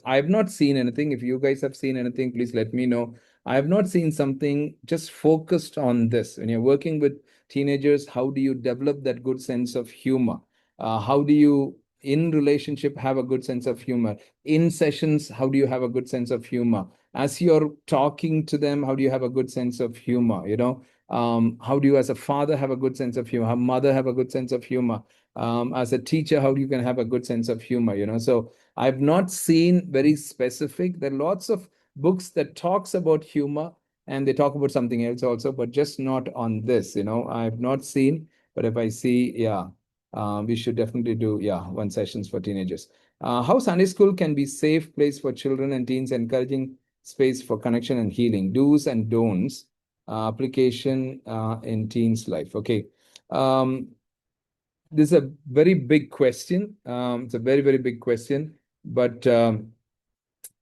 I've not seen anything. If you guys have seen anything, please let me know. I have not seen something just focused on this. When you're working with teenagers, how do you develop that good sense of humor? How do you, in relationship, have a good sense of humor? In sessions, how do you have a good sense of humor? As you're talking to them, how do you have a good sense of humor? How do you, as a father, have a good sense of humor? How mother have a good sense of humor? As a teacher, how do you can have a good sense of humor? So I've not seen very specific. There are lots of books that talks about humor, and they talk about something else also, but just not on this. I've not seen, but if I see, yeah, we should definitely do, yeah, one sessions for teenagers. How Sunday school can be safe place for children and teens, encouraging space for connection and healing. Do's and don'ts, application in teens' life. Okay. This is a very big question. It's a very, very big question, but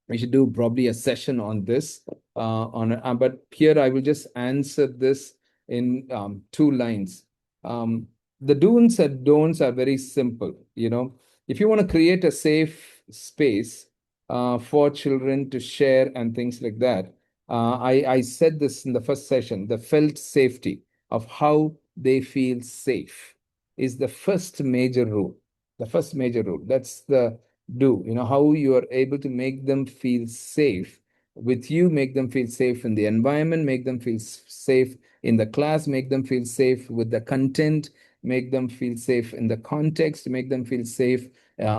we should do probably a session on this. But here I will just answer this in two lines. Um, the do's and don'ts are very simple. If you want to create a safe space for children to share and things like that, I said this in the first session. The felt safety of how they feel safe is the first major rule. The first major rule. That's the do, how you are able to make them feel safe with you, make them feel safe in the environment, make them feel safe in the class, make them feel safe with the content, make them feel safe in the context, make them feel safe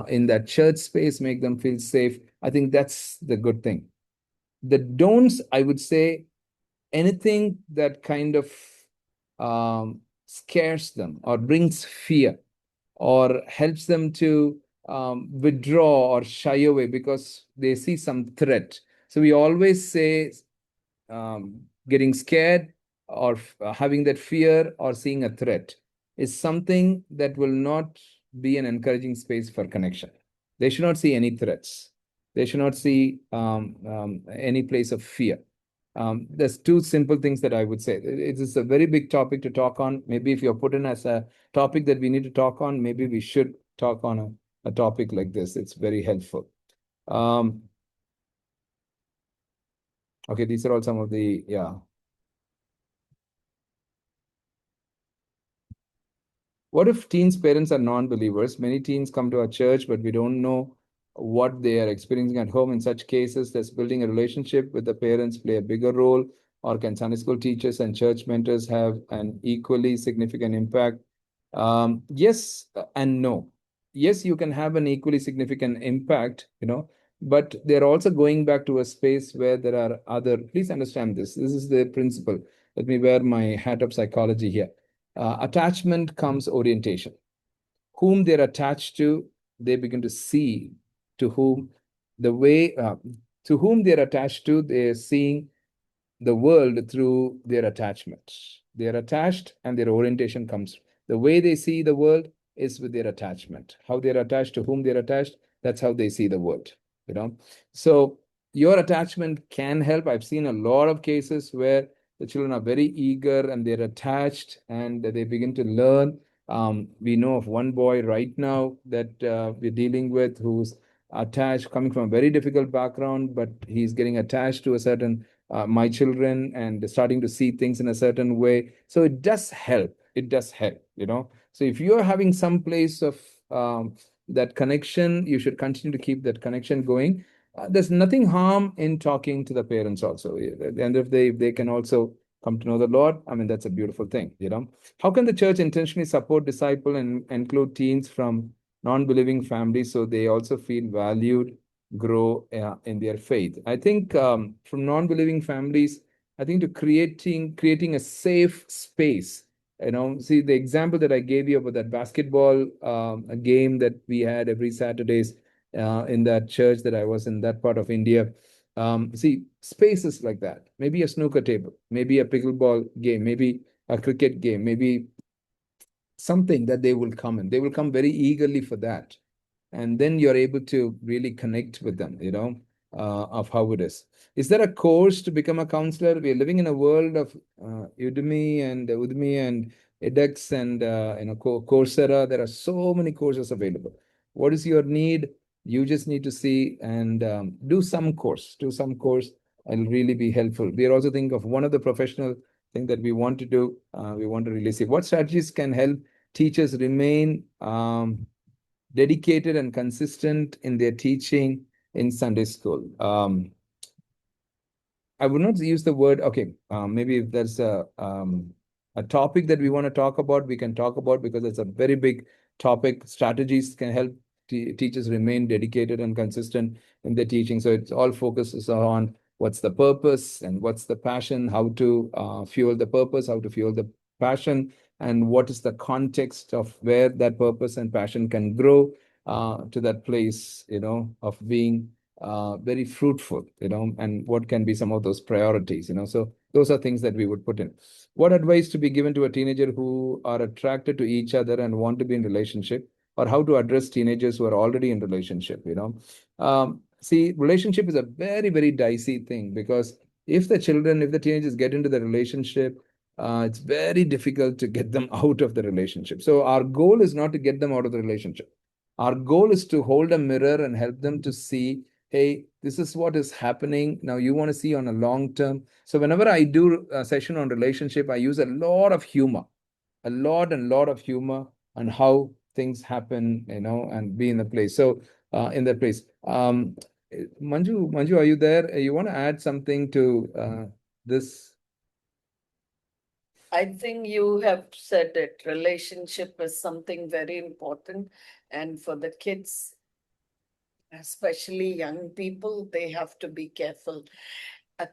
in that church space, make them feel safe. I think that's the good thing. The don'ts, I would say, anything that kind of scares them or brings fear or helps them to withdraw or shy away because they see some threat. So we always say getting scared or having that fear or seeing a threat is something that will not be an encouraging space for connection. They should not see any threats. They should not see any place of fear. There's two simple things that I would say. It is a very big topic to talk on. Maybe if you're put in as a topic that we need to talk on, maybe we should talk on a topic like this. It's very helpful. Okay, these are all some of the, yeah. What if teens' parents are non-believers? Many teens come to our church, but we don't know what they are experiencing at home. In such cases, does building a relationship with the parents play a bigger role, or can Sunday school teachers and church mentors have an equally significant impact? Yes and no. Yes, you can have an equally significant impact, but they're also going back to a space where there are other. Please understand this. This is the principle. Let me wear my hat of psychology here. Attachment comes orientation. Whom they're attached to, they begin to see. To whom the way to whom they're attached to, they're seeing the world through their attachments. They're attached and their orientation comes. The way they see the world is with their attachment. How they're attached to whom they're attached, that's how they see the world. So your attachment can help. I've seen a lot of cases where the children are very eager and they're attached and they begin to learn. We know of one boy right now that we're dealing with who's attached, coming from a very difficult background, but he's getting attached to a certain my children and starting to see things in a certain way. So it does help. It does help, you know. So if you're having some place of that connection, you should continue to keep that connection going. There's nothing harm in talking to the parents also. At the end of the day, if they can also come to know the Lord, I mean, that's a beautiful thing, you know. How can the church intentionally support, disciple, and include teens from non-believing families so they also feel valued, grow in their faith? I think from non-believing families, I think to creating a safe space. You know, see the example that I gave you about that basketball a game that we had every Saturdays in that church that I was in, that part of India. See spaces like that, maybe a snooker table, maybe a pickleball game, maybe a cricket game, maybe something that they will come in. They will come very eagerly for that. And then you're able to really connect with them, you know, of how it is. Is there a course to become a counselor? We're living in a world of Udemy and edX and Coursera. There are so many courses available. What is your need? You just need to see and do some course. Do some course. It'll really be helpful. We are also thinking of one of the professional thing that we want to do. We want to really see what strategies can help teachers remain dedicated and consistent in their teaching in Sunday school. I would not use the word, okay, maybe if there's a topic that we want to talk about, we can talk about because it's a very big topic. Strategies can help teachers remain dedicated and consistent in their teaching. So it's all focuses on what's the purpose and what's the passion, how to fuel the purpose, how to fuel the passion, and what is the context of where that purpose and passion can grow to that place, you know, of being very fruitful, you know, and what can be some of those priorities, you know. So those are things that we would put in. What advice to be given to a teenager who are attracted to each other and want to be in relationship, or how to address teenagers who are already in relationship, you know. See, relationship is a very, very dicey thing because if the teenagers get into the relationship, it's very difficult to get them out of the relationship. So our goal is not to get them out of the relationship. Our goal is to hold a mirror and help them to see, hey, this is what is happening. Now you want to see on a long term. So whenever I do a session on relationship, I use a lot of humor, a lot of humor on how things happen, you know, and be in the place. So in that place. Manju, are you there? You want to add something to this? I think you have said it. Relationship is something very important. And for the kids, especially young people, they have to be careful.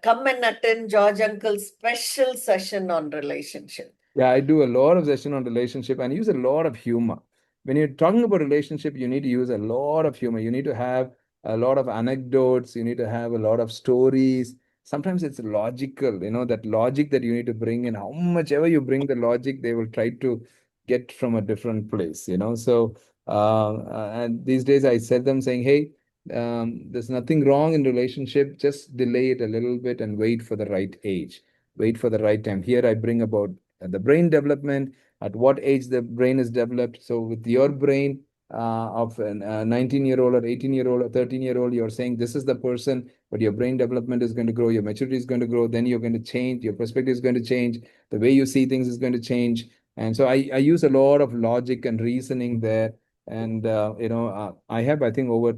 Come and attend George Uncle's special session on relationship. Yeah, I do a lot of session on relationship and use a lot of humor. When you're talking about relationship, you need to use a lot of humor. You need to have a lot of anecdotes. You need to have a lot of stories. Sometimes it's logical, you know, that logic that you need to bring in. How much ever you bring the logic, they will try to get from a different place, you know. So, and these days I said them saying, hey, there's nothing wrong in relationship. Just delay it a little bit and wait for the right age. Wait for the right time. Here I bring about the brain development, at what age the brain is developed. So with your brain of a 19-year-old or 18-year-old or 13-year-old, you're saying this is the person, but your brain development is going to grow, your maturity is going to grow, then you're going to change, your perspective is going to change, the way you see things is going to change. And so I use a lot of logic and reasoning there. And, I have, I think, over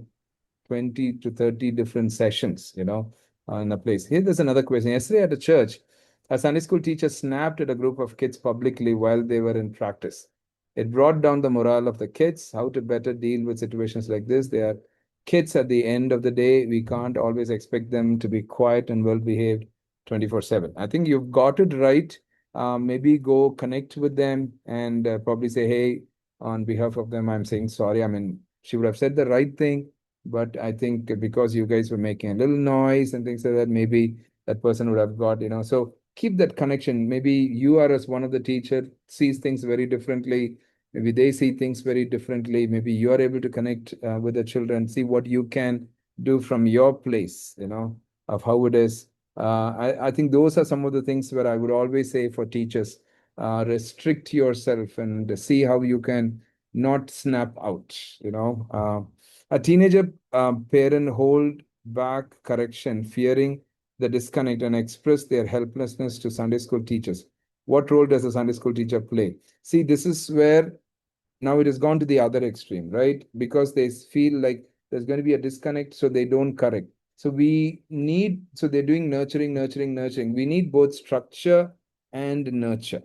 20 to 30 different sessions, you know, in a place. Here, there's another question. Yesterday at a church, a Sunday school teacher snapped at a group of kids publicly while they were in practice. It brought down the morale of the kids, how to better deal with situations like this. They are kids at the end of the day. We can't always expect them to be quiet and well behaved 24/7. I think you've got it right. Maybe go connect with them and probably say, hey, on behalf of them, I'm saying sorry. I mean, she would have said the right thing, but I think because you guys were making a little noise and things like that, maybe that person would have got, you know. So keep that connection. Maybe you are, as one of the teacher, sees things very differently. Maybe they see things very differently. Maybe you are able to connect with the children, see what you can do from your place, you know, of how it is. I think those are some of the things where I would always say for teachers, restrict yourself and see how you can not snap out. A teenager parent hold back correction, fearing the disconnect, and express their helplessness to Sunday school teachers. What role does a Sunday school teacher play? See, this is where now it has gone to the other extreme, right? Because they feel like there's going to be a disconnect, so they don't correct. So they're doing nurturing, nurturing, nurturing. We need both structure and nurture.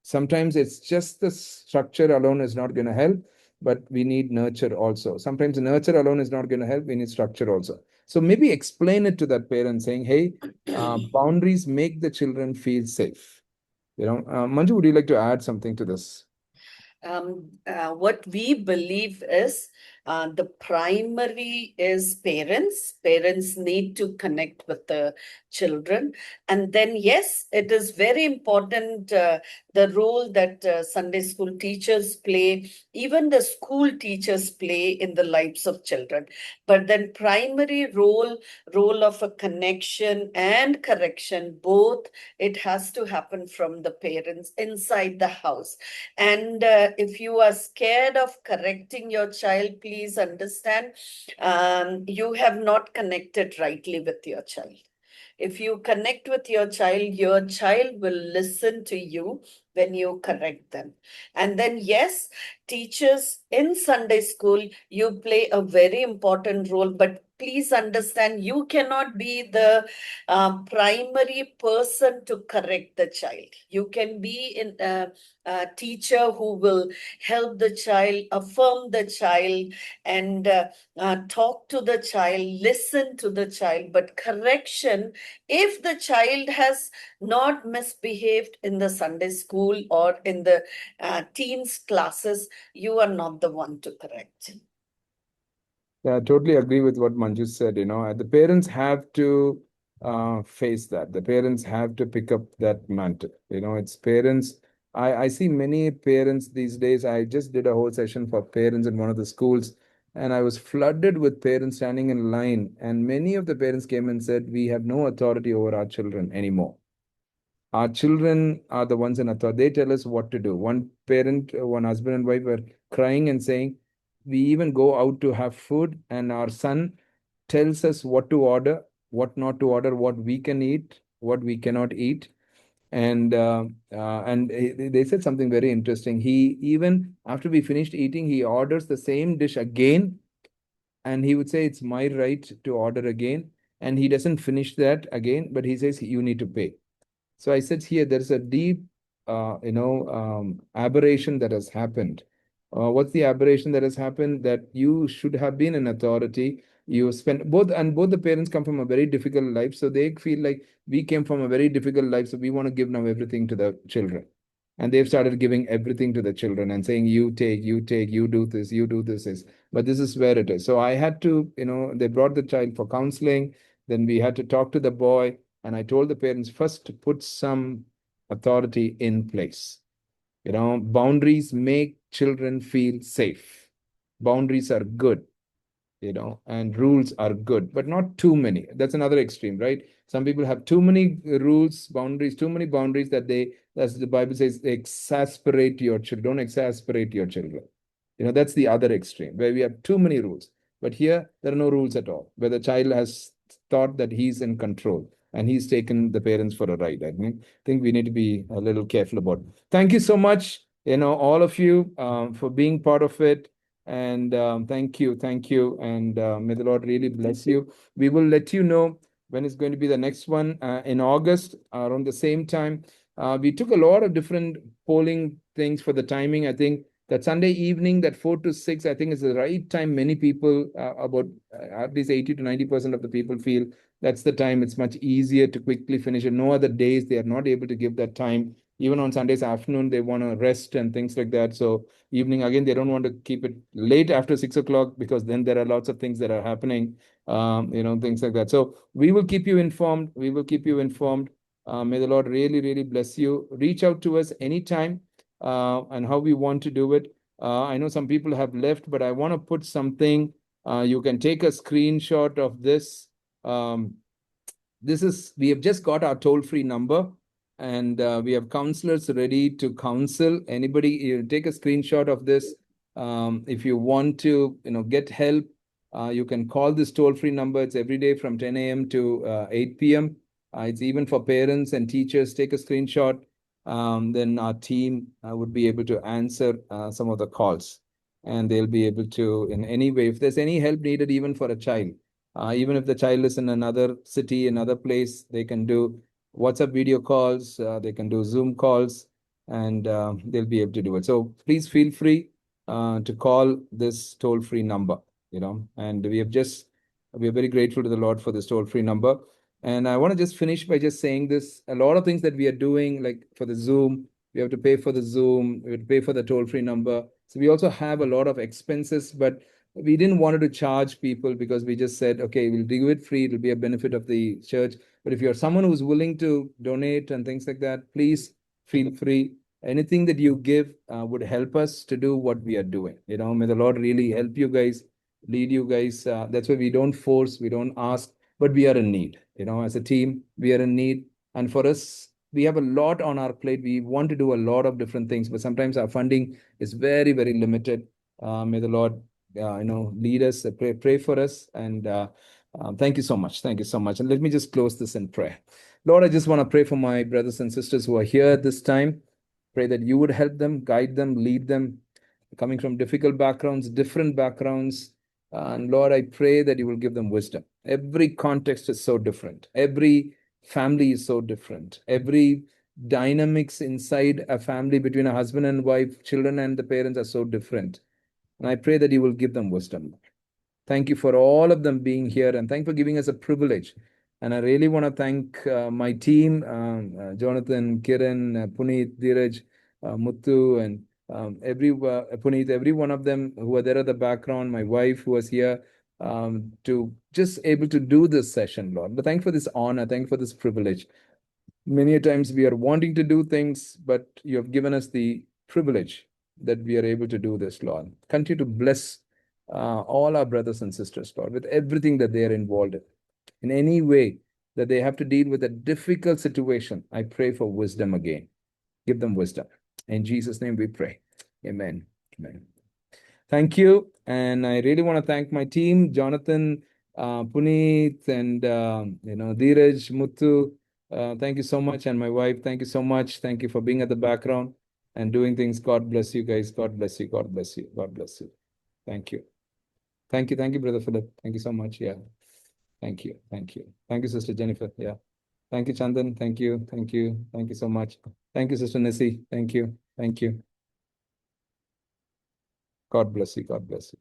Sometimes it's just the structure alone is not going to help, but we need nurture also. Sometimes nurture alone is not going to help, we need structure also. So maybe explain it to that parent saying, hey, boundaries make the children feel safe. Manju, would you like to add something to this? What we believe is the primary is parents. Parents need to connect with the children. And then, yes, it is very important the role that Sunday school teachers play, even the school teachers play in the lives of children. But then primary role of a connection and correction, both, it has to happen from the parents inside the house. And if you are scared of correcting your child, please understand you have not connected rightly with your child. If you connect with your child will listen to you when you correct them. And then, yes, teachers in Sunday school, you play a very important role, but please understand you cannot be the primary person to correct the child. You can be a teacher who will help the child, affirm the child, and talk to the child, listen to the child. But correction, if the child has not misbehaved in the Sunday school or in the teens classes, you are not the one to correct. Yeah, I totally agree with what Manju said. The parents have to face that. The parents have to pick up that mantle. It's parents. I see many parents these days. I just did a whole session for parents in one of the schools, and I was flooded with parents standing in line. And many of the parents came and said, we have no authority over our children anymore. Our children are the ones in authority. They tell us what to do. One parent, one husband and wife were crying and saying, we even go out to have food, and our son tells us what to order, what not to order, what we can eat, what we cannot eat. And they said something very interesting. He even after we finished eating, he orders the same dish again, and he would say it's my right to order again. And he doesn't finish that again, but he says you need to pay. So I said here there's a deep, aberration that has happened. What's the aberration that has happened? That you should have been an authority. You spend both the parents come from a very difficult life, so they feel like we came from a very difficult life, so we want to give now everything to the children. And they've started giving everything to the children and saying, you take, you do this, you do this. But this is where it is. So I had to, they brought the child for counseling. Then we had to talk to the boy. And I told the parents first to put some authority in place. Boundaries make children feel safe. Boundaries are good, and rules are good, but not too many. That's another extreme, right? Some people have too many rules, boundaries, too many boundaries that as the Bible says, they exasperate your children. Don't exasperate your children. That's the other extreme where we have too many rules. But here, there are no rules at all, where the child has thought that he's in control and he's taken the parents for a ride. I think we need to be a little careful about it. Thank you so much, all of you, for being part of it. And thank you. And may the Lord really bless you. We will let you know when it's going to be the next one in August around the same time. We took a lot of different polling things for the timing. I think that Sunday evening, that 4 to 6, I think is the right time. Many people, about at least 80 to 90% of the people feel that's the time. It's much easier to quickly finish it. No other days, they are not able to give that time. Even on Sundays afternoon, they want to rest and things like that. So evening, again, they don't want to keep it late after 6 o'clock because then there are lots of things that are happening, things like that. So we will keep you informed. We will keep you informed. May the Lord really, really bless you. Reach out to us anytime and how we want to do it. I know some people have left, but I want to put something. You can take a screenshot of this. We have just got our toll-free number. and we have counselors ready to counsel anybody. You take a screenshot of this. If you want to, get help, you can call this toll-free number. It's every day from 10 a.m. to 8 p.m. It's even for parents and teachers. Take a screenshot. Then our team would be able to answer some of the calls, and they'll be able to, in any way, if there's any help needed, even for a child, even if the child is in another city, another place, they can do WhatsApp video calls, they can do Zoom calls, and they'll be able to do it. So please feel free to call this toll-free number, and we are very grateful to the Lord for this toll-free number. And I want to just finish by just saying this. A lot of things that we are doing, like for the Zoom, we have to pay for the Zoom, we have to pay for the toll-free number. So we also have a lot of expenses, but we didn't want to charge people because we just said, okay, we'll do it free. It'll be a benefit of the church. But if you're someone who's willing to donate and things like that, please feel free. Anything that you give would help us to do what we are doing. May the Lord really help you guys, lead you guys. That's why we don't force, we don't ask, but we are in need. As a team, we are in need. And for us, we have a lot on our plate. We want to do a lot of different things, but sometimes our funding is very, very limited. May the Lord, lead us, pray for us. And thank you so much. Thank you so much. And let me just close this in prayer. Lord, I just want to pray for my brothers and sisters who are here at this time. Pray that you would help them, guide them, lead them, coming from difficult backgrounds, different backgrounds. And Lord, I pray that you will give them wisdom. Every context is so different. Every family is so different. Every dynamics inside a family between a husband and wife, children and the parents are so different. And I pray that you will give them wisdom. Thank you for all of them being here, and thank you for giving us a privilege. And I really want to thank my team, Jonathan, Kiran, Puneet, Dheeraj, Muthu, and Puneet, every one of them who are there at the background, my wife who was here, to just able to do this session, Lord. But thank you for this honor. Thank you for this privilege. Many times we are wanting to do things, but you have given us the privilege that we are able to do this, Lord. Continue to bless all our brothers and sisters, Lord, with everything that they are involved in any way that they have to deal with a difficult situation. I pray for wisdom again. Give them wisdom. In Jesus' name we pray. Amen. Amen. Thank you. And I really want to thank my team, Jonathan, Puneet, and Dheeraj, Muthu. Thank you so much. And my wife, thank you so much. Thank you for being at the background and doing things. God bless you guys. God bless you. God bless you. God bless you. Thank you. Thank you. Thank you, Brother Philip. Thank you so much. Yeah. Thank you. Thank you. Thank you, Sister Jennifer. Yeah. Thank you, Chandan. Thank you. Thank you. Thank you so much. Thank you, Sister Nessie. Thank you. Thank you. God bless you. God bless you.